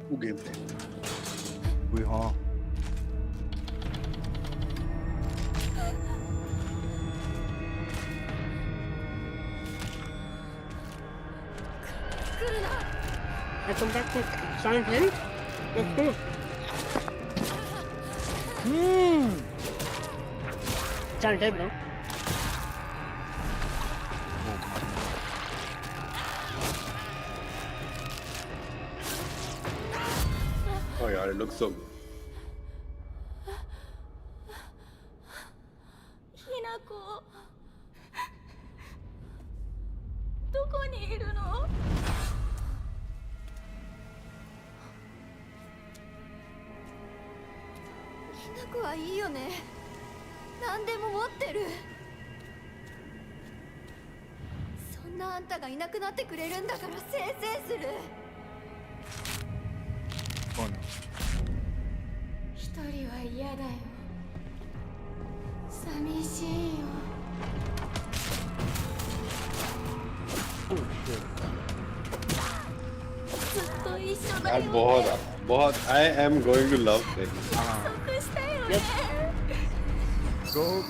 Who gave that? We huh? 来るな。 Welcome back to Silent Hill. Let's go. Silent Hill, bro. Oh yeah, it looks so good. ひなこ。どこにいるの？ひなこはいいよね。何でも持ってる。そんなあんたがいなくなってくれるんだからせいせいする。一人は嫌だよ。寂しいよ。ずっと一緒だよね。बहुत I am going to love this. 約束したよね。 Bro,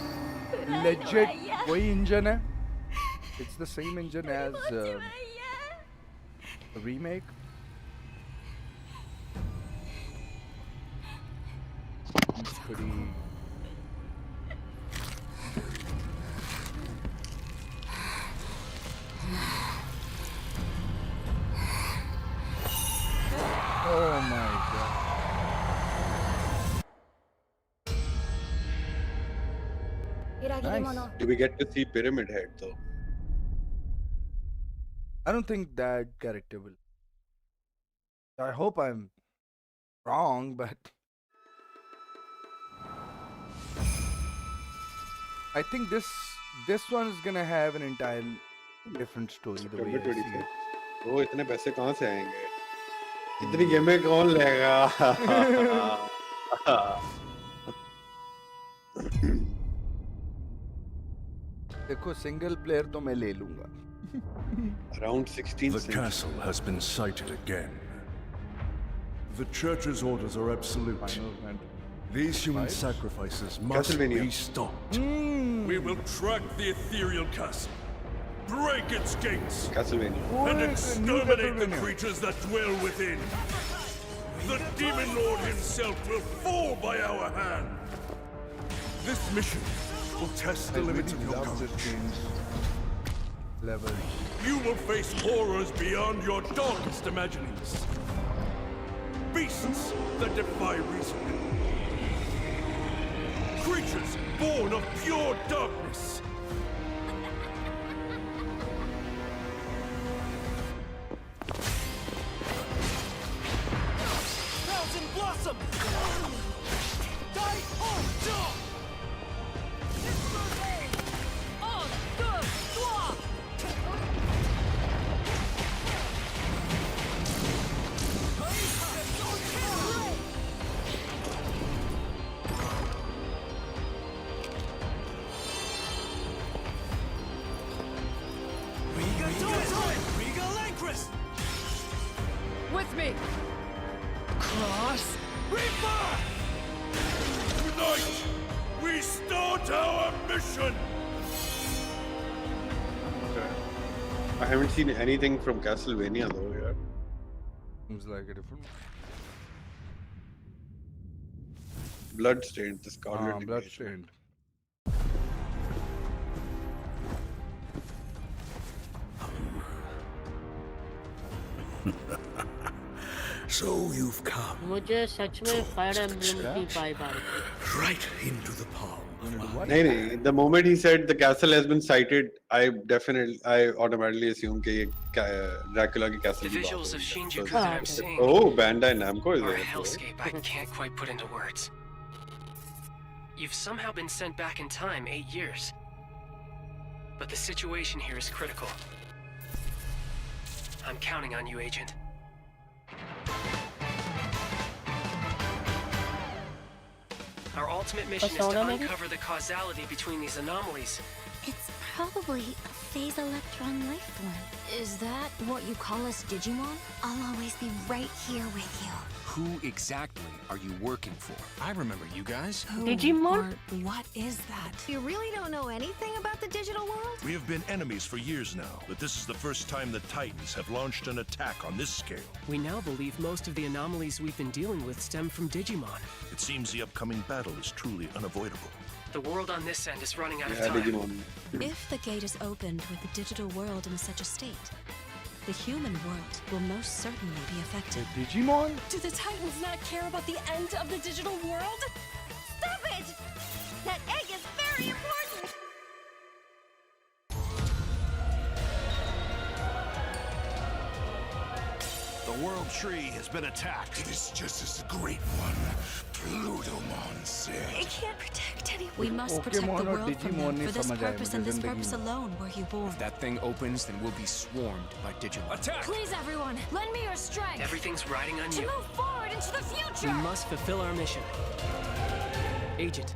legit वही engine है. It's the same engine as the remake. It's pretty. Oh my god. Nice. Do we get to see Pyramid Head though? I don't think that character will. I hope I'm wrong, but I think this one is gonna have an entirely different story the way I see it. Oh, इतने पैसे कहाँ से आएंगे? इतनी गेमें कौन लेगा? देखो single player तो मैं ले लूँगा. Around 16. The castle has been sighted again. The church's orders are absolute. These human sacrifices must be stopped. We will track the ethereal castle, break its gates, and exterminate the creatures that dwell within. The demon lord himself will fall by our hand. This mission will test the limits of your courage. Level. You will face horrors beyond your darkest imaginings. Beasts that defy reason. Creatures born of pure darkness. Thousand Blossom! Die on Dawn! With me! Cross Reaper! Tonight, we start our mission! Okay. I haven't seen anything from Castlevania though, yeah. Seems like a different. Bloodstained, the Scarlet Bloodstained. So you've come. मुझे सच में Fire Emblem की vibe आ रही है. Right into the palm. No, the moment he said the castle has been sighted, I automatically assumed that Dracula की castle. The visuals of Shinjuku So, that I'm seeing oh, Bandai Namco is are a there. hellscape I can't quite put into words. You've somehow been sent back in time 8 years. But the situation here is critical. I'm counting on you, Agent. Our ultimate mission is to uncover the causality between these anomalies. It's probably a phase electron life form. Is that what you call us Digimon? I'll always be right here with you. Who exactly are you working for? I remember you guys. Digimon? What is that? You really don't know anything about the digital world? We have been enemies for years now, but this is the first time the Titans have launched an attack on this scale. We now believe most of the anomalies we've been dealing with stem from Digimon. It seems the upcoming battle is truly unavoidable. The world on this end is running out of Yeah, time. Digimon. If the gate is opened with the digital world in such a state, the human world will most certainly be affected. Digimon? Do the Titans not care about the end of the digital world? Stop it! That egg is very important! The World Tree has been attacked. It is just as the Great One, Plutomon, said. It can't protect anyone. We must Pokemon protect the or world from Digimon them. For this नहीं समझ आया purpose and मुझे this purpose जिंदगी में. alone were you born. If that thing opens, then we'll be swarmed by Digimon. Attack! Please, everyone, lend me your strength Everything's riding on to you. move forward into the We future! must fulfill our mission. Agent,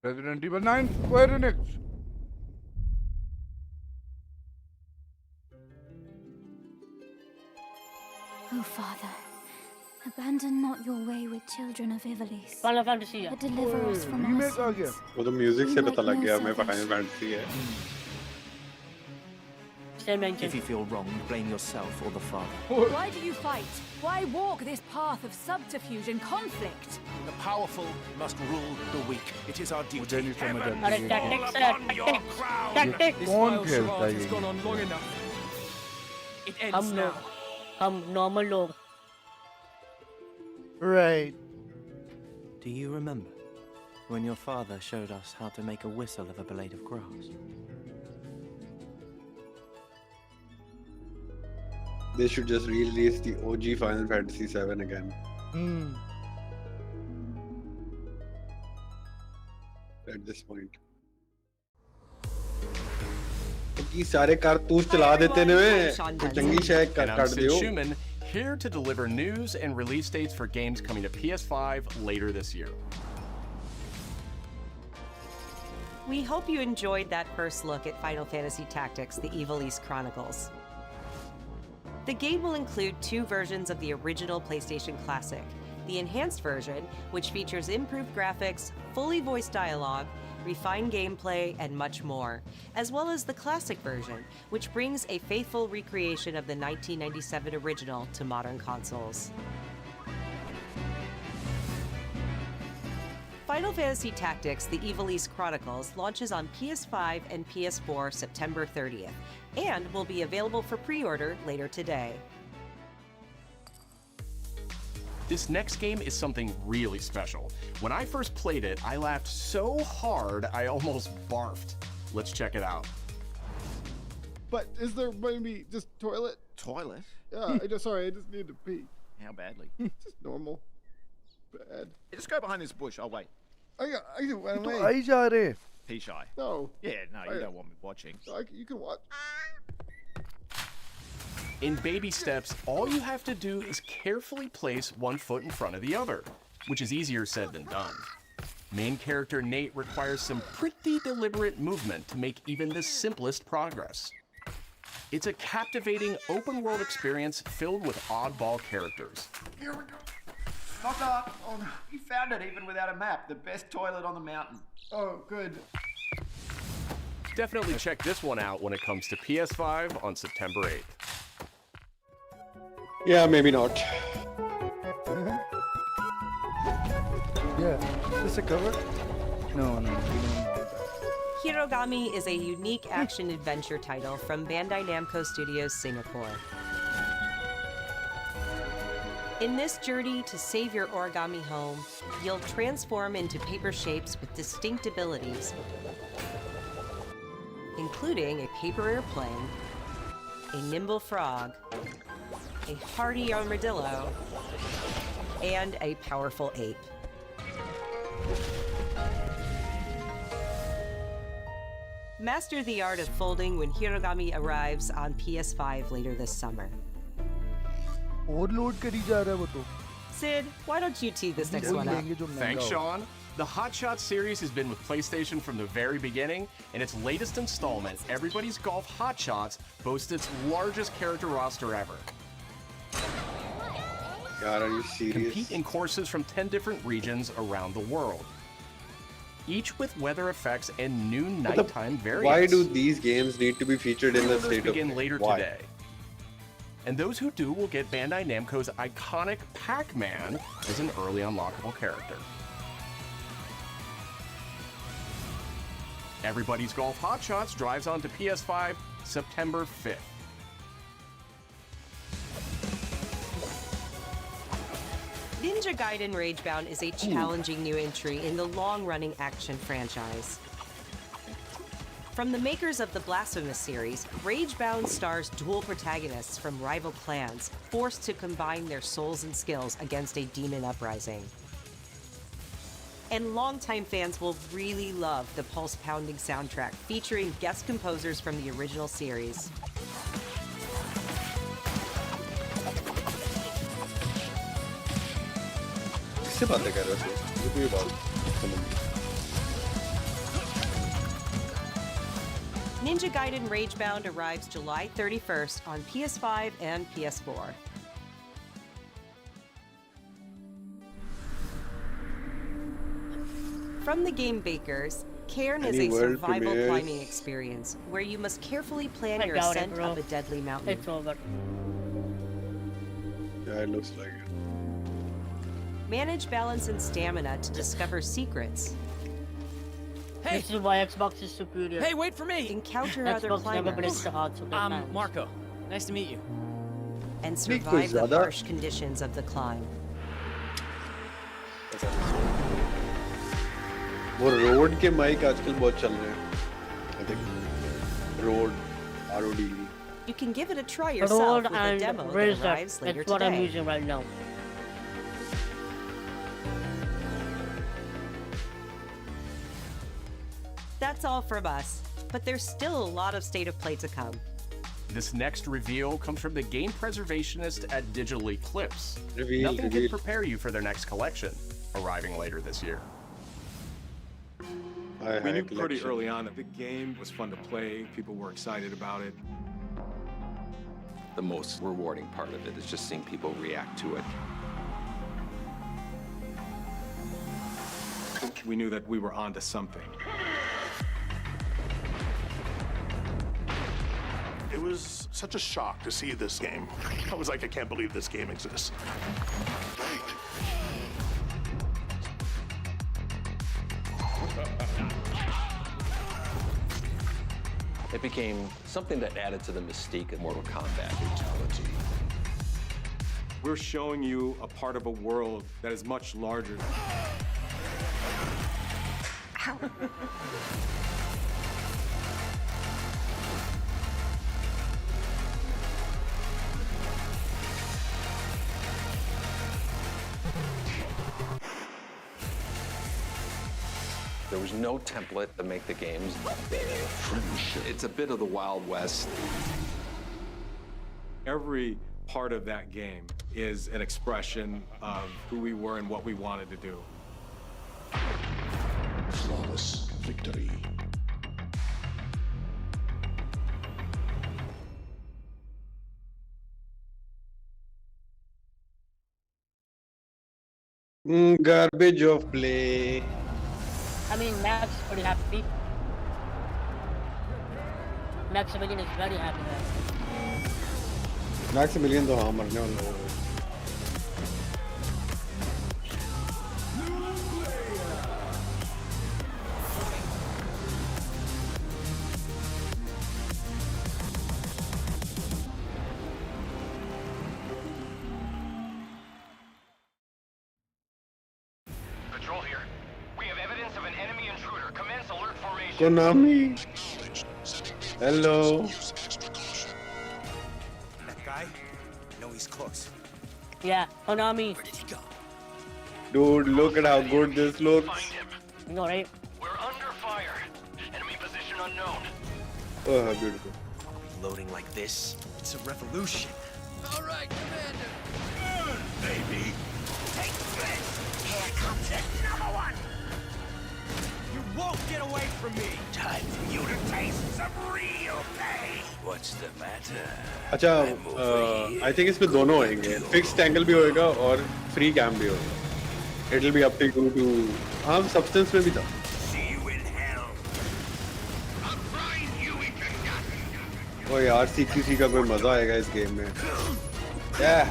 Resident Evil 9 Square Enix. Oh, Father, abandon not your way with children of Ivalice. Final Fantasy But deliver us from our Remake आ गया. sins. वो तो music से पता लग Like गया no मैं salvation. Final fantasy है. Same engine. If you feel wronged, blame yourself or the father. Why do you fight? Why walk this path of subterfuge and conflict? The powerful must rule the weak. It is our duty. मुझे नहीं समझ अरे आती है. tactics tactics This कौन vile खेलता charade है has ये? gone on long enough. It ends हम now. लोग हम normal लोग. Right. Do you remember when your father showed us how to make a whistle of a blade of grass? They should just release the OG Final Fantasy 7 again. At this point. क्योंकि सारे कारतूस चला देते ने चंगी शय And I'm काट Sid दियो. Schumann, here to deliver news and release dates for games coming to PS5 later this year. We hope you enjoyed that first look at Final Fantasy Tactics: The Evil East Chronicles. The game will include 2 versions of the original PlayStation Classic. The enhanced version, which features improved graphics, fully voiced dialogue, refined gameplay, and much more, as well as the classic version, which brings a faithful recreation of the 1997 original to modern consoles. Final Fantasy Tactics: The Ivalice Chronicles launches on PS5 and PS4 September 30th, and will be available for pre-order later today. This next game is something really special. When I first played it, I laughed so hard I almost barfed. Let's check it out. But is there maybe just toilet? Toilet? Yeah, I just need to pee. How badly? Just normal. Bad. Hey, just go behind this bush. I'll wait. I can run away. तो आई जा रहे. Pee shy. No. Yeah, no, you don't want me watching. You can watch. In baby steps, all you have to do is carefully place one foot in front of the other, which is easier said than done. Main character Nate requires some pretty deliberate movement to make even the simplest progress. It's a captivating open-world experience filled with oddball characters. Here we go. Knock knock. Oh no, you found it even without a map. The best toilet on the mountain. Oh, good. Definitely check this one out when it comes to PS5 on September 8th. Yeah, maybe not. Yeah, is this a cover? No, we don't want that. Hirogami is a unique action-adventure title from Bandai Namco Studios Singapore. In this journey to save your origami home, you'll transform into paper shapes with distinct abilities, including a paper airplane, a nimble frog, a hardy armadillo, and a powerful ape. Master the art of folding when Hirogami arrives on PS5 later this summer. Overload करी जा रहा है वो तो. Sid, why don't you tee this next one up? Thanks, Sean. The Hot Shots series has been with PlayStation from the very beginning, and its latest installment, Everybody's Golf Hot Shots, boasts its largest character roster ever. God, are you serious? Compete in courses from 10 different regions around the world, each with weather effects and new nighttime variants. Why do these games need to be featured in the state of begin later Why? today? And those who do will get Bandai Namco's iconic Pac-Man as an early unlockable character. Everybody's Golf Hot Shots drives onto PS5 September 5th. Ninja Gaiden Ragebound is a challenging new entry in the long-running action franchise. From the makers of the Blasphemous series, Ragebound stars dual protagonists from rival clans, forced to combine their souls and skills against a demon uprising. And longtime fans will really love the pulse-pounding soundtrack featuring guest composers from the original series. किससे बातें कर रहे हो? कोई बात समझ नहीं. Ninja Gaiden Ragebound arrives July 31st on PS5 and PS4. From the game bakers, Cairn is a survival climbing experience where you must carefully plan your ascent up a deadly mountain. It's over. Yeah, it looks like it. Manage balance and stamina to discover secrets. Hey. This is why Xbox is superior. Hey, wait for me! Encounter Xbox other never climbers. blitzed the hearts of their fans. Marco. Nice to meet you. And survive the harsh conditions of the climb. वो road के mic आजकल बहुत चल रहे हैं. I think road ROD. You can give it a try yourself with a demo that arrives later That's what today. I'm using right now. That's all from us, but there's still a lot of State of Play to come. This next reveal comes from the game preservationist at Digital Eclipse. reveal. Nothing can prepare you for their next collection, arriving later this year. We knew pretty early on that the game was fun to play, people were excited about it. The most rewarding part of it is just seeing people react to it. We knew that we were onto something. was such a shock to see this game. I was like, I can't believe this game exists. It became something that added to the mystique of Mortal Kombat. Fatality. We're showing you a part of a world that is much larger. There was no template to make the games. It's a bit of the Wild West. Every part of that game is an expression of who we were and what we wanted to do. Flawless victory. Garbage of play. I mean, Max is pretty happy. Maximilian is very happy there. Maximilian तो हाँ मरने वाला है. Patrol here. We have evidence of an enemy intruder. Commence alert formation. Konami. Hello. That guy? No, he's close. Yeah, Konami. Where did he go? Dude, look at how good this looks. You know, right? We're under fire. Enemy position unknown. Oh, how beautiful. Loading like this? It's a revolution. All right, Commander. Baby. Take this. Here comes another one. You won't get away from me. Time for you to taste some real pain. What's the matter? अच्छा, I think इसमें दोनों होंगे. Fixed angle भी होएगा और free cam भी होएगा. It'll be up to you to. हाँ, substance में भी था. See you in hell. I'll grind you into nothing. ओ यार, CQC का कोई मजा आएगा इस गेम में. Yeah.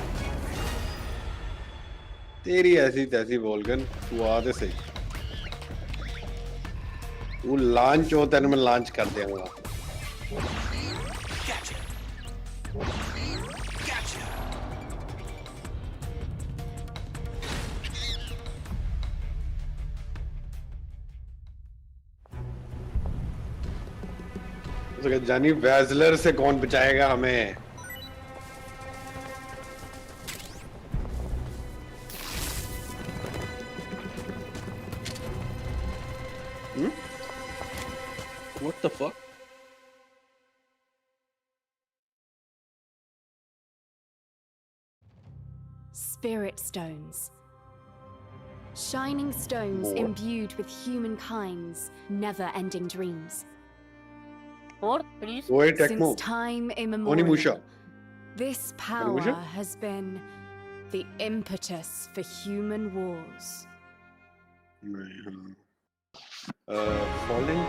तेरी ऐसी तैसी वोल्गन, तू आ दे सही. तू launch होता है ना, मैं launch कर दूँगा. Gotcha. Gotcha. तो जानी वैजलर से कौन बचाएगा हमें? What the fuck? Spirit stones. Shining stones More. imbued with humankind's never-ending dreams. Or, please. Oi, Since Tecmo. time immemorial, Onimusha. this power Onimusha? has been the impetus for human wars. Falling.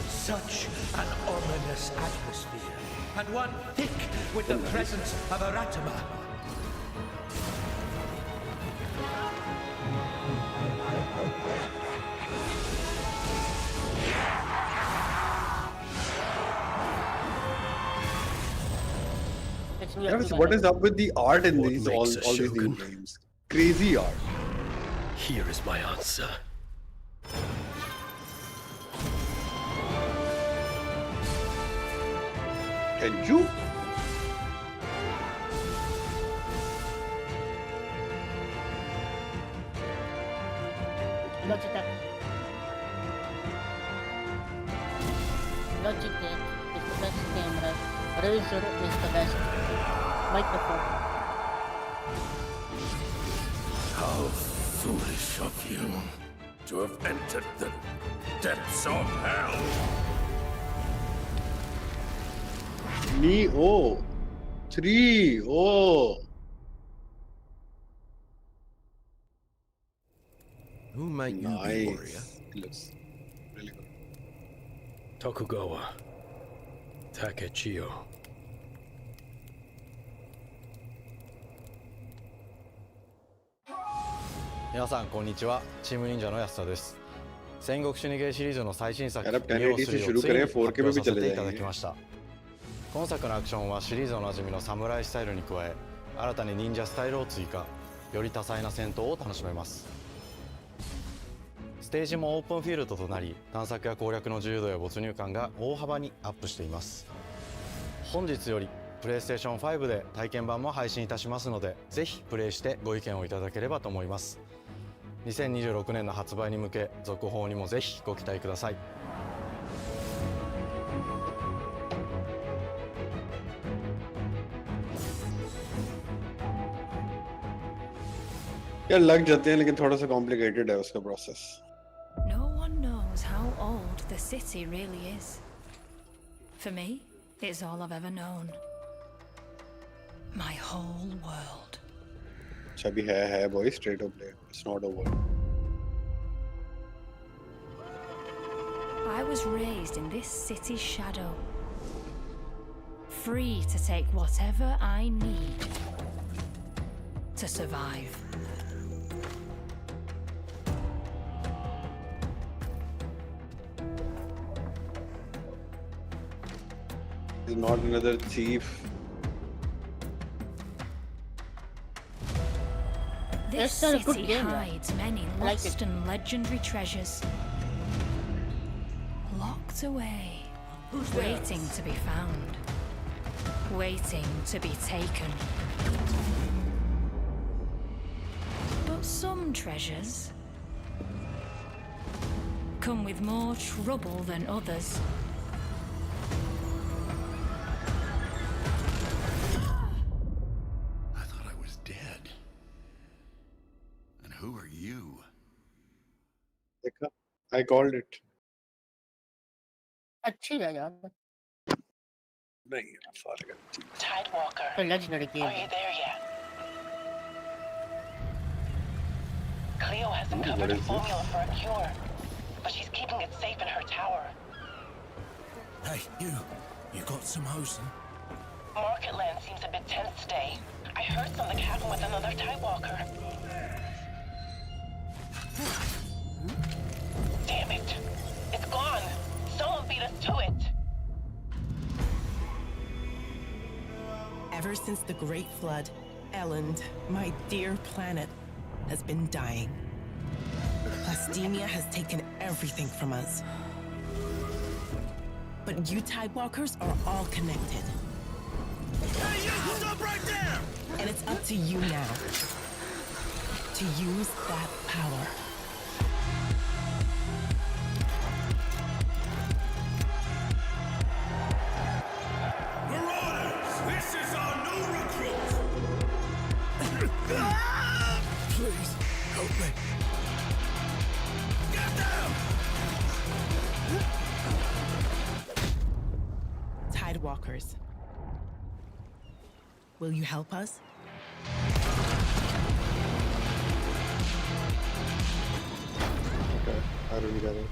Such an ominous atmosphere, and one thick with the presence of Aratama. What is up with the art in these all makes a these new shogun? games? Crazy art. Here is my answer. Kenju? Logitech. Logitech is the best camera. Razer is the best microphone. How foolish of you to have entered the depths of hell. Me, oh. 3, oh. Who might you be, warrior? It looks really good. Tokugawa Takechiyo. 皆さんこんにちは。チーム忍者の安田です。戦国死にゲーシリーズの最新作यार अब 2を 1080 3 से を शुरू ついに करें 発 4K 表 पे さ भी せ चले ていただ जाएंगे きました。今作のアクションはシリーズおなじみのサムライスタイルに加え、新たに忍者スタイルを追加、より多彩な戦闘を楽しめます。ステージもオープンフィールドとなり、探索や攻略の自由度や没入感が大幅にアップしています。本日よりプレイステーション5で体験版も配信いたしますので、ぜひプレイしてご意見をいただければと思います。2026年の発売に向け、続報にもぜひご期待ください。यार लग जाते हैं लेकिन थोड़ा सा कॉम्प्लिकेटेड है उसका process. No one knows how old the city really is. For me, it's all I've ever known. My whole world. Chubby है boy, straight up play. It's not over. I was raised in this city's shadow, free to take whatever I need to survive. He's not another thief. This city hides many lost and legendary treasures. Locked away, waiting to be found, waiting to be taken. But some treasures come with more trouble than others. I thought I was dead. And who are you? I called it. अच्छी है यार. नहीं फर्क है. Tidewalker. A legendary game. Are you there yet? Cleo has uncovered a formula for a cure, but she's keeping it safe in her tower. Hey, you got some hosen? Marketland seems a bit tense today. I heard something happen with another Tidewalker. Damn it. It's gone. Someone beat us to it. Ever since the Great Flood, Elland, my dear planet, has been dying. Plastemia has taken everything from us. But you Tidewalkers are all connected. Hey, you! Stop right there! And it's up to you now to use that power. Marauders! This is our new recruit! Please, help me. Get down! Tidewalkers. Will you help us? Okay, I don't get it.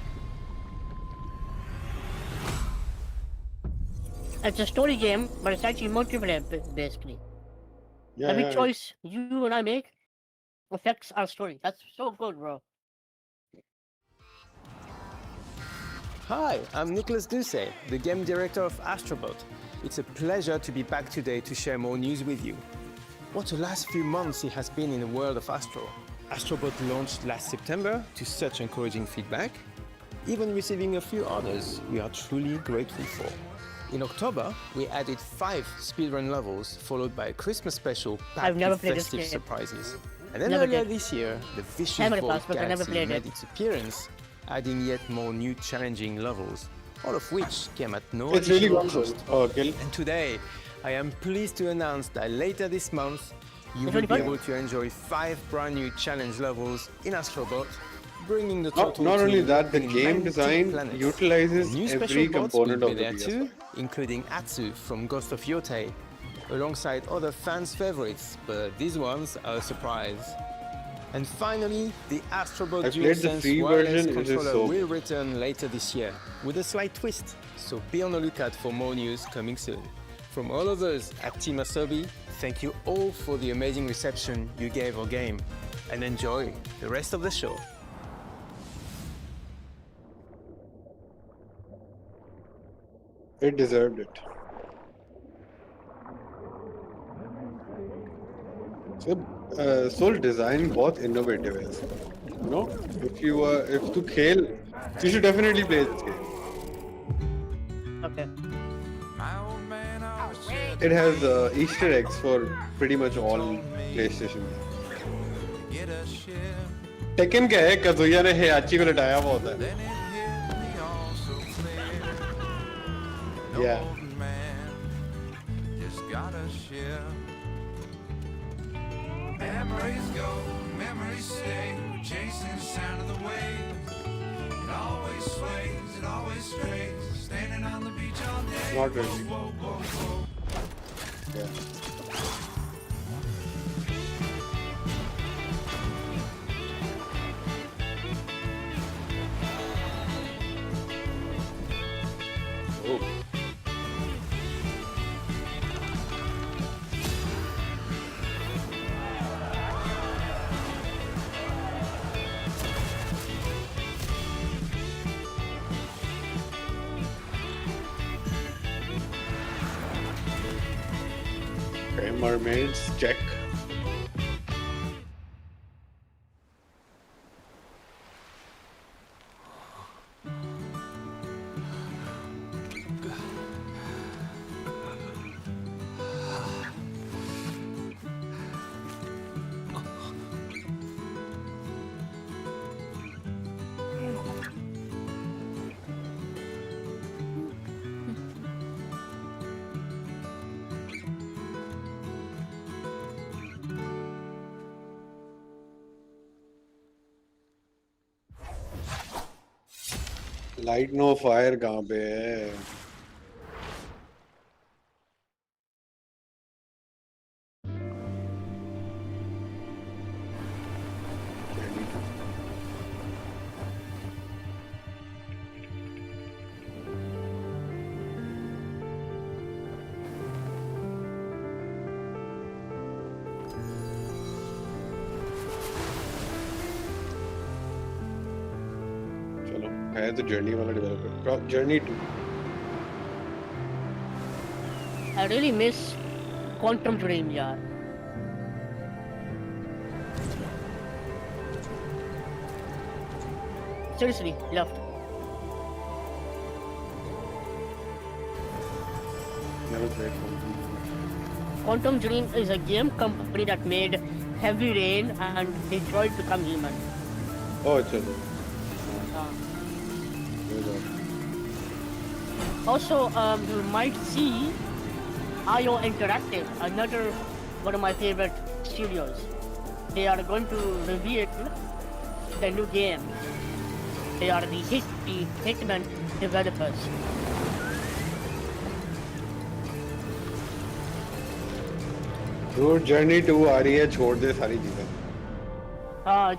It's a story game, but it's actually multiplayer basically. Yeah, Every yeah. choice you and I make affects our story. That's so good, bro. Hi, I'm Nicholas Doucet, the game director of Astrobot. It's a pleasure to be back today to share more news with you. What a last few months it has been in the world of Astro. Astrobot launched last September to such encouraging feedback, even receiving a few honors we are truly grateful for. In October, we added 5 speedrun levels, followed by a Christmas special packed with festive surprises. And then earlier this year, the Vicious Vault Galaxy made its appearance, adding yet more new challenging levels, all of which came at no additional cost. And today, I am pleased to announce that later this month, you will be able to enjoy 5 brand new challenge levels in Astrobot, bringing the total Not to only that, the game 90 design planets. utilizes New every special bots component will of be the there PS5. too, including Atsu from Ghost of Yotei, alongside other fans' favorites, but these ones are a surprise. And finally, the Astrobot I played the DualSense free wireless version, it is controller so will return later this year with a slight twist. So be on the lookout for more news coming soon. From all of us at Team Asobi, thank you all for the amazing reception you gave our game, and enjoy the rest of the show. It deserved it. So, Soul design बहुत innovative है इसका. You know, if to खेल, you should definitely play this game. Okay. It has Easter eggs for pretty much all PlayStation. Tekken क्या है? Kazuya ने Heihachi को लटाया हुआ होता है. Yeah. Memories go, memories stay. We're chasing the sound of the waves. It always sways, it always strays. Standing on the beach all day. Not really. Whoa, whoa, whoa. Yeah. Oh. Okay, mermaids, check. Light no fire कहाँ पे है? है तो journey वाला developer journey 2 I really miss Quantum Dream, yaar. Seriously, loved. Never played Quantum Dream is a game company that made Heavy Rain and Detroit Become Human. Oh, it's a Also, you might see IO Interactive, another one of my favorite studios. They are going to reveal the new game. They are the Hitman developers. Dude, Journey 2 आ रही है, छोड़ दे सारी चीजें.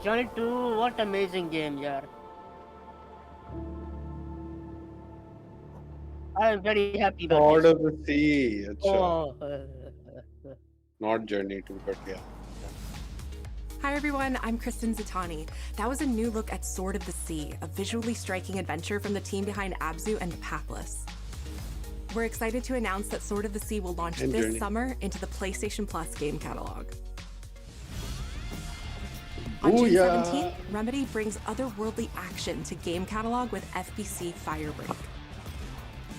Journey 2, what amazing game, yaar. I am very happy about Sword this. of the Sea. Achha. Oh. Not Journey 2, but yeah. Hi everyone, I'm Kristen Zatani. That was a new look at Sword of the Sea, a visually striking adventure from the team behind Abzu and The Pathless. We're excited to announce that Sword of the Sea will launch this summer into the PlayStation Plus game catalog. On June 17th, Remedy brings otherworldly action to game catalog with FBC Firebreak.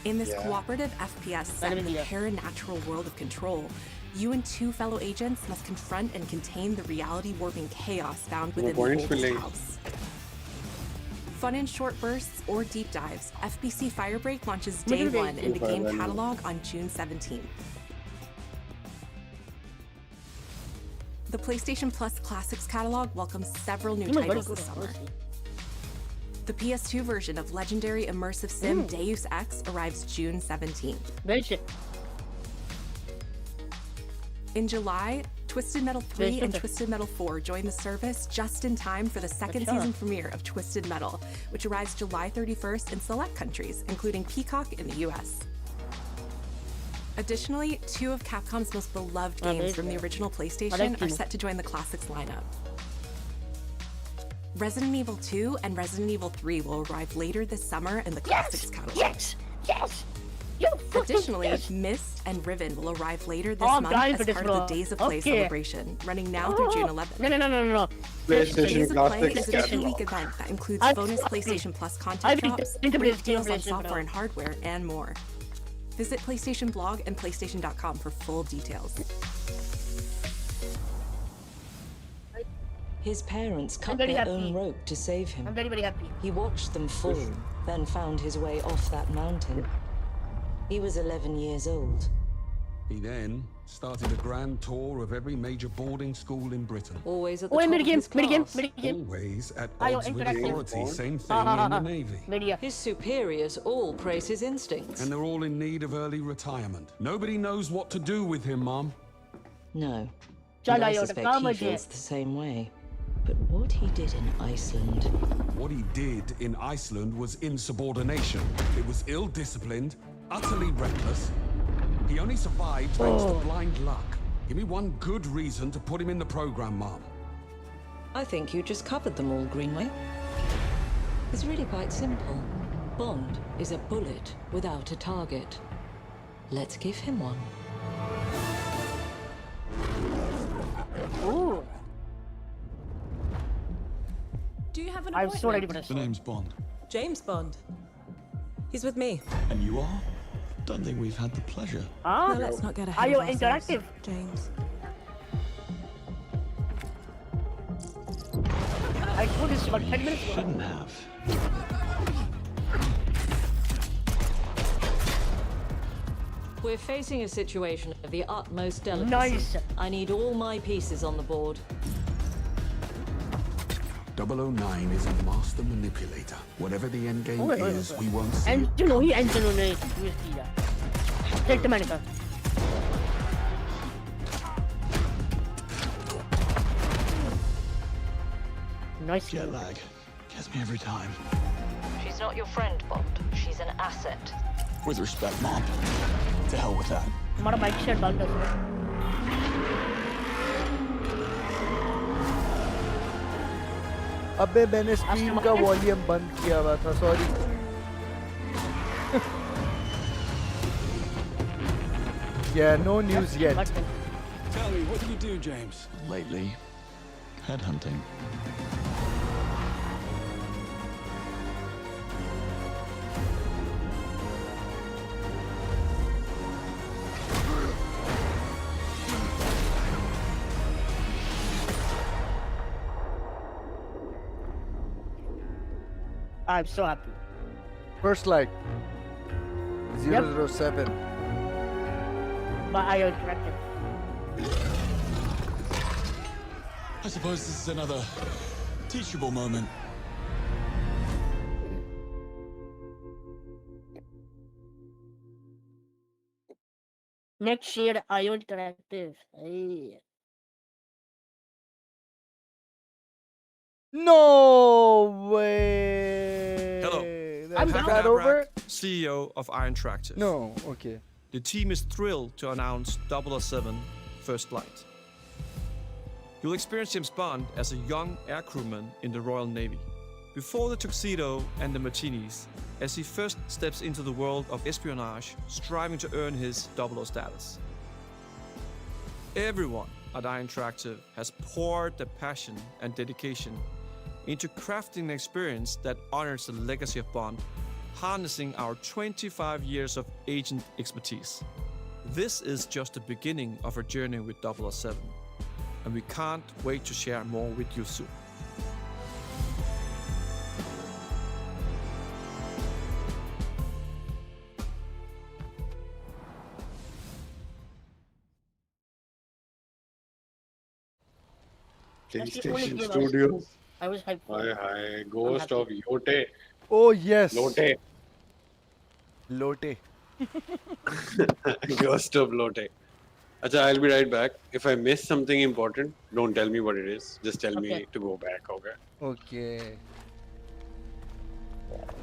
In this cooperative FPS set in the paranatural world of Control, you and two fellow agents must confront and contain the reality-warping chaos found within the oldest house. Fun in short bursts or deep dives, FBC Firebreak launches day one in the game catalog on June 17th. The PlayStation Plus Classics catalog welcomes several new titles this summer. The PS2 version of legendary immersive sim Deus Ex arrives June 17th. In July, Twisted Metal 3 and Twisted Metal 4 joined the service just in time for the second season premiere of Twisted Metal, which arrives July 31st in select countries, including Peacock in the US. Additionally, 2 of Capcom's most beloved games from the original PlayStation are set to join the Classics lineup. Resident Evil 2 and Resident Evil 3 will arrive later this summer in the Classics catalog. Yes! Additionally, Myst and Riven will arrive later this month as part of the Days of Play celebration, running now through June 11th. No. Days of Play Classics is a 2-week event that includes bonus PlayStation Plus content drops, great deals on software and hardware, and more. Visit PlayStation blog and PlayStation.com for full details. His parents cut their own rope to save him. I'm very happy. He watched them fall, then found his way off that mountain. He was 11 years old. He then started a grand tour of every major boarding school in Britain. Always at the top of his class. Always at odds with authority. Same thing in the Navy. His superiors all praise his instincts. And they're all in need of early retirement. Nobody knows what to do with him, Mom. No. And I suspect he feels the same way. But what he did in Iceland... What he did in Iceland was insubordination. It was ill-disciplined, utterly reckless. He only survived thanks to blind luck. Give me one good reason to put him in the program, Mom. I think you just covered them all, Greenway. It's really quite simple. Bond is a bullet without a target. Let's give him one. Ooh. Do you have an I'm appointment? so ready for this. The name's Bond. James Bond. He's with me. And you are? Don't think we've had the pleasure. Ah, No, let's not get ahead are you of ourselves, interactive? James. I told this about 10 minutes ago. Shouldn't have. We're facing a situation of the utmost delicacy. Nice. I need all my pieces on the board. 009 is a master manipulator. Whatever the end game is, we won't see And it. you know, he ends on a USD. Take the money, sir. Nice. Jet lag. Gets me every time. She's not your friend, Bond. She's an asset. With respect, Mom. To hell with that. हमारा mic set बंद कर दो. अबे मैंने stream का volume बंद किया हुआ था, sorry. Yeah, no news yet. Tell me, what do you do, James? Lately, headhunting. I'm so happy. First like 007. But I am corrected. I suppose this is another teachable moment. Next year, I am interactive. Hey. No way. Hello. I'm Pat down. over? CEO of Iron Interactive. No, okay. The team is thrilled to announce 007 First Flight. You'll experience James Bond as a young air crewman in the Royal Navy. Before the tuxedo and the martinis, as he first steps into the world of espionage, striving to earn his 00 status. Everyone at Iron Interactive has poured their passion and dedication into crafting an experience that honors the legacy of Bond, harnessing our 25 years of agent expertise. This is just the beginning of our journey with 007, and we can't wait to share more with you soon. PlayStation Studios. I was hyped. Hi, Ghost of Yote. Oh yes. Lotte. Lotte. Ghost of Lotte. Acha, I'll be right back. If I miss something important, don't tell me what it is. Just tell me Okay. to go back, okay? Okay.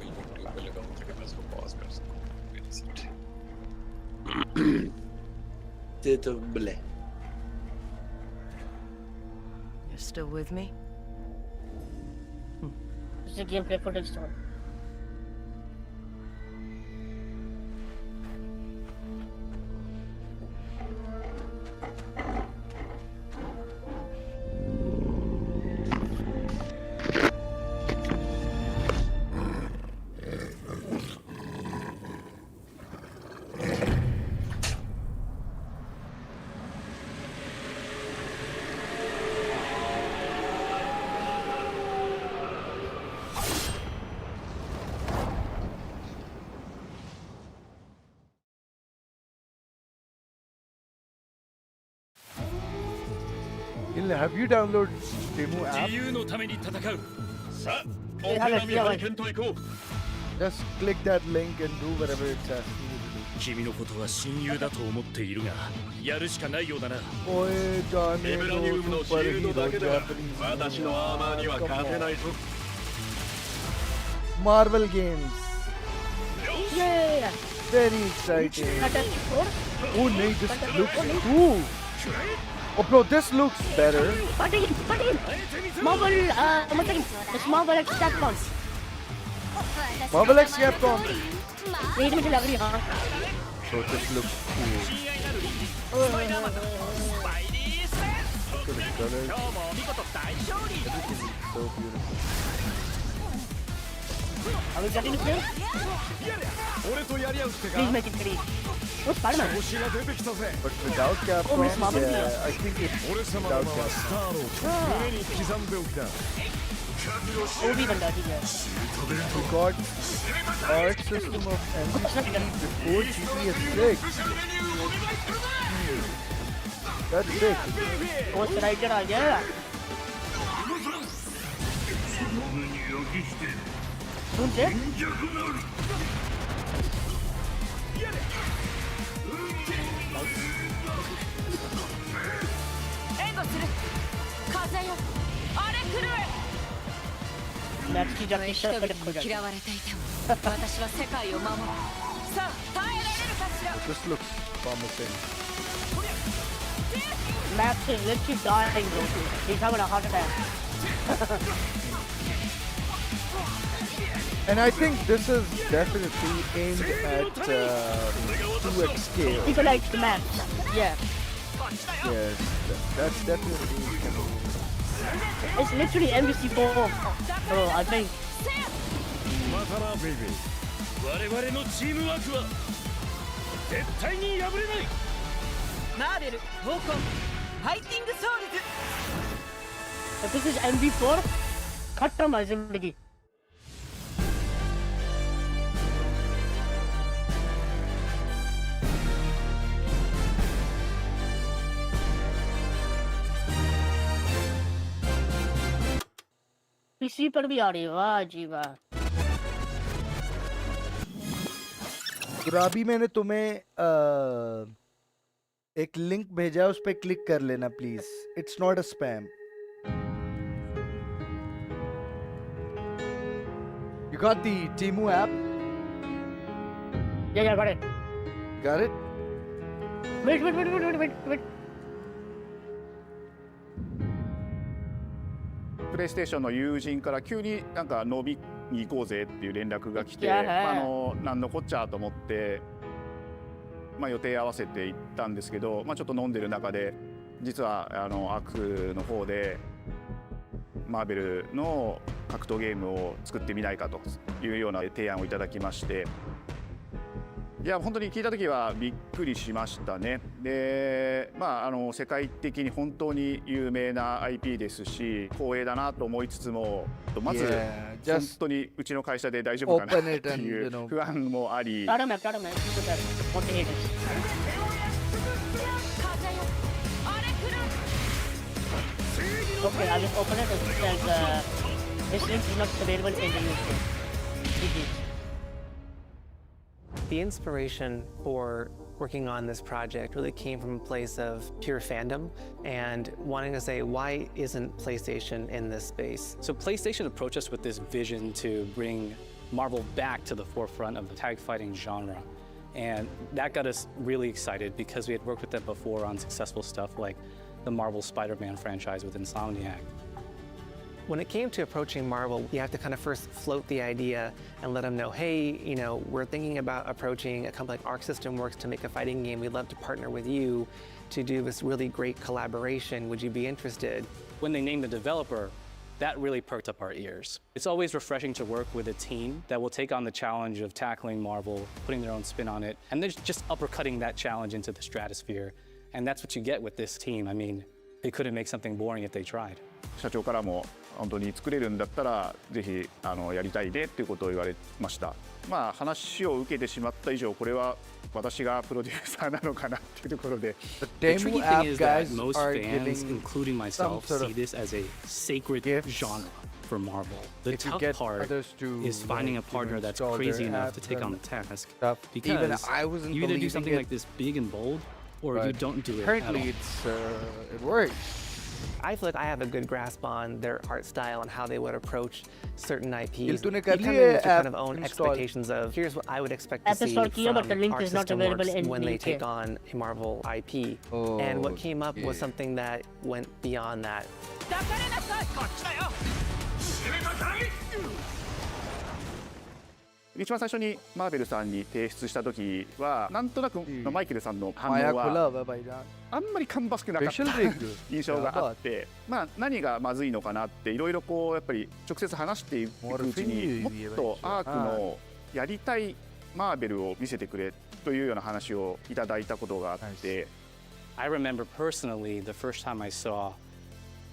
YouTube पे लगाऊं ताकि मैं इसको pause कर सकूं. Wait a second. C'est un blé. You're still with me? This is a gameplay footage store. Have you downloaded Temu app? Just click that link and do whatever it's asking you to do. 君のことは親友だと思っているが、やるしかないようだな。おい、ダメのエメラニウムのシールドだけでは私のアーマーには勝てないぞ。Marvel games. Yeah. Very exciting. Oh, no, this looks cool. Oh, bro, this looks better. Marvel, one second. It's Marvel X Capcom. Marvel X Capcom. Wait a minute, So this looks cool. Look at the colors. Everything is so beautiful. Are we getting to play? Please make it pretty. Oh, Spider-Man. But without Capcom, yeah, I think it's without Capcom. Obi Banda, yeah. We got art system of MVC before GTA 6. That's sick. Ghost Rider, yeah. Don't you? That's the Japanese This looks promising. Max is literally dying, bro. He's having a heart attack. And I think this is definitely aimed at 2x scale. People like the Max. Yeah. Yes, that's definitely. It's literally MVC4. Oh, I think. 我々のチームワークは絶対に破れない。マーベル、闘魂、ファイティングソウルズ。 If this is MV4, खत्म है जिंदगी. PC पर भी आ रही है, वाह जी वाह. अभी मैंने तुम्हें एक लिंक भेजा, उस पे क्लिक कर लेना please. It's not a spam. You got the Temu app? Yeah, got it. Got it? Wait. PlayStation の友人から急になんか飲みに行こうぜっていう連絡が来て、なんのこっちゃと思って、予定合わせて行ったんですけど、ちょっと飲んでる中で実はアクの方でマーベルの格闘ゲームを作ってみないかというような提案をいただきまして、いや本当に聞いた時はびっくりしましたね。で、世界的に本当に有名な IP ですし、光栄だなと思いつつも、まず本当にうちの会社で大丈夫かなっていう不安もあり。Okay, I just open it and it says this link is not available in the UK. The inspiration for working on this project really came from a place of pure fandom and wanting to say, why isn't PlayStation in this space? So PlayStation approached us with this vision to bring Marvel back to the forefront of the tag fighting genre. And that got us really excited because we had worked with them before on successful stuff like the Marvel Spider-Man franchise with Insomniac. When it came to approaching Marvel, you have to kind of first float the idea and let them know, hey, you know, we're thinking about approaching a company like Arc System Works to make a fighting game. We'd love to partner with you to do this really great collaboration. Would you be interested? When they named the developer, that really perked up our ears. It's always refreshing to work with a team that will take on the challenge of tackling Marvel, putting their own spin on it, and they're just uppercutting that challenge into the stratosphere. And that's what you get with this team. I mean, they couldn't make something boring if they tried. 社長からも本当に作れるんだったらぜひやりたいねっていうことを言われました。まあ話を受けてしまった以上これは私がプロデューサーなのかなっていうところで。The tricky thing is that most fans, including myself, see this as a sacred genre for Marvel. The tough part is finding a partner that's crazy enough to take on the task. Because you either do something like this big and bold, or you don't do it at all. Apparently it works. I feel like I have a good grasp on their art style and how they would approach certain IPs. You come in with your kind of own expectations of, here's what I would expect to see from Arc System Works when they take on a Marvel IP. And what came up was something that went beyond that. 一番最初にマーベルさんに提出した時はなんとなくマイケルさんの反応はあんまり芳しくなかった印象があって、まあ何がまずいのかなっていろいろこうやっぱり直接話していくうちにもっとアークのやりたいマーベルを見せてくれというような話をいただいたことがあって。I remember personally the first time I saw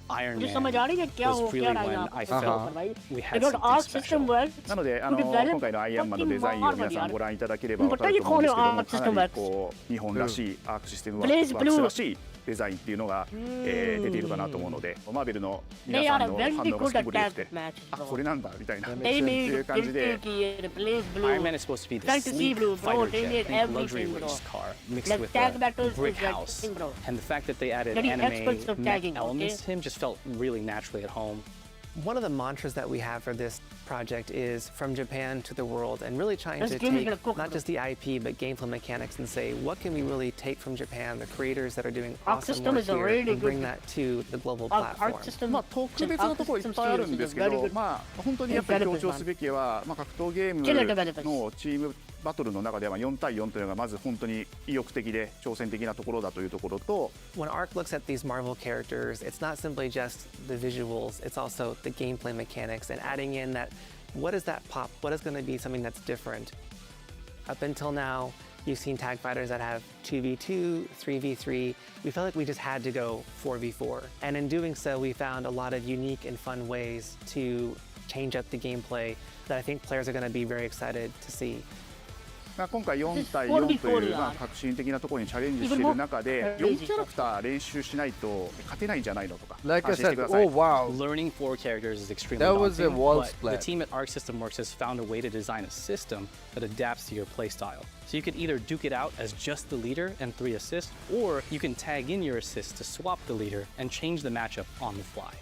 Iron Man was really when I felt we had something special. なので今回のアイアンマンのデザインを皆さんご覧いただければ分かると思うんですけども、かなりこう日本らしいアークシステムワークスらしいデザインっていうのが出ているかなと思うので、マーベルの皆さんの反応がすごく良くて、あ、これなんだみたいなっていう感じで。Iron Man is supposed to be the sleek fighter jet, think luxury race car mixed with a brick house, and the fact that they added anime mech elements to him just felt really naturally at home. One of the mantras that we have for this project is from Japan to the world, and really trying to take not just the IP but gameplay mechanics and say what can we really take from Japan, the creators that are doing awesome work here, and bring that to the global platform. まあ特別なところいっぱいあるんですけど、まあ本当にやっぱり強調すべきは、まあ格闘ゲームのチームバトルの中では4対4というのがまず本当に意欲的で挑戦的なところだというところと。When Arc looks at these Marvel characters, it's not simply just the visuals, it's also the gameplay mechanics and adding in that what is that pop? What is going to be something that's different? Up until now, you've seen tag fighters that have 2v2, 3v3. We felt like we just had to go 4v4. And in doing so, we found a lot of unique and fun ways to change up the gameplay that I think players are going to be very excited to see. 今回4対4という革新的なところにチャレンジしている中で4キャラクター練習しないと勝てないんじゃないのとか Like I said, oh wow. Learning 4 characters is extremely That was a daunting, wall but splat. the team at Arc System Works has found a way to design a system that adapts to your playstyle. So you could either duke it out as just the leader and 3 assists, or you can tag in your assists to swap the leader and change the matchup on the fly.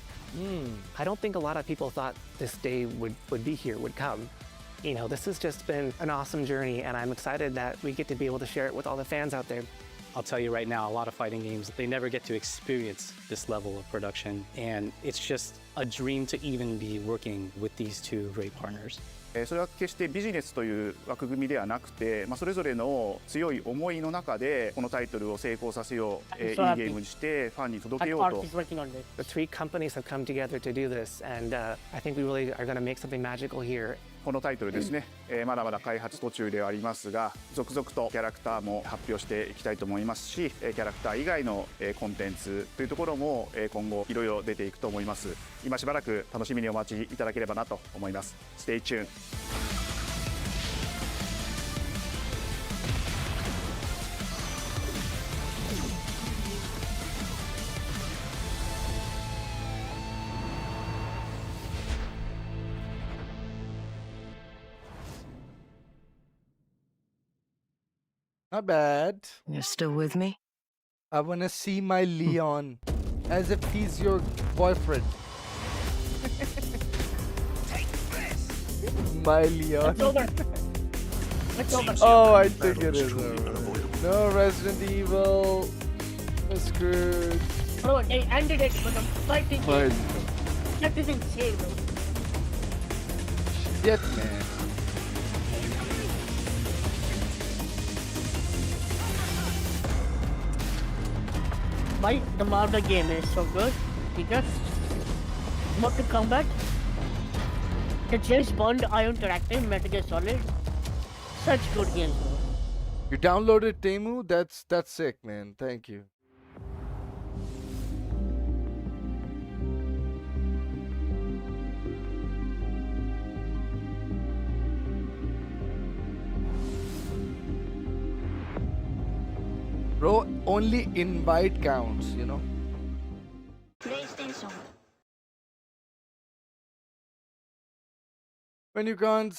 I don't think a lot of people thought this day would be here, would come. You know, this has just been an awesome journey, and I'm excited that we get to be able to share it with all the fans out there. I'll tell you right now, a lot of fighting games, they never get to experience this level of production, and it's just a dream to even be working with these 2 great partners. それは決してビジネスという枠組みではなくて、それぞれの強い思いの中でこのタイトルを成功させよう、いいゲームにしてファンに届けようと。The 3 companies have come together to do this, and I think we really are going to make something magical here. このタイトルですね、まだまだ開発途中ではありますが、続々とキャラクターも発表していきたいと思いますし、キャラクター以外のコンテンツというところも今後いろいろ出ていくと思います。今しばらく楽しみにお待ちいただければなと思います。Stay tuned. Not bad. You're still with me? I wanna see my Leon. As if he's your boyfriend. My Leon. It's over. It's over. Oh, I think it is over. No Resident Evil. We're screwed. Bro, they ended it with a fighting game. That is insane, bro. Shit, man. Why the Marvel game is so good? Because Mortal Kombat, the James Bond Iron Interactive, Metal Gear Solid, such good games, bro. You downloaded Temu? That's sick, man. Thank you. Bro, only invite counts, you know? PlayStation. When you can't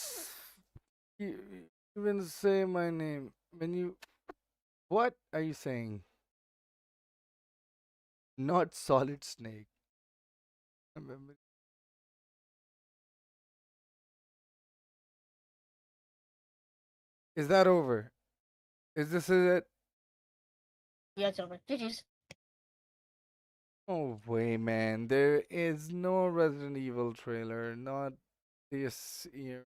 even say my name. When you... What are you saying? Not Solid Snake. Is that over? Is this it? Yeah, it's over. GG's. Oh way, man. There is no Resident Evil trailer. Not this year,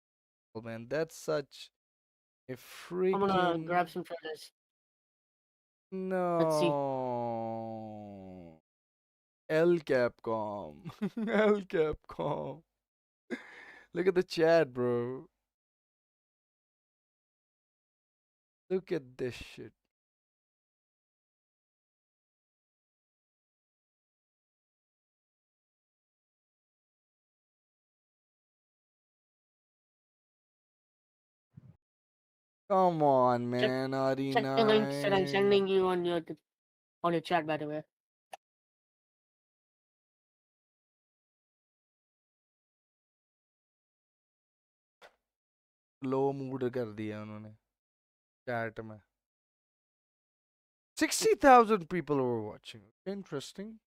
man. That's such a I'm gonna freaking... grab some trailers. No. Let's see. L Capcom. L Capcom. Look at the chat, bro. Look at this shit. Come on, man. Check the links that I'm sending you on your chat, by the way. Low mood कर दिया उन्होंने chat में 60,000 people were watching. Interesting.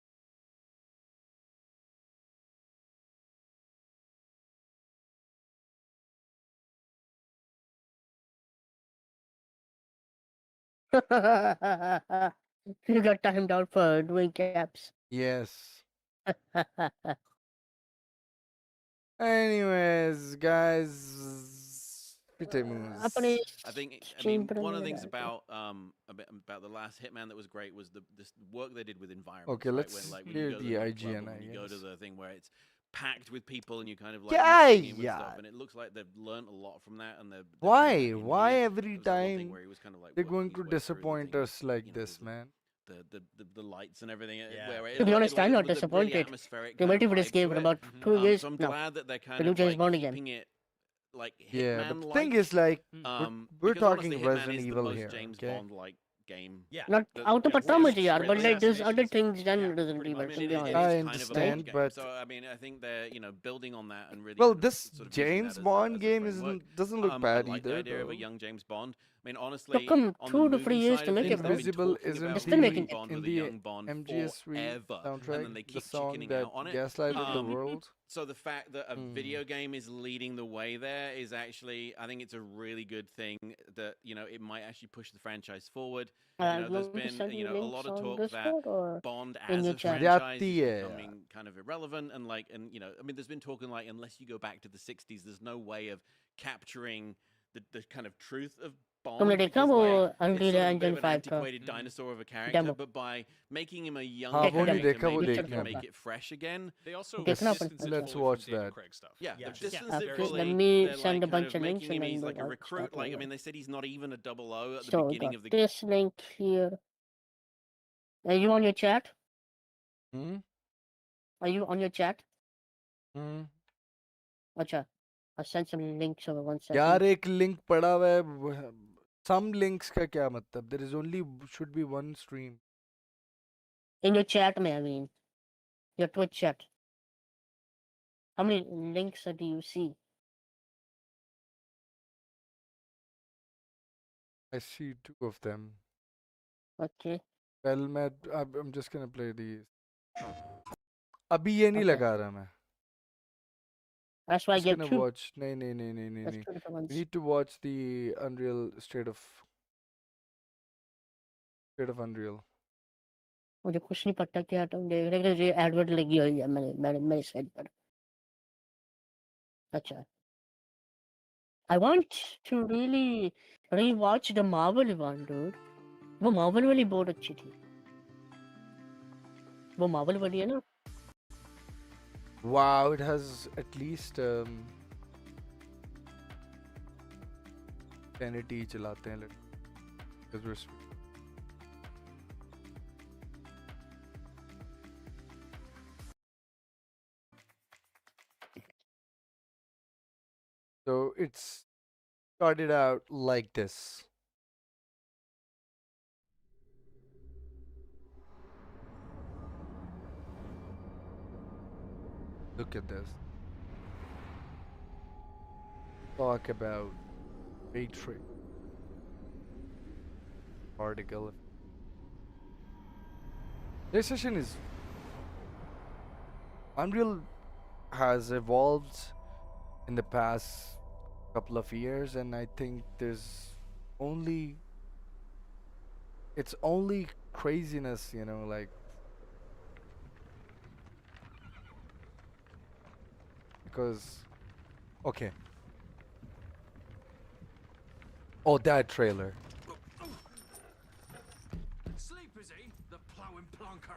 You got timed out for doing caps. Yes. Anyways, guys, I think one of the things about the last Hitman that was great was this work they did with environments. Okay, right? let's when hear you go to the next IGN, level, when you go to the thing where it's packed with people and you kind of like mixing in with stuff, and it looks like they've learned a lot from that. And why every time they're going to disappoint us like this, man? The lights and everything. To be honest, I'm not disappointed. They waited for this game for about 2 years so I'm now. glad that they're kind The new of James like Bond keeping again. it like Yeah, but the Hitman-like. thing is, like, we're Because talking honestly, Hitman Resident is the Evil most here, James okay? Bond-like game. Not out of automaty, yeah, but like there's other things than Resident Evil, to be honest. I understand, but so I mean, I think they're building on that and really. well, kind of this sort of using James that Bond as a game framework. doesn't look I bad like either. the idea of Though. a young James Bond. I mean, honestly, Took on 2 the to 3 movie years side to of make things, it, they've bro. been Invisible talking isn't about Still making making it. Bond in with a the young Bond MGS3 forever, soundtrack, and then they the keep song chickening that out on it. gaslighted the world. So the fact that a video game is leading the way there is actually, I think it's a really good thing. That it might actually push the franchise forward. There's been a lot of talk that Bond as a franchise is becoming kind of irrelevant, and I mean, there's been talking like unless you go back to the '60s, there's no way of capturing the kind of truth of Bond. Come Because, देखा it's Unreal sort of a bit Engine of an 5 का antiquated dinosaur of a character, demo. but by making him a young हाँ, वो नहीं character, देखा, वो maybe you देखना can है। make it fresh again. They also देखना distance it Let's fully watch from Daniel that. Craig stuff. Yeah, Yeah, they've just distanced it Okay, fully. let me They're send a kind bunch of of links making him, and he's then like a we'll recruit. start Like, I over. mean, they said he's not even a 00 at the So we beginning got of the this link here. Are you on your chat? Hmm? Are you on your chat? Hmm? Acha. I'll send some links over 1 second. यार एक link पड़ा हुआ है. Some links का क्या मतलब? There is only should be one stream. In your chat, I mean. Your Twitch chat. How many links do you see? I see 2 of them. Okay. Well, I'm just gonna play these. अभी ये नहीं लगा रहा मैं. That's why I Just get gonna 2. watch. No. That's 2 different ones. We need to watch the Unreal State of Unreal. मुझे कुछ नहीं पता क्या तुम देख रहे हो, ये एडवर्ट लगी हुई है मेरे साइड पर. अच्छा. I want to really rewatch the Marvel one, dude. वो Marvel वाली बहुत अच्छी थी. वो Marvel वाली है ना? Wow, it has at least 1080 चलाते हैं लोग. So it's started out like this. Look at this. Talk about ray tracing. Particle. This session is Unreal has evolved in the past couple of years, and I think it's only craziness, you know, like, because okay. Oh, that trailer. Sleep, is he? The ploughing plonker.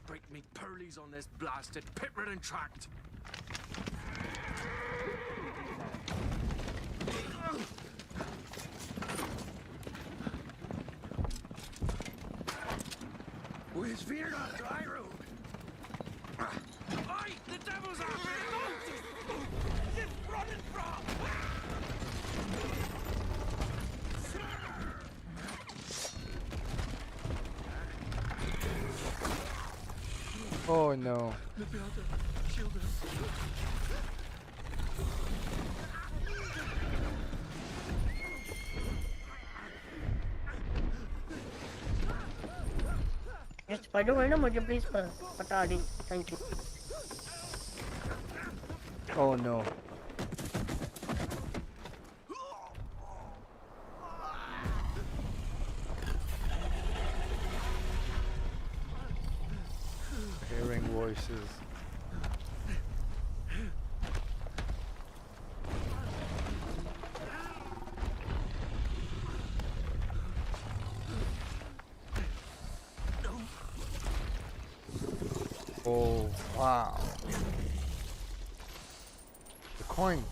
Break me pearlies on this blasted pit-ridden tract. Where's Vera? Dry road. Oi! The devil's after you! Just running from! Oh no. Spider-Man ना मुझे please बता दी. Thank you. Oh no. Hearing voices. Oh, wow. The coin.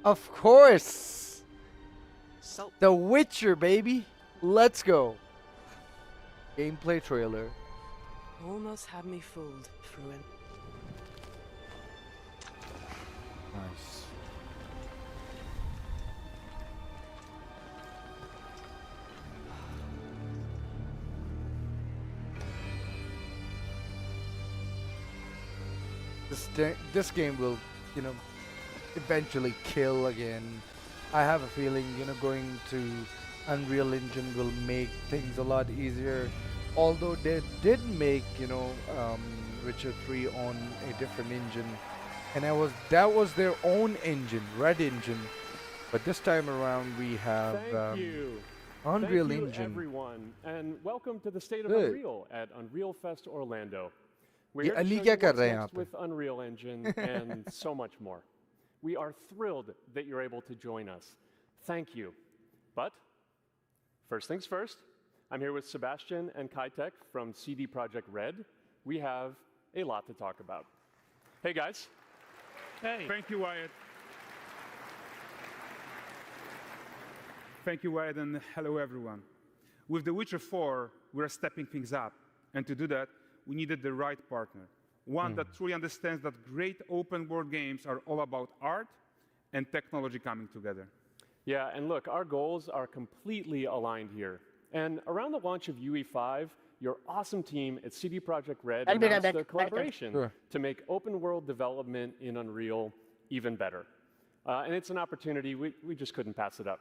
Of course. The Witcher, baby. Let's go. Gameplay trailer. Almost had me fooled, Fruin. Nice. This game will, you know, eventually kill again. I have a feeling, you know, going to Unreal Engine will make things a lot easier. Although they did make, you know, Witcher 3 on a different engine, and that was their own engine, Red Engine. But this time around we have Unreal Thank you, Engine. Everyone, and welcome to the State of Unreal at Unreal Fest Orlando. We're here to Ali show क्या you कर what's रहे हैं next यहाँ पे? with Unreal Engine and so much more. We are thrilled that you're able to join us. Thank you. But first things first, I'm here with Sebastian and Kitek from CD Projekt Red. We have a lot to talk about. Hey, guys. Hey. Thank you, Wyatt. Thank you, Wyatt, and hello, everyone. With The Witcher 4, we're stepping things up. And to do that, we needed the right partner. One that truly understands that great open-world games are all about art and technology coming together. Yeah, and look, our goals are completely aligned here. And around the launch of UE5, your awesome team at CD Projekt Red announced a collaboration to make open world development in Unreal even better. And it's an opportunity, we just couldn't pass it up.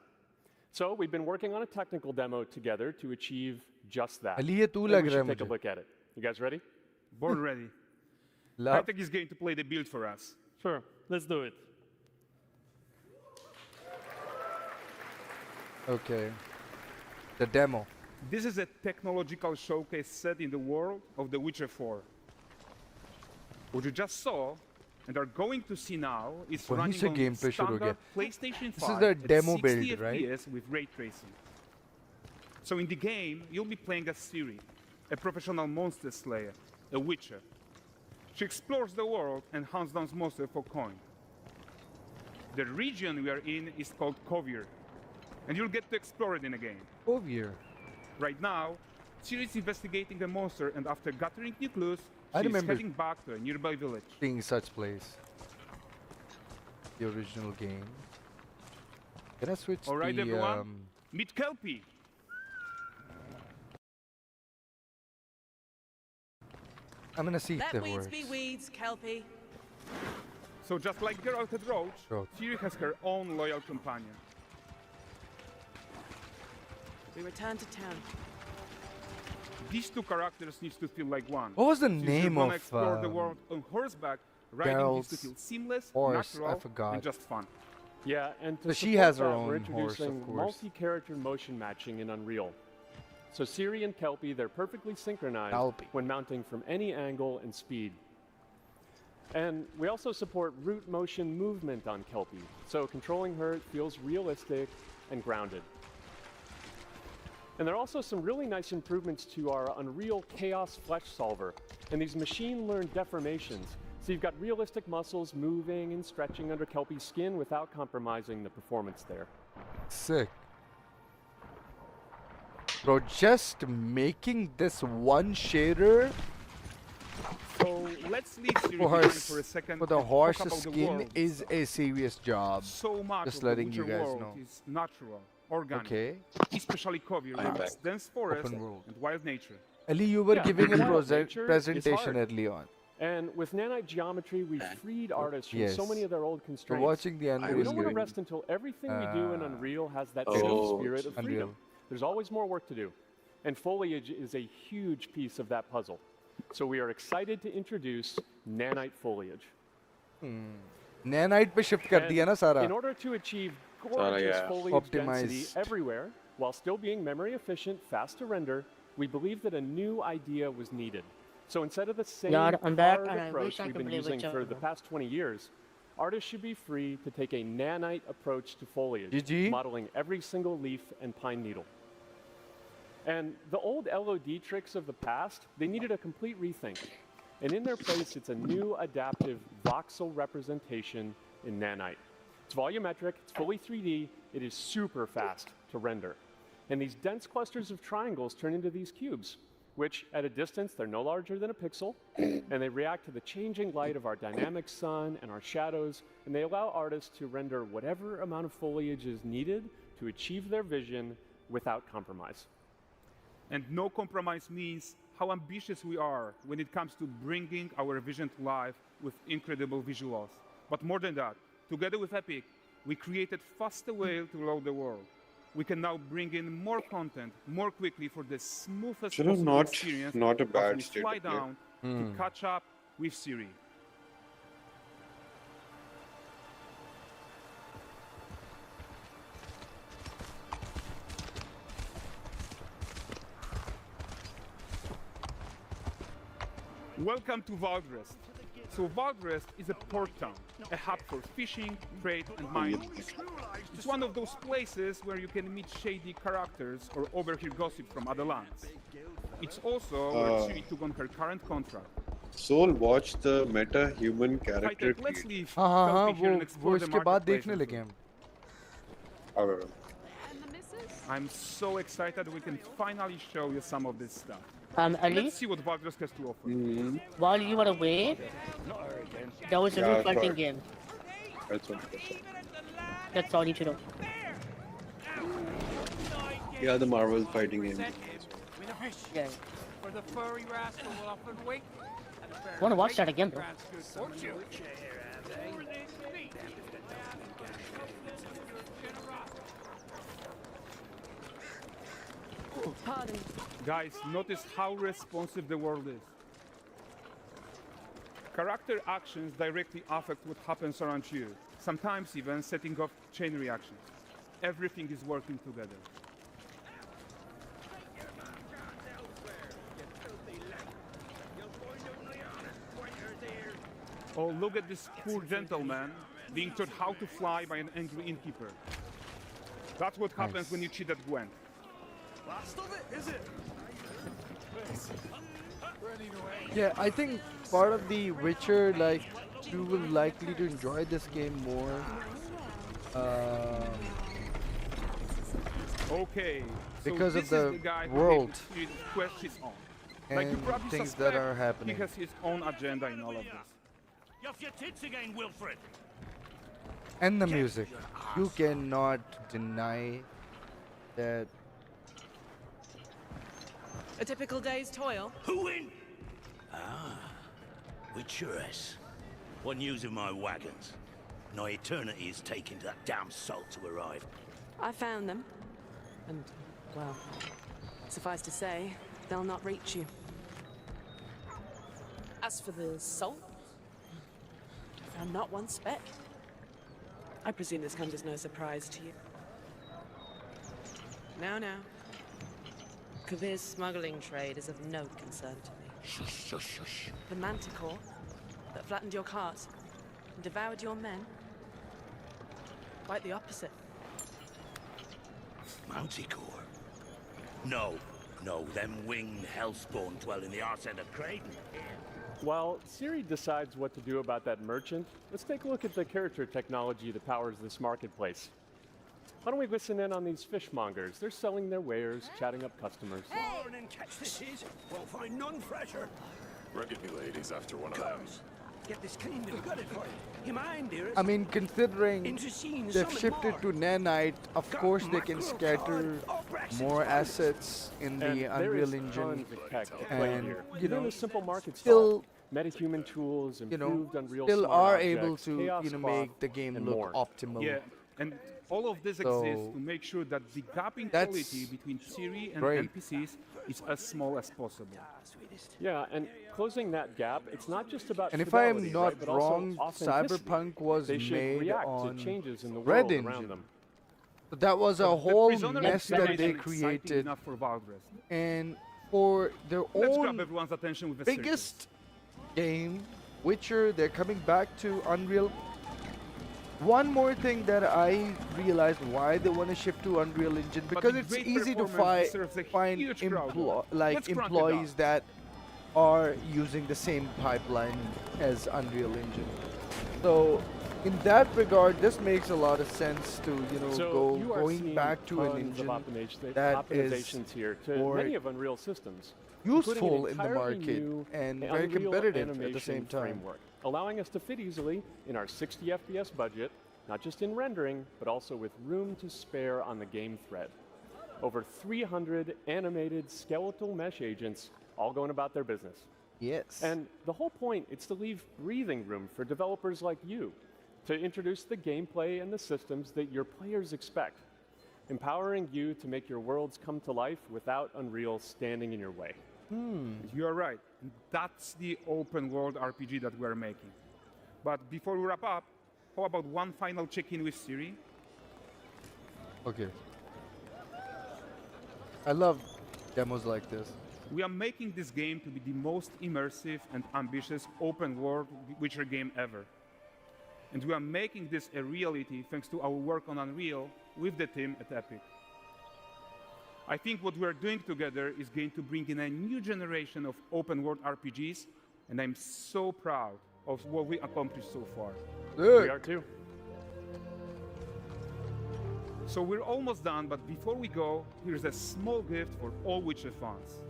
So we've been working on a technical demo together to achieve just that. Ali, ye tu And lag we raha should hai take a mujhe. look at it. You guys ready? Born ready. Love. Hightech is going to play the build for us. Sure, let's do it. Okay. The demo. This is a technological showcase set in the world of The Witcher 4. What you just saw and are going to see now is running on standard PlayStation 5 This is the demo at 60 build, right? FPS with ray tracing. So in the game, you'll be playing as Ciri, a professional monster slayer, a witcher. She explores the world and hunts down monsters for coin. The region we are in is called Kovir, and you'll get to explore it in a game. Kovir. Right now, Ciri is investigating the monster, and after gathering new clues, I she's remember heading back to a nearby village. Seeing such place. The original game. Can I switch All right, the everyone, meet Kelpie. I'm gonna see if Let that weeds works. be weeds, Kelpie. So just like Geralt had Roach, Ciri has her own loyal companion. We return to town. These two characters need to feel like one. What was the Since name you're gonna of explore the world on horseback, riding needs to Geralt's feel seamless, horse? I natural, forgot. and just fun. Yeah, and So to she support has her that, own we're horse, of introducing course. multi-character motion matching in Unreal. So Ciri and Kelpie, they're perfectly synchronized when mounting from any angle and speed. And we also support root motion movement on Kelpie, so controlling her feels realistic and grounded. And there are also some really nice improvements to our Unreal Chaos Flesh Solver and these machine-learned deformations. So you've got realistic muscles moving and stretching under Kelpie's skin without compromising the performance there. Sick. Bro, just making this one shader So let's leave Ciri for, behind for a second. for the and talk horse's about the skin world. is a serious job. So much Just of letting the you Witcher guys world know. is natural, organic. Okay. Especially Kovir, with its dense forest Open world. and wild nature. Ali, you were giving a Wild nature is presentation hard. early on. And with nanite geometry, we've freed artists from Yes. so many of their old So constraints. watching the And we Unreal don't want to game. rest until everything we do in Unreal has that Oh. same spirit of Unreal. freedom. There's always more work to do. And foliage is a huge piece of that puzzle. So we are excited to introduce nanite foliage. Nanite पे shift कर दिया ना सारा. In order to achieve gorgeous yeah. foliage density Optimized. everywhere, while still being memory efficient, fast to render, we believe that a new idea was needed. So instead of the same Yeah, I'm back, hard and I approach wish I we've could been play with using for Joe. the past 20 years, artists should be free to take a nanite approach to foliage, GG. modeling every single leaf and pine needle. And the old LOD tricks of the past, they needed a complete rethink. And in their place, it's a new adaptive voxel representation in nanite. It's volumetric, it's fully 3D, it is super fast to render. And these dense clusters of triangles turn into these cubes, which at a distance, they're no larger than a pixel, and they react to the changing light of our dynamic sun and our shadows, and they allow artists to render whatever amount of foliage is needed to achieve their vision without compromise. And no compromise means how ambitious we are when it comes to bringing our vision to life with incredible visuals. But more than that, together with Epic, we created faster way to load the world. We can now bring in more content more quickly for the smoothest You know, possible experience not a as bad we state fly of play. down to catch up with Ciri. Welcome to Valdrest. So Valdrest is a port town, a hub for fishing, trade, and mining. It's one of those places where you can meet shady characters or overhear gossip from other lands. It's also where Ciri took on her current contract. Soul watch the meta-human character Hightech, let's create. leave. हाँ Kelpie here and वो explore the इसके बाद marketplace देखने and लगे हम. Alright. I'm so excited we can finally show you some of this stuff. Ali, Let's see what Valdrest has to offer. while you were away, there was a new fighting correct. game. That's what. That's all you need to know. Yeah, the Marvel fighting game. Yeah. For the furry rascal will often wait. I want to watch that again, though. Pardon. Guys, notice how responsive the world is. Character actions directly affect what happens around you, sometimes even setting off chain reactions. Everything is working together. Oh, look at this poor gentleman being taught how to fly by an angry innkeeper. That's what happens when you cheat at Gwent. Last of it, is it? Yeah, I think part of the Witcher, like, you will likely to enjoy this game more. Okay. Because so of the guy world who quests his own. and Like you probably things suspect, that are happening. He has his own agenda in all of this. You're off your tits again, Wilfred. And the music. You cannot deny that. A typical day's toil. Who in? Ah, Witcheress. What news of my wagons? No eternity is taking that damn salt to arrive. I found them. And, well, suffice to say, they'll not reach you. As for the salt, I found not one speck. I presume this comes as no surprise to you. Now. Kavir's smuggling trade is of no concern to me. Shush, shush, shush. The manticore that flattened your cart and devoured your men? Quite the opposite. Manticore? No, them winged hellspawn dwell in the arse end of Creighton. While Siri decides what to do about that merchant, let's take a look at the character technology that powers this marketplace. Why don't we listen in on these fishmongers? They're selling their wares, chatting up customers. Morning, catch this is. Won't find none fresher. Reckon me ladies after one of them. Get this cleaned and gutted for you. You mind, dearest? I mean, considering they've shifted to nanite, of course they can scatter more assets in the Unreal Engine, and you know, simple market still metahuman tools, improved Unreal still Smart are objects, able to chaos cloth, make the game and look more. optimal. Yeah, and all of this So, exists to make sure that the gap in that's quality between Siri and great. NPCs is as small as possible. Yeah, and closing that gap, it's not just about And if I am fidelity, not right, but also wrong, authenticity. Cyberpunk was They should made react on to changes in the Red world Engine. around them. So that was a The whole Prisoner mess of that Death they is exciting created, enough for Valgress. and for their Let's grab own everyone's attention with a biggest game, Witcher, they're coming back to Unreal. One more thing that I realized why they want to shift to Unreal Engine, because it's great easy to performance deserves a find huge crowd. Let's crank it employees up. that are using the same pipeline as Unreal Engine. So in that regard, this makes a lot of sense to So you are going seeing back to an tons engine of that is optimizations here to more many of Unreal systems, useful including in an the entirely market new and very Unreal competitive at the animation same time. framework, allowing us to fit easily in our 60 FPS budget, not just in rendering, but also with room to spare on the game thread. Over 300 animated skeletal mesh agents all going about their business. Yes. And the whole point is to leave breathing room for developers like you to introduce the gameplay and the systems that your players expect, empowering you to make your worlds come to life without Unreal standing in your way. You are right. That's the open world RPG that we're making. But before we wrap up, how about one final check-in with Siri? Okay. I love demos like this. We are making this game to be the most immersive and ambitious open world Witcher game ever. And we are making this a reality thanks to our work on Unreal with the team at Epic. I think what we're doing together is going to bring in a new generation of open world RPGs, and I'm so proud of what we accomplished so far. We are too. So we're almost done, but before we go, here's a small gift for all Witcher fans.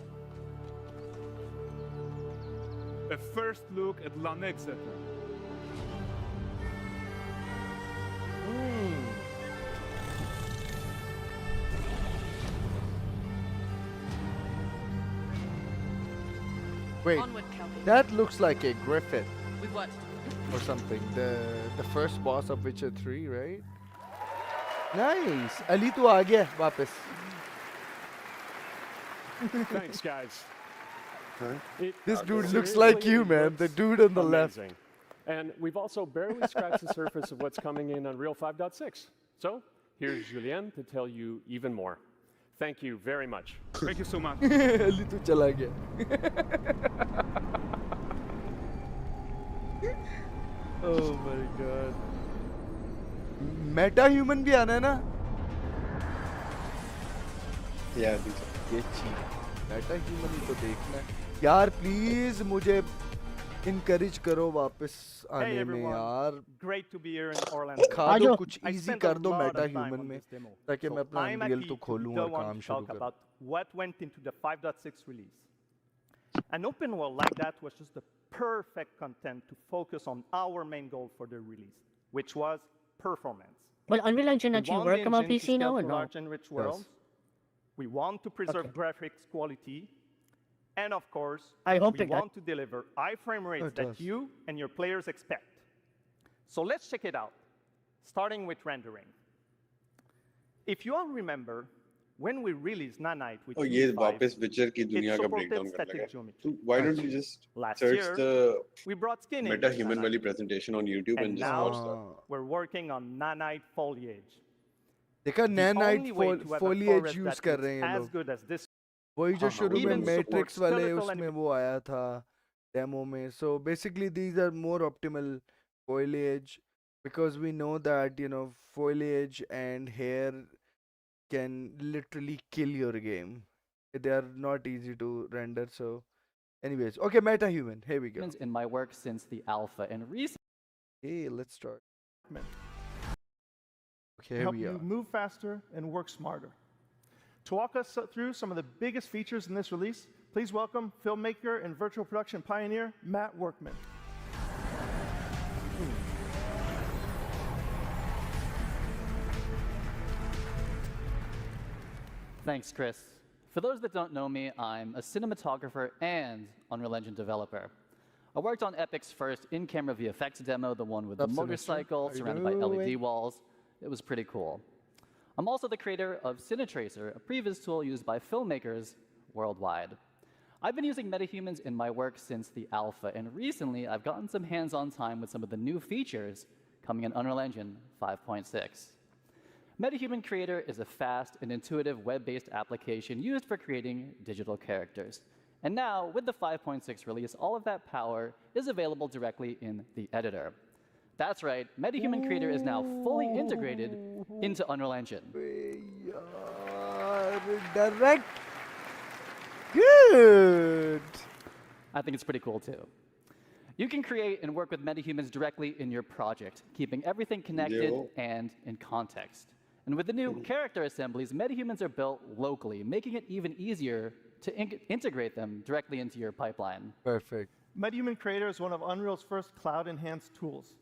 A first look at Lanexeter. Wait, Onward, Kelpie. that looks like a griffin. With what? Or something. The first boss of Witcher 3, right? Nice. Ali tu aa gaya वापस. Thanks, guys. This dude looks like you, man. The dude on the left. And we've also barely scratched the surface of what's coming in Unreal 5.6. So here's Julien to tell you even more. Thank you very much. Thank you so much. Ali tu chala gaya. Oh my god. Meta human भी आना है ना? Yeah, ये चीज. Meta human ही तो देखना है. यार please मुझे encourage करो वापस आने में यार. Great to be here in Orlando. खा दो कुछ easy कर दो Meta human में ताकि मैं अपना Unreal तो खोलूं और काम शुरू करूं. About what went into the 5.6 release. An open world like that was just the perfect content to focus on our main goal for the release, which was performance. Well, Unreal Engine actually work on PC now or not? Rich worlds. We want to preserve graphics quality, and of course, we want to deliver high frame rates that you and your players expect. So let's check it out, starting with rendering. If you all remember, when we released Nanite with ये वापस Witcher की दुनिया का breakdown कर लगा. So why don't you just search the Meta human वाली presentation on YouTube and just watch that? We're working on Nanite foliage. देखा Nanite foliage use कर रहे हैं लोग. वही जो शुरू में Matrix वाले उसमें वो आया था demo में. So basically these are more optimal foliage because we know that foliage and hair can literally kill your game. They are not easy to render. So anyways, okay, Meta human, here we go. In my work since the alpha and recent. Hey, let's start. Okay, Help you move faster and work smarter. To walk us through some of the biggest features in this release, please welcome filmmaker and virtual production pioneer Matt Workman. Thanks, Chris. For those that don't know me, I'm a cinematographer and Unreal Engine developer. I worked on Epic's first in-camera VFX demo, the one with the motorcycle surrounded by LED walls. It was pretty cool. I'm also the creator of Cinetracer, a previous tool used by filmmakers worldwide. I've been using metahumans in my work since the alpha, and recently I've gotten some hands-on time with some of the new features coming in Unreal Engine 5.6. MetaHuman Creator is a fast and intuitive web-based application used for creating digital characters. And now, with the 5.6 release, all of that power is available directly in the editor. That's right, MetaHuman Creator is now fully integrated into Unreal Engine. Direct. Good. I think it's pretty cool too. You can create and work with metahumans directly in your project, keeping everything connected and in context. And with the new character assemblies, metahumans are built locally, making it even easier to integrate them directly into your pipeline. Perfect. MetaHuman Creator is one of Unreal's first cloud-enhanced tools.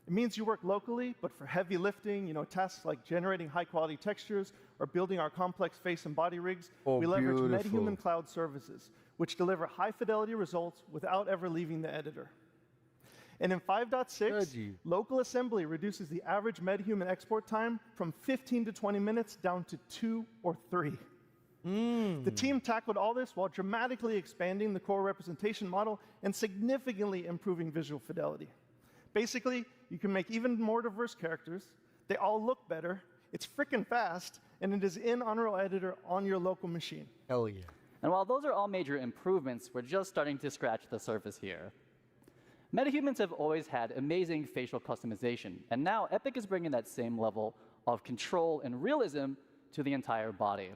It means you work locally, but for heavy lifting, tasks like generating high-quality textures or building our complex face and body rigs, we leverage MetaHuman Cloud services, which deliver high-fidelity results without ever leaving the editor. And in 5.6, local assembly reduces the average MetaHuman export time from 15 to 20 minutes down to 2 or 3. The team tackled all this while dramatically expanding the core representation model and significantly improving visual fidelity. Basically, you can make even more diverse characters. They all look better. It's freaking fast, and it is in Unreal Editor on your local machine. Hell yeah. And while those are all major improvements, we're just starting to scratch the surface here. Metahumans have always had amazing facial customization, and now Epic is bringing that same level of control and realism to the entire body.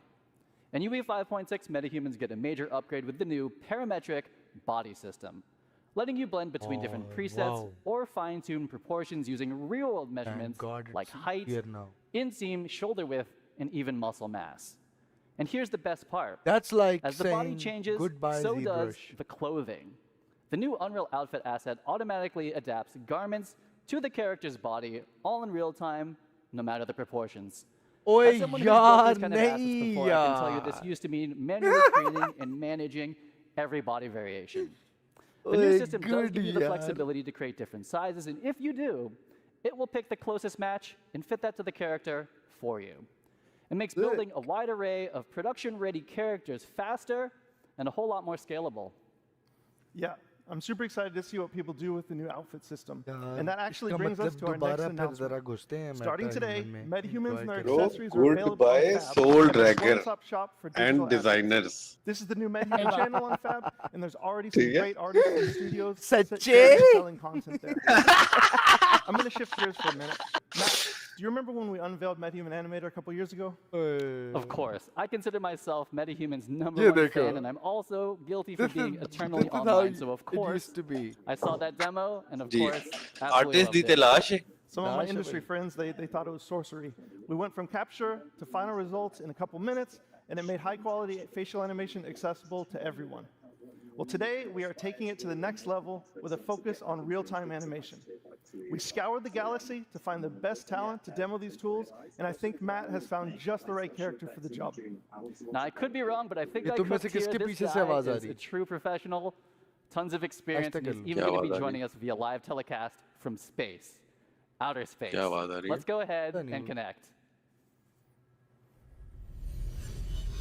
In UE 5.6, metahumans get a major upgrade with the new parametric body system, letting you blend between different presets or fine-tune proportions using real-world measurements like height, inseam, shoulder width, and even muscle mass. And here's the best part. That's like as the body changes, so does the clothing. The new Unreal Outfit asset automatically adapts garments to the character's body, all in real time, no matter the proportions. As someone who's built these kind of assets before, I can tell you this used to mean manually creating and managing every body variation. The new system does give you the flexibility to create different sizes, and if you do, it will pick the closest match and fit that to the character for you. It makes building a wide array of production-ready characters faster and a whole lot more scalable. Yeah, I'm super excited to see what people do with the new outfit system. And that actually brings us to our next announcement. Starting today, metahumans and their accessories are available on Goodbye, Fab. Soul It's a Dragger one-stop shop for digital and designers. This is the new metahuman channel on Fab, and there's already some great artists and studios selling content there. I'm going to shift gears for a minute. Matt, do you remember when we unveiled Metahuman Animator a couple years ago? Of course. I consider myself Metahuman's #1 fan, and I'm also guilty for being eternally online, so of course, I saw that demo, and of course, absolutely loved it. Some of my industry friends, they thought it was sorcery. We went from capture to final results in a couple minutes, and it made high-quality facial animation accessible to everyone. Well, today, we are taking it to the next level with a focus on real-time animation. We scoured the galaxy to find the best talent to demo these tools, and I think Matt has found just the right character for the job. Now, I could be wrong, but I think I cooked here. This guy is a true professional, tons of experience, and he's even going to be joining us via live telecast from space, outer space. Let's go ahead and connect.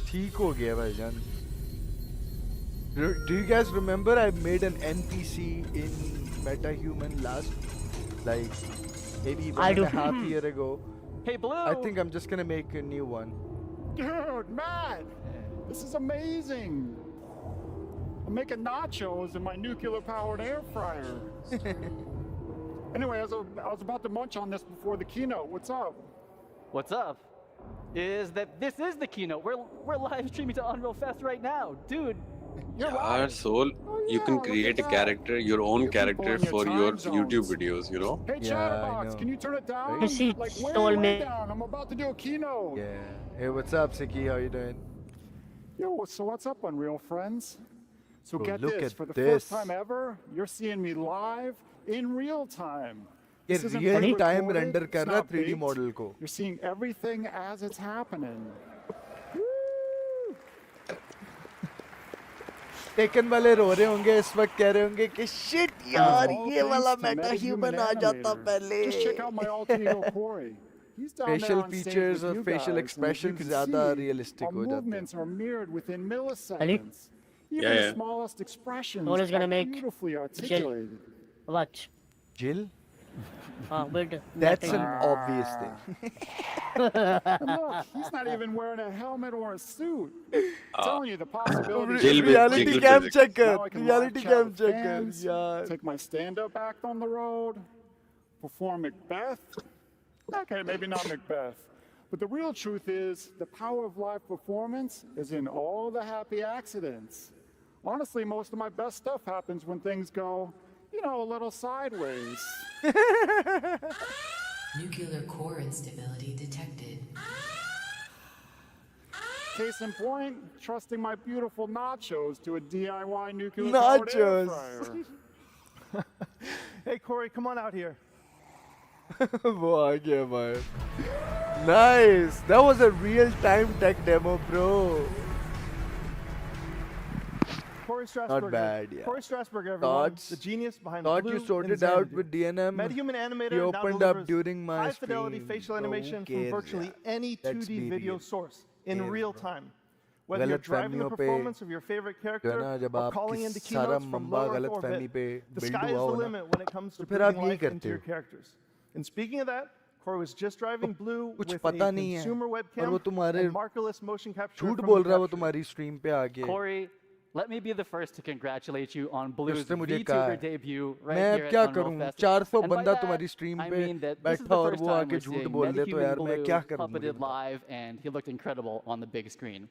ठीक हो गया भाईजान. Do you guys remember I made an NPC in MetaHuman last, like, maybe 1.5 years ago? Hey, Blue! I think I'm just gonna make a new one. Dude, Matt! This is amazing! I'm making nachos in my nuclear-powered air fryer. Anyway, I was about to munch on this before the keynote. What's up? What's up is that this is the keynote. We're live streaming to Unreal Fest right now. Dude, you're live. Soul, you can create a character, your own character for your YouTube videos, you know? Hey, Chatterbox, can you turn it down? Like, way down. I'm about to do a keynote. Yeah. Hey, what's up, Siki? How you doing? Yo, so what's up, Unreal friends? So Bro, get look this, at for the this. first time ever, you're seeing me live in real time. ये This isn't real time pre-recorded, render कर it's रहा not 3D baked. model को. You're seeing everything as it's happening. Taken वाले रो रहे होंगे इस वक्त, कह रहे होंगे कि शिट यार ये वाला मेटाह्यूमन आ जाता पहले. Just check out my alter ego Corey. He's down there Facial on stage features with और you facial guys, and as you expressions can ज़्यादा see, realistic our हो जाते हैं. movements are mirrored within milliseconds. Even the smallest expressions What is gonna are make beautifully articulated. What? Jill? Weird. That's an obvious thing. And look, he's not even wearing a helmet or a suit. I'm telling you, the possibilities. Reality cam checker. Now I can Reality live chat cam with checker. fans, Yeah. take my stand-up act on the road, perform Macbeth. Okay, maybe not Macbeth. But the real truth is, the power of live performance is in all the happy accidents. Honestly, most of my best stuff happens when things go, you know, a little sideways. Nuclear core instability detected. Case in point, trusting my beautiful nachos to a DIY nuclear Nachos. air fryer. Hey, Corey, come on out here. वो आ गया भाई. Nice. That was a real-time tech demo, bro. Corey Strasberger. Not bad, yeah. Corey Strasberger, everyone. Thoughts? The genius behind Thought Blue you sorted Insanity. out with DNM. Metahuman Animator He now opened delivers up during my high-fidelity stream. facial Bro, who animation from cares, virtually yaar? any Let's 2D be video real. source in Cares, real bro. time. Whether you're गलत driving the फहमियों पे performance of your favorite जो है character ना जब or आप calling into सारा keynotes from Mamba low Earth गलत फहमी orbit, पे the build sky is हुआ the हो ना, limit when it comes to तो फिर आप breathing यही life into करते your हो. characters. And speaking of that, Corey was just driving Blue कुछ with पता a नहीं है consumer और webcam वो तुम्हारे and markerless motion capture झूठ from बोल the रहा है वो capture. तुम्हारी स्ट्रीम पे आके. Corey, let me be the first to congratulate you on Blue's उसने मुझे कहा VTuber है. debut right मैं here अब क्या at Unreal करूं? Fest. 400 And by बंदा that, तुम्हारी स्ट्रीम I पे mean that this is बैठा the और first वो time आके we're झूठ seeing बोल दे तो Metahuman यार मैं Blue क्या करूं? puppeted live, and he looked incredible on the big screen.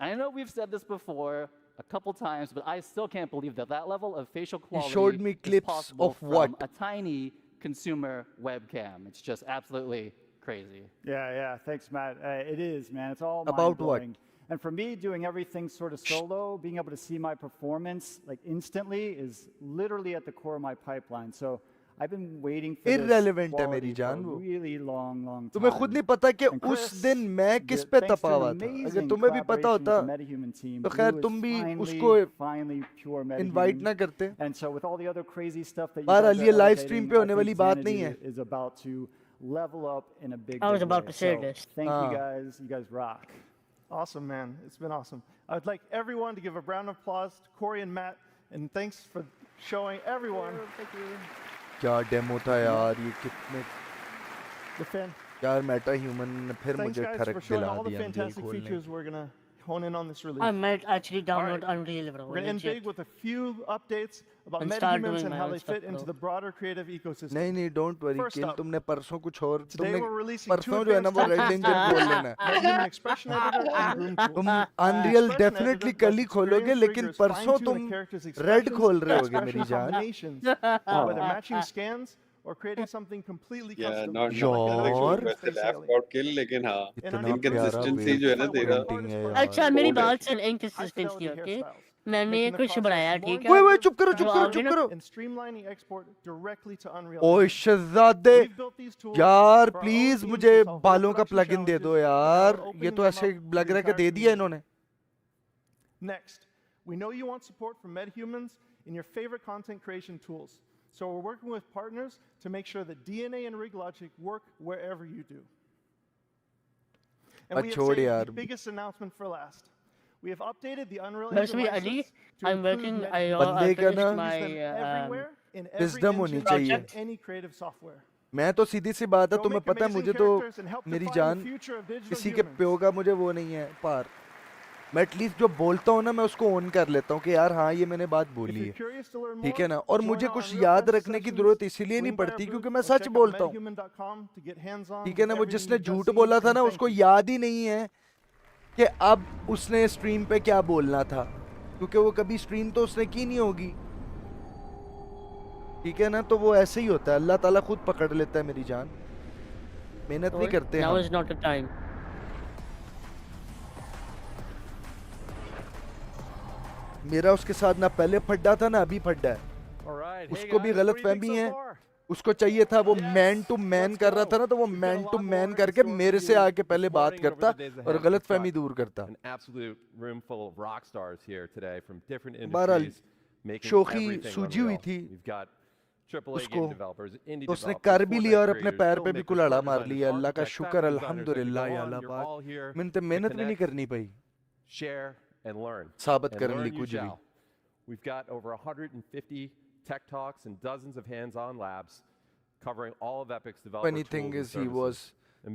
I know we've said this before a couple times, but I still can't believe that that level of facial quality showed me is clips possible of from what? a tiny consumer webcam. It's just absolutely crazy. Yeah, thanks, Matt. It is, man. It's all About mind-blowing. And for me, doing everything sort of solo, being able to see my performance like instantly is literally at the core of my pipeline. So I've been waiting for irrelevant this है मेरी quality for जान a वो really long time. तुम्हें खुद नहीं पता कि And उस Chris, दिन मैं किस पे thanks to तपा an हुआ था अगर amazing तुम्हें भी पता collaboration होता with the MetaHuman team, तो खैर Blue is तुम भी finally उसको pure इनवाइट MetaHuman. ना करते And so with all the other crazy stuff that you बहरहाल guys ये are लाइव स्ट्रीम elevating, पे I होने वाली think बात नहीं है Xanadu is about to level up in a big, I was big about way. to say So this. thank you हाँ guys. You guys rock. Awesome, man. It's been awesome. I'd like everyone to give a round of applause to Corey and Matt, and thanks for showing everyone. क्या demo था यार ये कितने The fan. यार Meta human ने फिर Thanks, मुझे guys, ठरक for showing दिला all the दिया जेल fantastic खोलने features we're gonna hone in on this release. I might actually download Alright. Unreal, bro. We're gonna end legit. big with a few updates about And start metahumans doing and my how own they stuff, fit into bro. the broader creative ecosystem. नहीं don't worry First kill up, तुमने परसों कुछ और today तुमने we're releasing two परसों जो है ना वो advanced रेड इंजन खोल लेना है MetaHuman Expression Editor and Room Tool. तुम अनरियल Expression डेफिनेटली Editor कल ही lets खोलोगे experienced लेकिन riggers परसों fine-tune तुम a character's रेड expressions खोल रहे and होगे मेरी expression जान combinations, whether matching scans or creating something completely Yeah, custom. not यार वैसे लैप गॉड किल लेकिन हाँ इतना प्यारा इनकंसिस्टेंसी जो है ना तेरा पेंटिंग है अच्छा यार मेरी बात सुन inconsistency ओके मैंने कुछ बनाया ठीक है ओए चुप करो जो आओगे ना And streamlining export directly to Unreal. ओए शहजादे We've built these tools यार for our please own teams मुझे to solve बालों का production प्लगइन दे दो challenges यार without ये opening तो them ऐसे up to लग the रहा है कि entire दे दिया community. इन्होंने Next, we know you want support from MetaHumans in your favorite content creation tools. So we're working with partners to make sure that DNA and rig logic work wherever you do. And we have छोड़ saved यार the biggest announcement for last. We have updated the Unreal That's Engine me, Ali. license to I'm include working. MetaHumans. बंदे का ना my Everywhere, in every wisdom होनी engine, चाहिए in any creative software. मैं तो सीधी सी बात है Go तुम्हें make पता है amazing मुझे तो characters and help मेरी define the जान future of digital किसी के humans. प्यो का मुझे वो नहीं है पार मैं एटलीस्ट जो बोलता हूँ ना मैं उसको ऑन कर लेता हूँ कि यार हाँ ये मैंने बात बोली है ठीक है ना और मुझे कुछ याद रखने की जरूरत इसीलिए नहीं पड़ती क्योंकि मैं सच बोलता हूँ ठीक है ना वो जिसने झूठ बोला था ना उसको याद ही नहीं है कि अब उसने स्ट्रीम पे क्या बोलना था क्योंकि वो कभी स्ट्रीम तो उसने की नहीं होगी ठीक है ना तो वो ऐसे ही होता है अल्लाह ताला खुद पकड़ लेता है मेरी जान मेहनत नहीं करते Now is not the time. मेरा उसके साथ ना पहले फड्डा था ना अभी फड्डा है उसको भी गलत फहमी है उसको चाहिए था वो मैन टू मैन कर रहा था ना तो वो मैन टू मैन करके मेरे से आके पहले बात करता और गलत फहमी दूर करता बहरहाल शोखी सूझी हुई थी उसको तो उसने कर भी लिया और अपने पैर पे भी कुल्हाड़ा मार लिया अल्लाह का शुक्र अल्हम्दुलिल्लाह या अल्लाह पाक मैंने तो मेहनत भी नहीं करनी पई साबित करने लिए कुछ भी We've got over 150 tech talks and dozens of hands-on labs covering all of Epic's developer funny thing is he was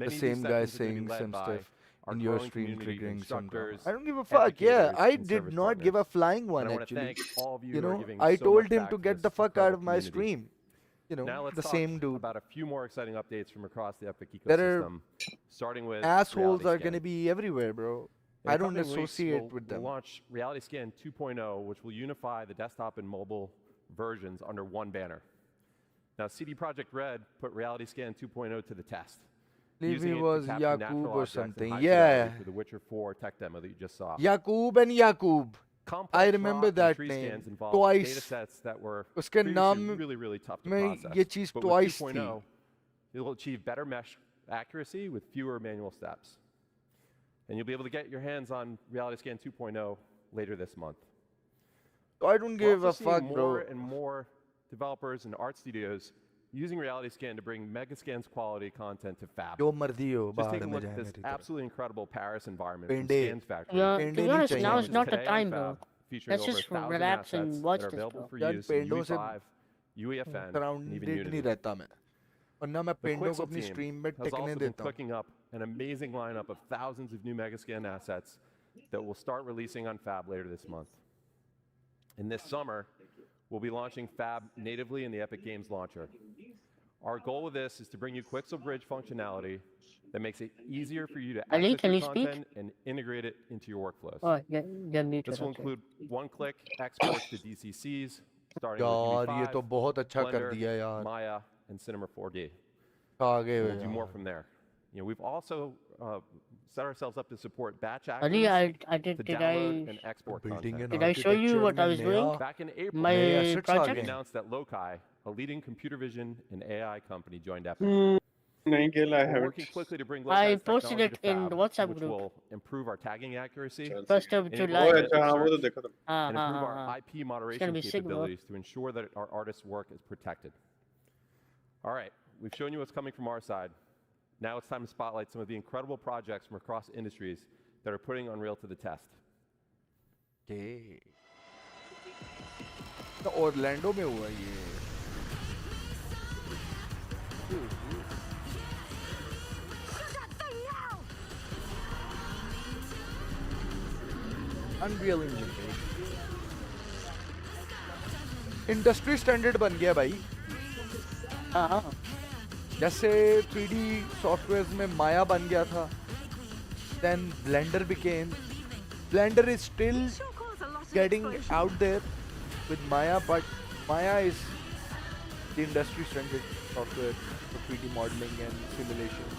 the same guy saying some stuff in your stream triggering some drama. I don't give a fuck. Yeah, I did not give a flying one actually. You know, I told him to get the fuck out of my stream. You know, the same dude. About a few more exciting updates from across the Epic There ecosystem, starting with assholes are going to be everywhere, bro. I don't associate with them. We'll launch Reality Scan 2.0, which will unify the desktop and mobile versions under one banner. Now, CD Projekt Red put Reality Scan 2.0 to the test. Maybe it was Yaqub or something. Yeah. For the Witcher 4 tech demo that you just saw. Yaqub and Yaqub. I remember that name twice. Data sets that were उसके नाम really tough to process. ये चीज twice थी. It will achieve better mesh accuracy with fewer manual steps. And you'll be able to get your hands on Reality Scan 2.0 later this month. I don't give a fuck, bro. More and more developers and art studios using Reality Scan to bring Megascan's quality content to Fab. जो मर्जी हो Just take a look at this absolutely incredible Paris environment from Scans Factory. Yeah, to be honest, now is not the time, bro. Let's just relax and watch this, available for bro. use in UE5, UEFN, and even Unity. रहता मैं और ना मैं The पेंडो को Quixel अपनी team stream में has टिकने also been देता हूँ cooking up an amazing lineup of thousands of new Megascan assets that we'll start releasing on Fab later this month. And this summer, we'll be launching Fab natively in the Epic Games Launcher. Our goal with this is to bring you Quixel Bridge functionality that makes it easier for you to access your content and integrate it into your workflows. Oh, yeah, This will include one-click exports to DCCs, starting यार with ये तो बहुत अच्छा कर Blender, दिया यार Maya, and Cinema 4D. आगे We'll do more from there. You know, we've also set ourselves up to support batch actors Did I and export content. Did I show you what I was doing? Back in April, My project? we announced that Lokai, a leading computer vision and AI company, joined Epic. I We're working quickly to bring I Lokai's posted technology it to in Fab, the WhatsApp which group. will improve our tagging accuracy, 1st of enable July. search, Ah, and ah, improve ah, ah. our IP It's gonna moderation be sick, bro. capabilities to ensure that our artists' work is protected. All right, we've shown you what's coming from our side. Now it's time to spotlight some of the incredible projects from across industries that are putting Unreal to the test. Okay. तो Orlando में हुआ ये. Unreal Engine industry standard बन गया भाई. जैसे 3D softwares में माया बन गया था, then Blender became. Blender is still getting out there with Maya, but Maya is the industry standard software for 3D modeling and simulation.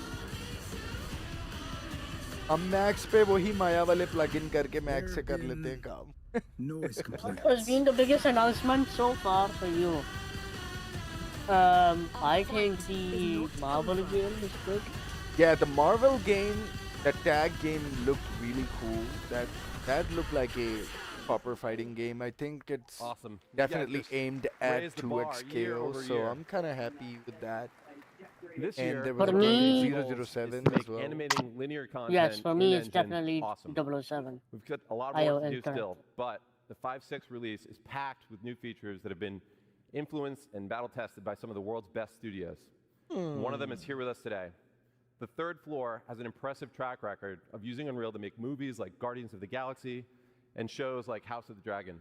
हम Max पे वही माया वाले plugin करके Max से कर लेते हैं काम. What has been the biggest announcement so far for you? I think the Marvel game is good. Yeah, the Marvel game, the tag game looked really cool. That looked like a proper fighting game. I think it's awesome. Definitely aimed at 2x scale, so I'm kind of happy with that. This and year, there was for me, 007 to make as well. animating linear content. Yes, for me, it's in-engine definitely awesome. 007. We've got a lot IO more to do Internet. still, but the 5.6 release is packed with new features that have been influenced and battle tested by some of the world's best studios. One of them is here with us today. The Third Floor has an impressive track record of using Unreal to make movies like Guardians of the Galaxy and shows like House of the Dragon.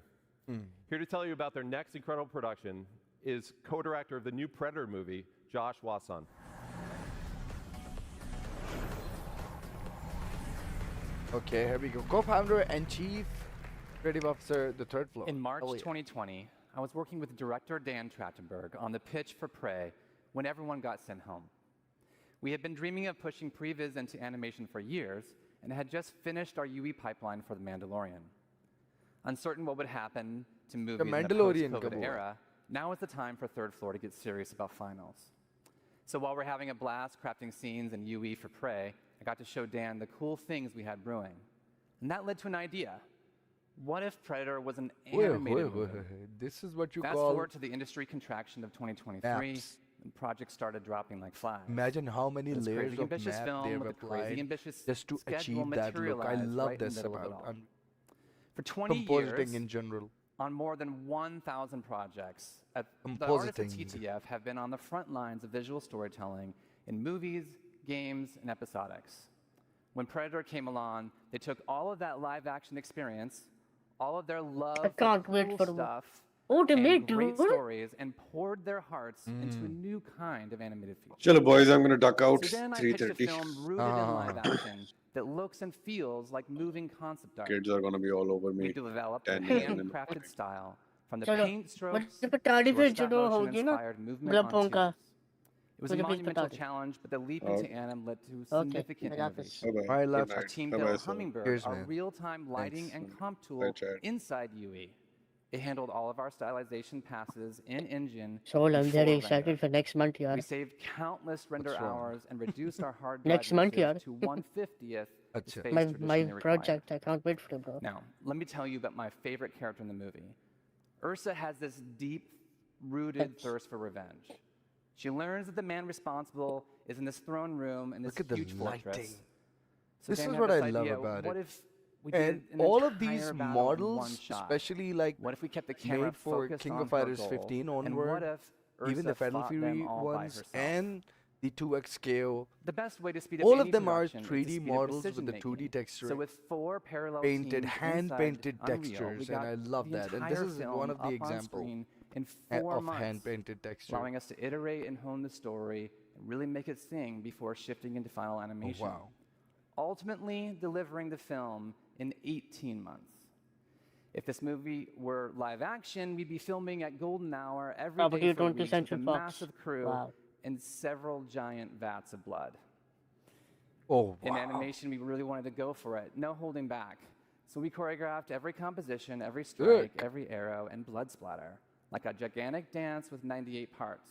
Here to tell you about their next incredible production is co-director of the new Predator movie, Josh Wasson. Okay, here we go. Co-founder and chief creative officer, The Third Floor. In March 2020, I was working with director Dan Trachtenberg on the pitch for Prey when everyone got sent home. We had been dreaming of pushing previs into animation for years and had just finished our UE pipeline for The Mandalorian. Uncertain what would happen to movies in the post-COVID era, now is the time for Third Floor to get serious about finals. So while we're having a blast crafting scenes in UE for Prey, I got to show Dan the cool things we had brewing. And that led to an idea. What if Predator was an animated movie? This is what you Fast call forward to the industry contraction of 2023, and projects started dropping like flies. Imagine how many This layers crazy of ambitious map film they've with a crazy applied ambitious just to schedule achieve that look. I materialized love right in the this middle of it about all. For 20 compositing years, in general. on more than 1,000 projects, the artists at TTF have been on the front lines of visual storytelling in movies, games, and episodics. When Predator came along, they took all of that live-action experience, all of their love I can't for wait cool for stuff, and great stories, and poured their hearts into a new kind of animated feature. Chalo boys, I'm gonna duck out. So then I pitched a 3:30. film rooted in live action that looks and feels like moving concept art. Kids are gonna be all over me. We developed a 10 minutes in. handcrafted style from the Chalo, paint strokes to बता दी फिर जो stop होगी ना motion-inspired movement मतलब on उनका tubes. It was a मुझे please monumental बता दो. challenge, but the leap Okay. into anim led to Okay, significant I got this. innovation. Bye, love. Our team Bye-bye, built sir. Hummingbird, Cheers, our man. real-time lighting Thanks. and comp Bye, tool Chad. inside UE. It handled all of our stylization passes in engine. So I'm before very render. excited for next month, We yaar. saved countless render What's wrong? hours and reduced our hard drive Next month, usage yaar. to 1/50th the Acha. space My traditionally required. project, I can't wait for it, bro. Now, let me tell you about my favorite character in the movie. Ursa has this deep-rooted thirst for revenge. She learns that the man responsible is in this throne room in this Look at the huge fortress. lighting. So This Dan is had what I this love idea, about what it. if we did And an all of entire these battle in one models, shot? especially like What if we kept the camera made for focused King on of her Fighters goal? 15 And onward, what if even the Ursa Fatal fought Fury them all by ones herself? and the 2x scale, The best way to speed up all any of them are production is to 3D speed up models with the decision-making. 2D texture, So with 4 parallel painted, teams hand-painted inside Unreal, we textures, and got I love the that. And this entire is film one of up the on examples screen in 4 of months, hand-painted texture. allowing us to iterate and hone the story and really make it sing before shifting into final animation. wow. Ultimately delivering the film in 18 months. If this movie were live action, we'd be filming at golden hour every Property day for 20th weeks with a Century Fox. massive crew Wow. and several giant vats of blood. Oh, wow. In animation, we really wanted to go for it, no holding back. So we choreographed every composition, every strike, every arrow, and blood splatter, like a gigantic dance with 98 parts.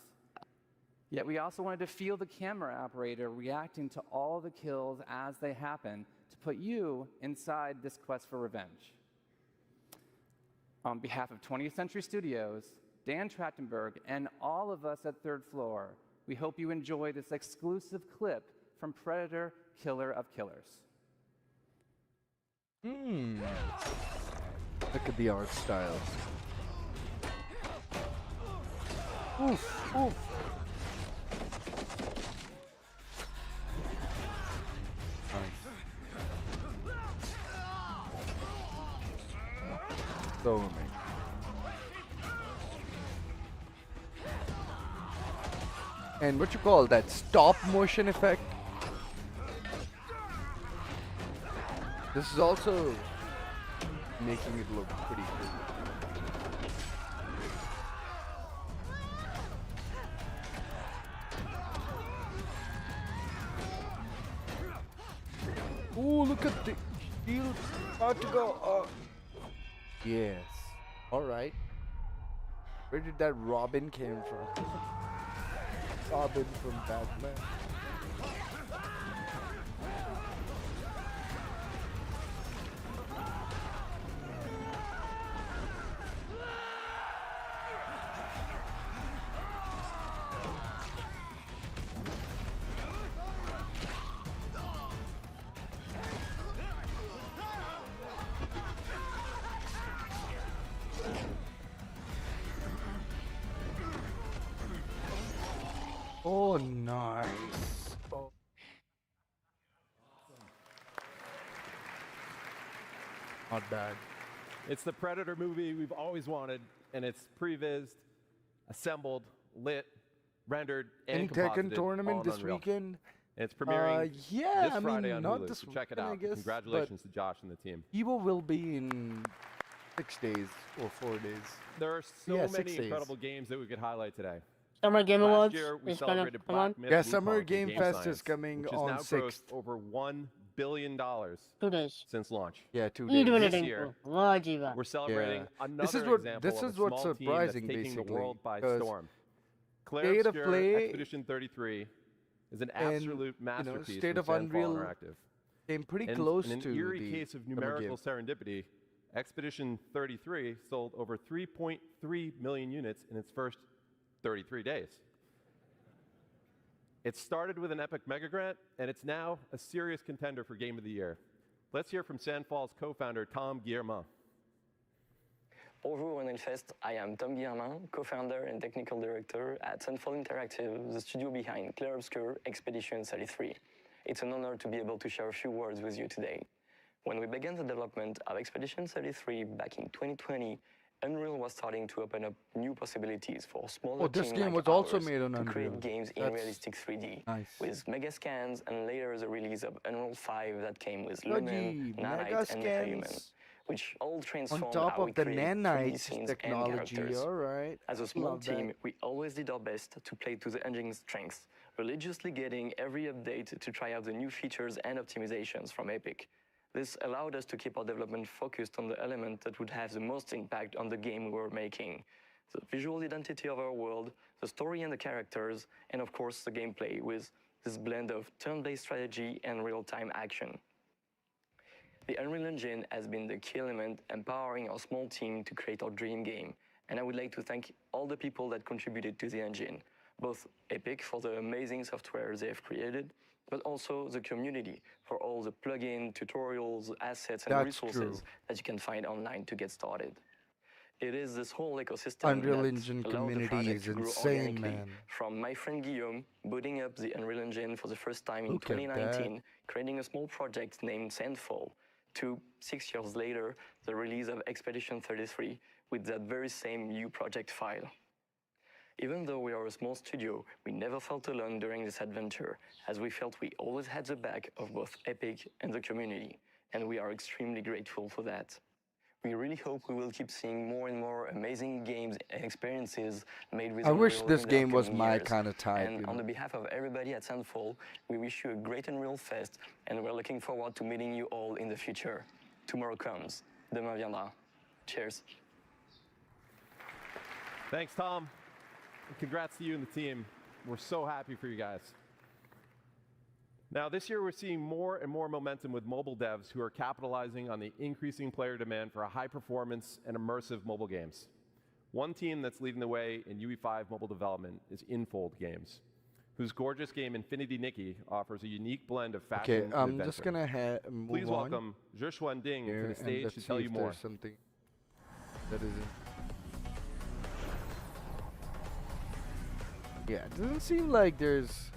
Yet we also wanted to feel the camera operator reacting to all the kills as they happen to put you inside this quest for revenge. On behalf of 20th Century Studios, Dan Trachtenberg, and all of us at Third Floor, we hope you enjoy this exclusive clip from Predator, Killer of Killers. Look at the art style. Oof, oof. So amazing. And what you call that stop motion effect? This is also making it look pretty cool. Ooh, look at the shield about to go. Yes. Alright. Where did that Robin came from? Robin from Batman. Oh, nice. Oh. Not bad. It's the Predator movie we've always wanted, and it's prevised, assembled, lit, rendered, and composited. Tekken tournament all this Unreal. weekend? And it's premiering yeah, this Friday on not Hulu, this so check it weekend, I out. guess, Congratulations to Josh and the team. Evo will be in 6 days or 4 days. There are so many incredible games that we could highlight today. Summer Game Awards Last year, we is gonna celebrated come Black on. Myth Yeah, Wukong Summer from Game Game Fest Science, is coming which has on now 6th. grossed over $1 billion 2 days. since launch. Yeah, 2 Ini days. dua This year, Wajib. we're celebrating Yeah. another This is what- example this of is a what's small team surprising, that's taking the basically, world by 'cause storm. Claire State of Obscure Play Expedition 33 is an and, absolute masterpiece State from of Sandfall Unreal Interactive. came pretty And close in an to eerie the case of Summer numerical Game. serendipity, Expedition 33 sold over 3.3 million units in its first 33 days. It started with an epic mega grant, and it's now a serious contender for Game of the Year. Let's hear from Sandfall's co-founder, Tom Guillermin. Bonjour and Hellfest, I am Tom Guillermin, co-founder and technical director at Sandfall Interactive, the studio behind Clair Obscur Expedition 33. It's an honor to be able to share a few words with you today. When we began the development of Expedition 33 back in 2020, Unreal was starting to open up new possibilities for smaller Oh, this teams game like was also ours made on to Unreal. create games in That's realistic 3D. nice. With mega scans and later the release of Unreal 5 that came with Bloody Lumen, mega Nanite, and Human, scans which all transformed on top how we of the create 3D nanites scenes and technology. characters. All right. As a small Love team, that. we always did our best to play to the engine's strengths, religiously getting every update to try out the new features and optimizations from Epic. This allowed us to keep our development focused on the element that would have the most impact on the game we were making. The visual identity of our world, the story and the characters, and of course the gameplay with this blend of turn-based strategy and real-time action. The Unreal Engine has been the key element empowering our small team to create our dream game, and I would like to thank all the people that contributed to the engine, both Epic for the amazing software they have created, but also the community for all the plugin, tutorials, assets, and That's resources true. that you can find online to get started. It is this whole ecosystem Unreal that Engine allowed the community project is to grow insane, organically. man. From my friend Guillaume booting up the Unreal Engine for the first time in Look at 2019, creating a small project named Sandfall, to 6 years later, the release of Expedition 33 with that very same new project file. Even though we are a small studio, we never felt alone during this adventure, as we felt we always had the back of both Epic and the community, and we are extremely grateful for that. We really hope we will keep seeing more and more amazing games and experiences made with I wish Unreal this in the game was upcoming my years. kind of type. And on the behalf of everybody at Sunfall, we wish you a great Unreal Fest, and we're looking forward to meeting you all in the future. Tomorrow comes. Demain viendra. Cheers. Thanks, Tom. And congrats to you and the team. We're so happy for you guys. Now, this year we're seeing more and more momentum with mobile devs who are capitalizing on the increasing player demand for high-performance and immersive mobile games. One team that's leading the way in UE5 mobile development is Infold Games, whose gorgeous game Infinity Nikki offers a unique blend of fashion and adventure. I'm just gonna move Please on welcome Zhixuan Ding to the stage to tell you more. Something that isn't. Yeah, it doesn't seem like there's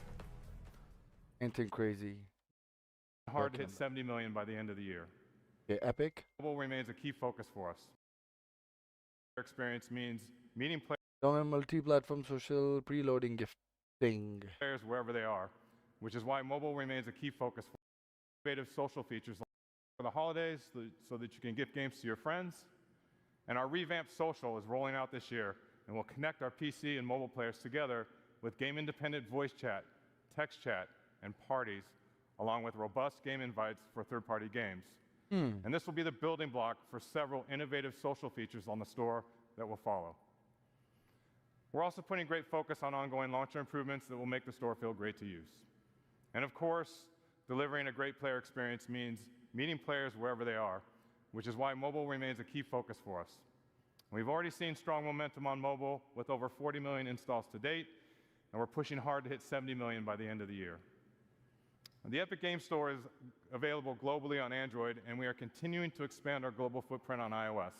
anything crazy. Hard to hit 70 million by the end of the year. Okay, Epic. Mobile remains a key focus for us. Experience means meeting Dominant multi-platform social preloading gifting. players wherever they are, which is why mobile remains a key focus for innovative social features for the holidays so that you can gift games to your friends. And our revamped social is rolling out this year and will connect our PC and mobile players together with game-independent voice chat, text chat, and parties, along with robust game invites for third-party games. And this will be the building block for several innovative social features on the store that will follow. We're also putting great focus on ongoing launcher improvements that will make the store feel great to use. And of course, delivering a great player experience means meeting players wherever they are, which is why mobile remains a key focus for us. We've already seen strong momentum on mobile with over 40 million installs to date, and we're pushing hard to hit 70 million by the end of the year. The Epic Games Store is available globally on Android, and we are continuing to expand our global footprint on iOS.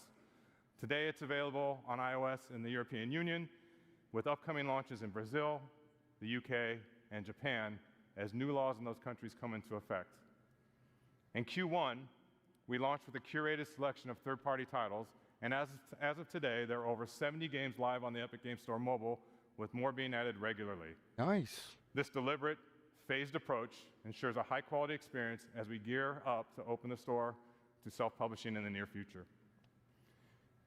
Today, it's available on iOS in the European Union, with upcoming launches in Brazil, the UK, and Japan, as new laws in those countries come into effect. In Q1, we launched with a curated selection of third-party titles, and as of today, there are over 70 games live on the Epic Games Store mobile, with more being added regularly. Nice. This deliberate, phased approach ensures a high-quality experience as we gear up to open the store to self-publishing in the near future.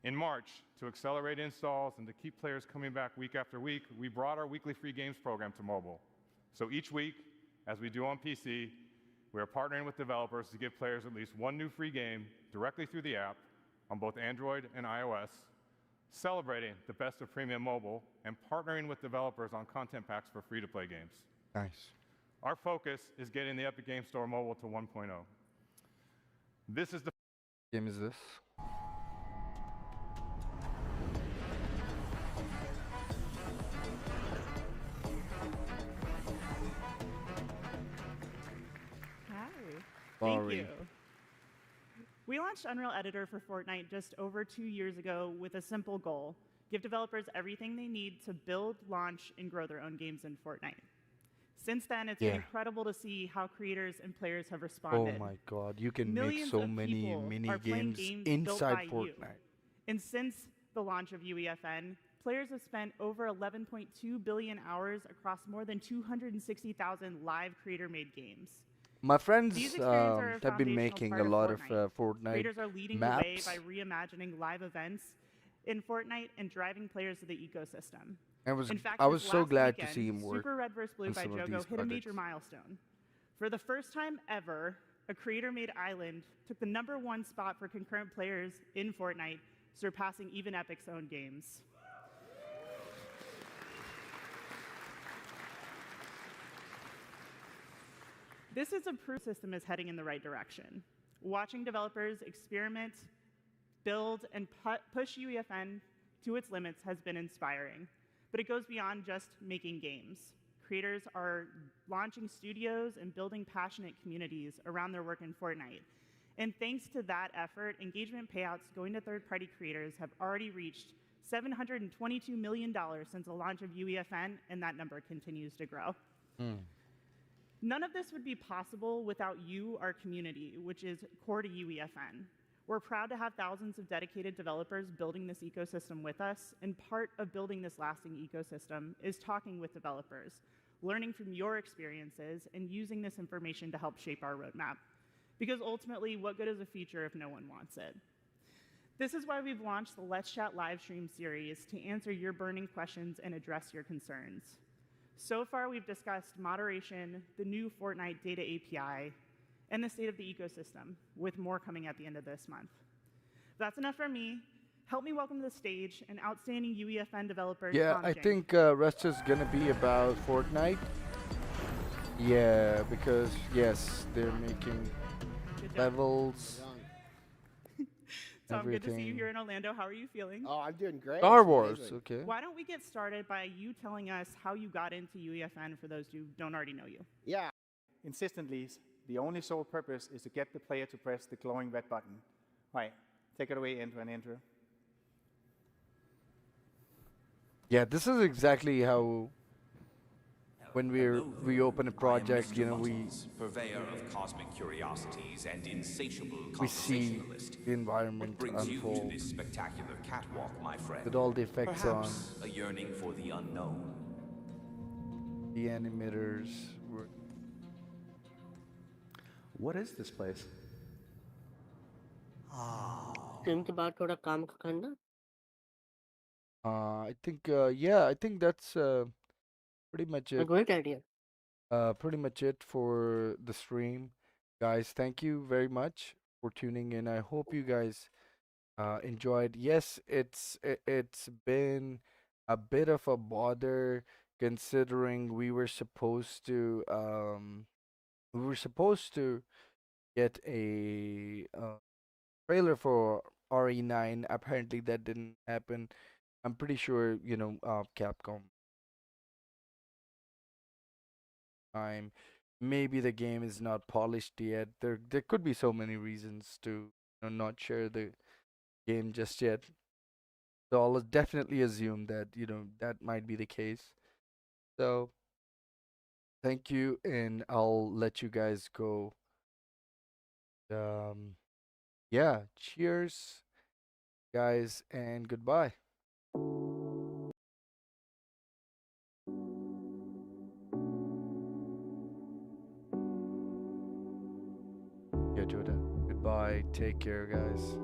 In March, to accelerate installs and to keep players coming back week after week, we brought our weekly free games program to mobile. So each week, as we do on PC, we are partnering with developers to give players at least one new free game directly through the app on both Android and iOS, celebrating the best of premium mobile and partnering with developers on content packs for free-to-play games. Nice. Our focus is getting the Epic Games Store mobile to 1.0. This is the game is this? Hi. Sorry. Thank you. We launched Unreal Editor for Fortnite just over 2 years ago with a simple goal: give developers everything they need to build, launch, and grow their own games in Fortnite. Since then, it's been incredible to see how creators and players have responded. Oh my God, you can Millions make so of many people mini are playing games built by inside you. Fortnite. And since the launch of UEFN, players have spent over 11.2 billion hours across more than 260,000 live creator-made games. My friends These experiences are a have been foundational making part a lot of Fortnite. Fortnite Creators are leading maps. the way by reimagining live events in Fortnite and driving players to the ecosystem. In fact, I was this so last glad to weekend, see him work Super Red vs. Blue on by some of Jogo these hit a major projects. milestone. For the first time ever, a creator-made island took the #1 spot for concurrent players in Fortnite, surpassing even Epic's own games. This is a proof the system is heading in the right direction. Watching developers experiment, build, and push UEFN to its limits has been inspiring. But it goes beyond just making games. Creators are launching studios and building passionate communities around their work in Fortnite. And thanks to that effort, engagement payouts going to third-party creators have already reached $722 million since the launch of UEFN, and that number continues to grow. None of this would be possible without you, our community, which is core to UEFN. We're proud to have thousands of dedicated developers building this ecosystem with us, and part of building this lasting ecosystem is talking with developers, learning from your experiences, and using this information to help shape our roadmap. Because ultimately, what good is a feature if no one wants it? This is why we've launched the Let's Chat live stream series to answer your burning questions and address your concerns. So far, we've discussed moderation, the new Fortnite data API, and the state of the ecosystem, with more coming at the end of this month. That's enough from me. Help me welcome to the stage an outstanding UEFN developer. Yeah, Tom I Jang. think rest is gonna be about Fortnite. Yeah, because yes, they're making levels. Tom, good to see you everything. here in Orlando. How are you feeling? Oh, I'm doing great. Star It's Wars, amazing. okay. Why don't we get started by you telling us how you got into UEFN for those who don't already know you? Yeah. Insistently, the only sole purpose is to get the player to press the glowing red button. Right, take it away, intro and intro. Yeah, this is exactly how when we open a project, you know, purveyor of cosmic curiosities and insatiable we see conversationalist. the environment Brings you to unfold this spectacular catwalk, my friend. with all the effects on. Perhaps a yearning for the unknown. The animators were. What is this place? तुम तो बात थोड़ा काम का करना. I think yeah, I think that's pretty much A it. great idea. Pretty much it for the stream, guys. Thank you very much for tuning in. I hope you guys enjoyed. Yes, it's been a bit of a bother considering we were supposed to get a trailer for RE9. Apparently that didn't happen. I'm pretty sure, you know, Capcom time. Maybe the game is not polished yet. There could be so many reasons to, you know, not share the game just yet. So I'll definitely assume that, you know, that might be the case. So thank you, and I'll let you guys go. Yeah, cheers, guys, and goodbye. Yeah, Joda. Goodbye. Take care, guys.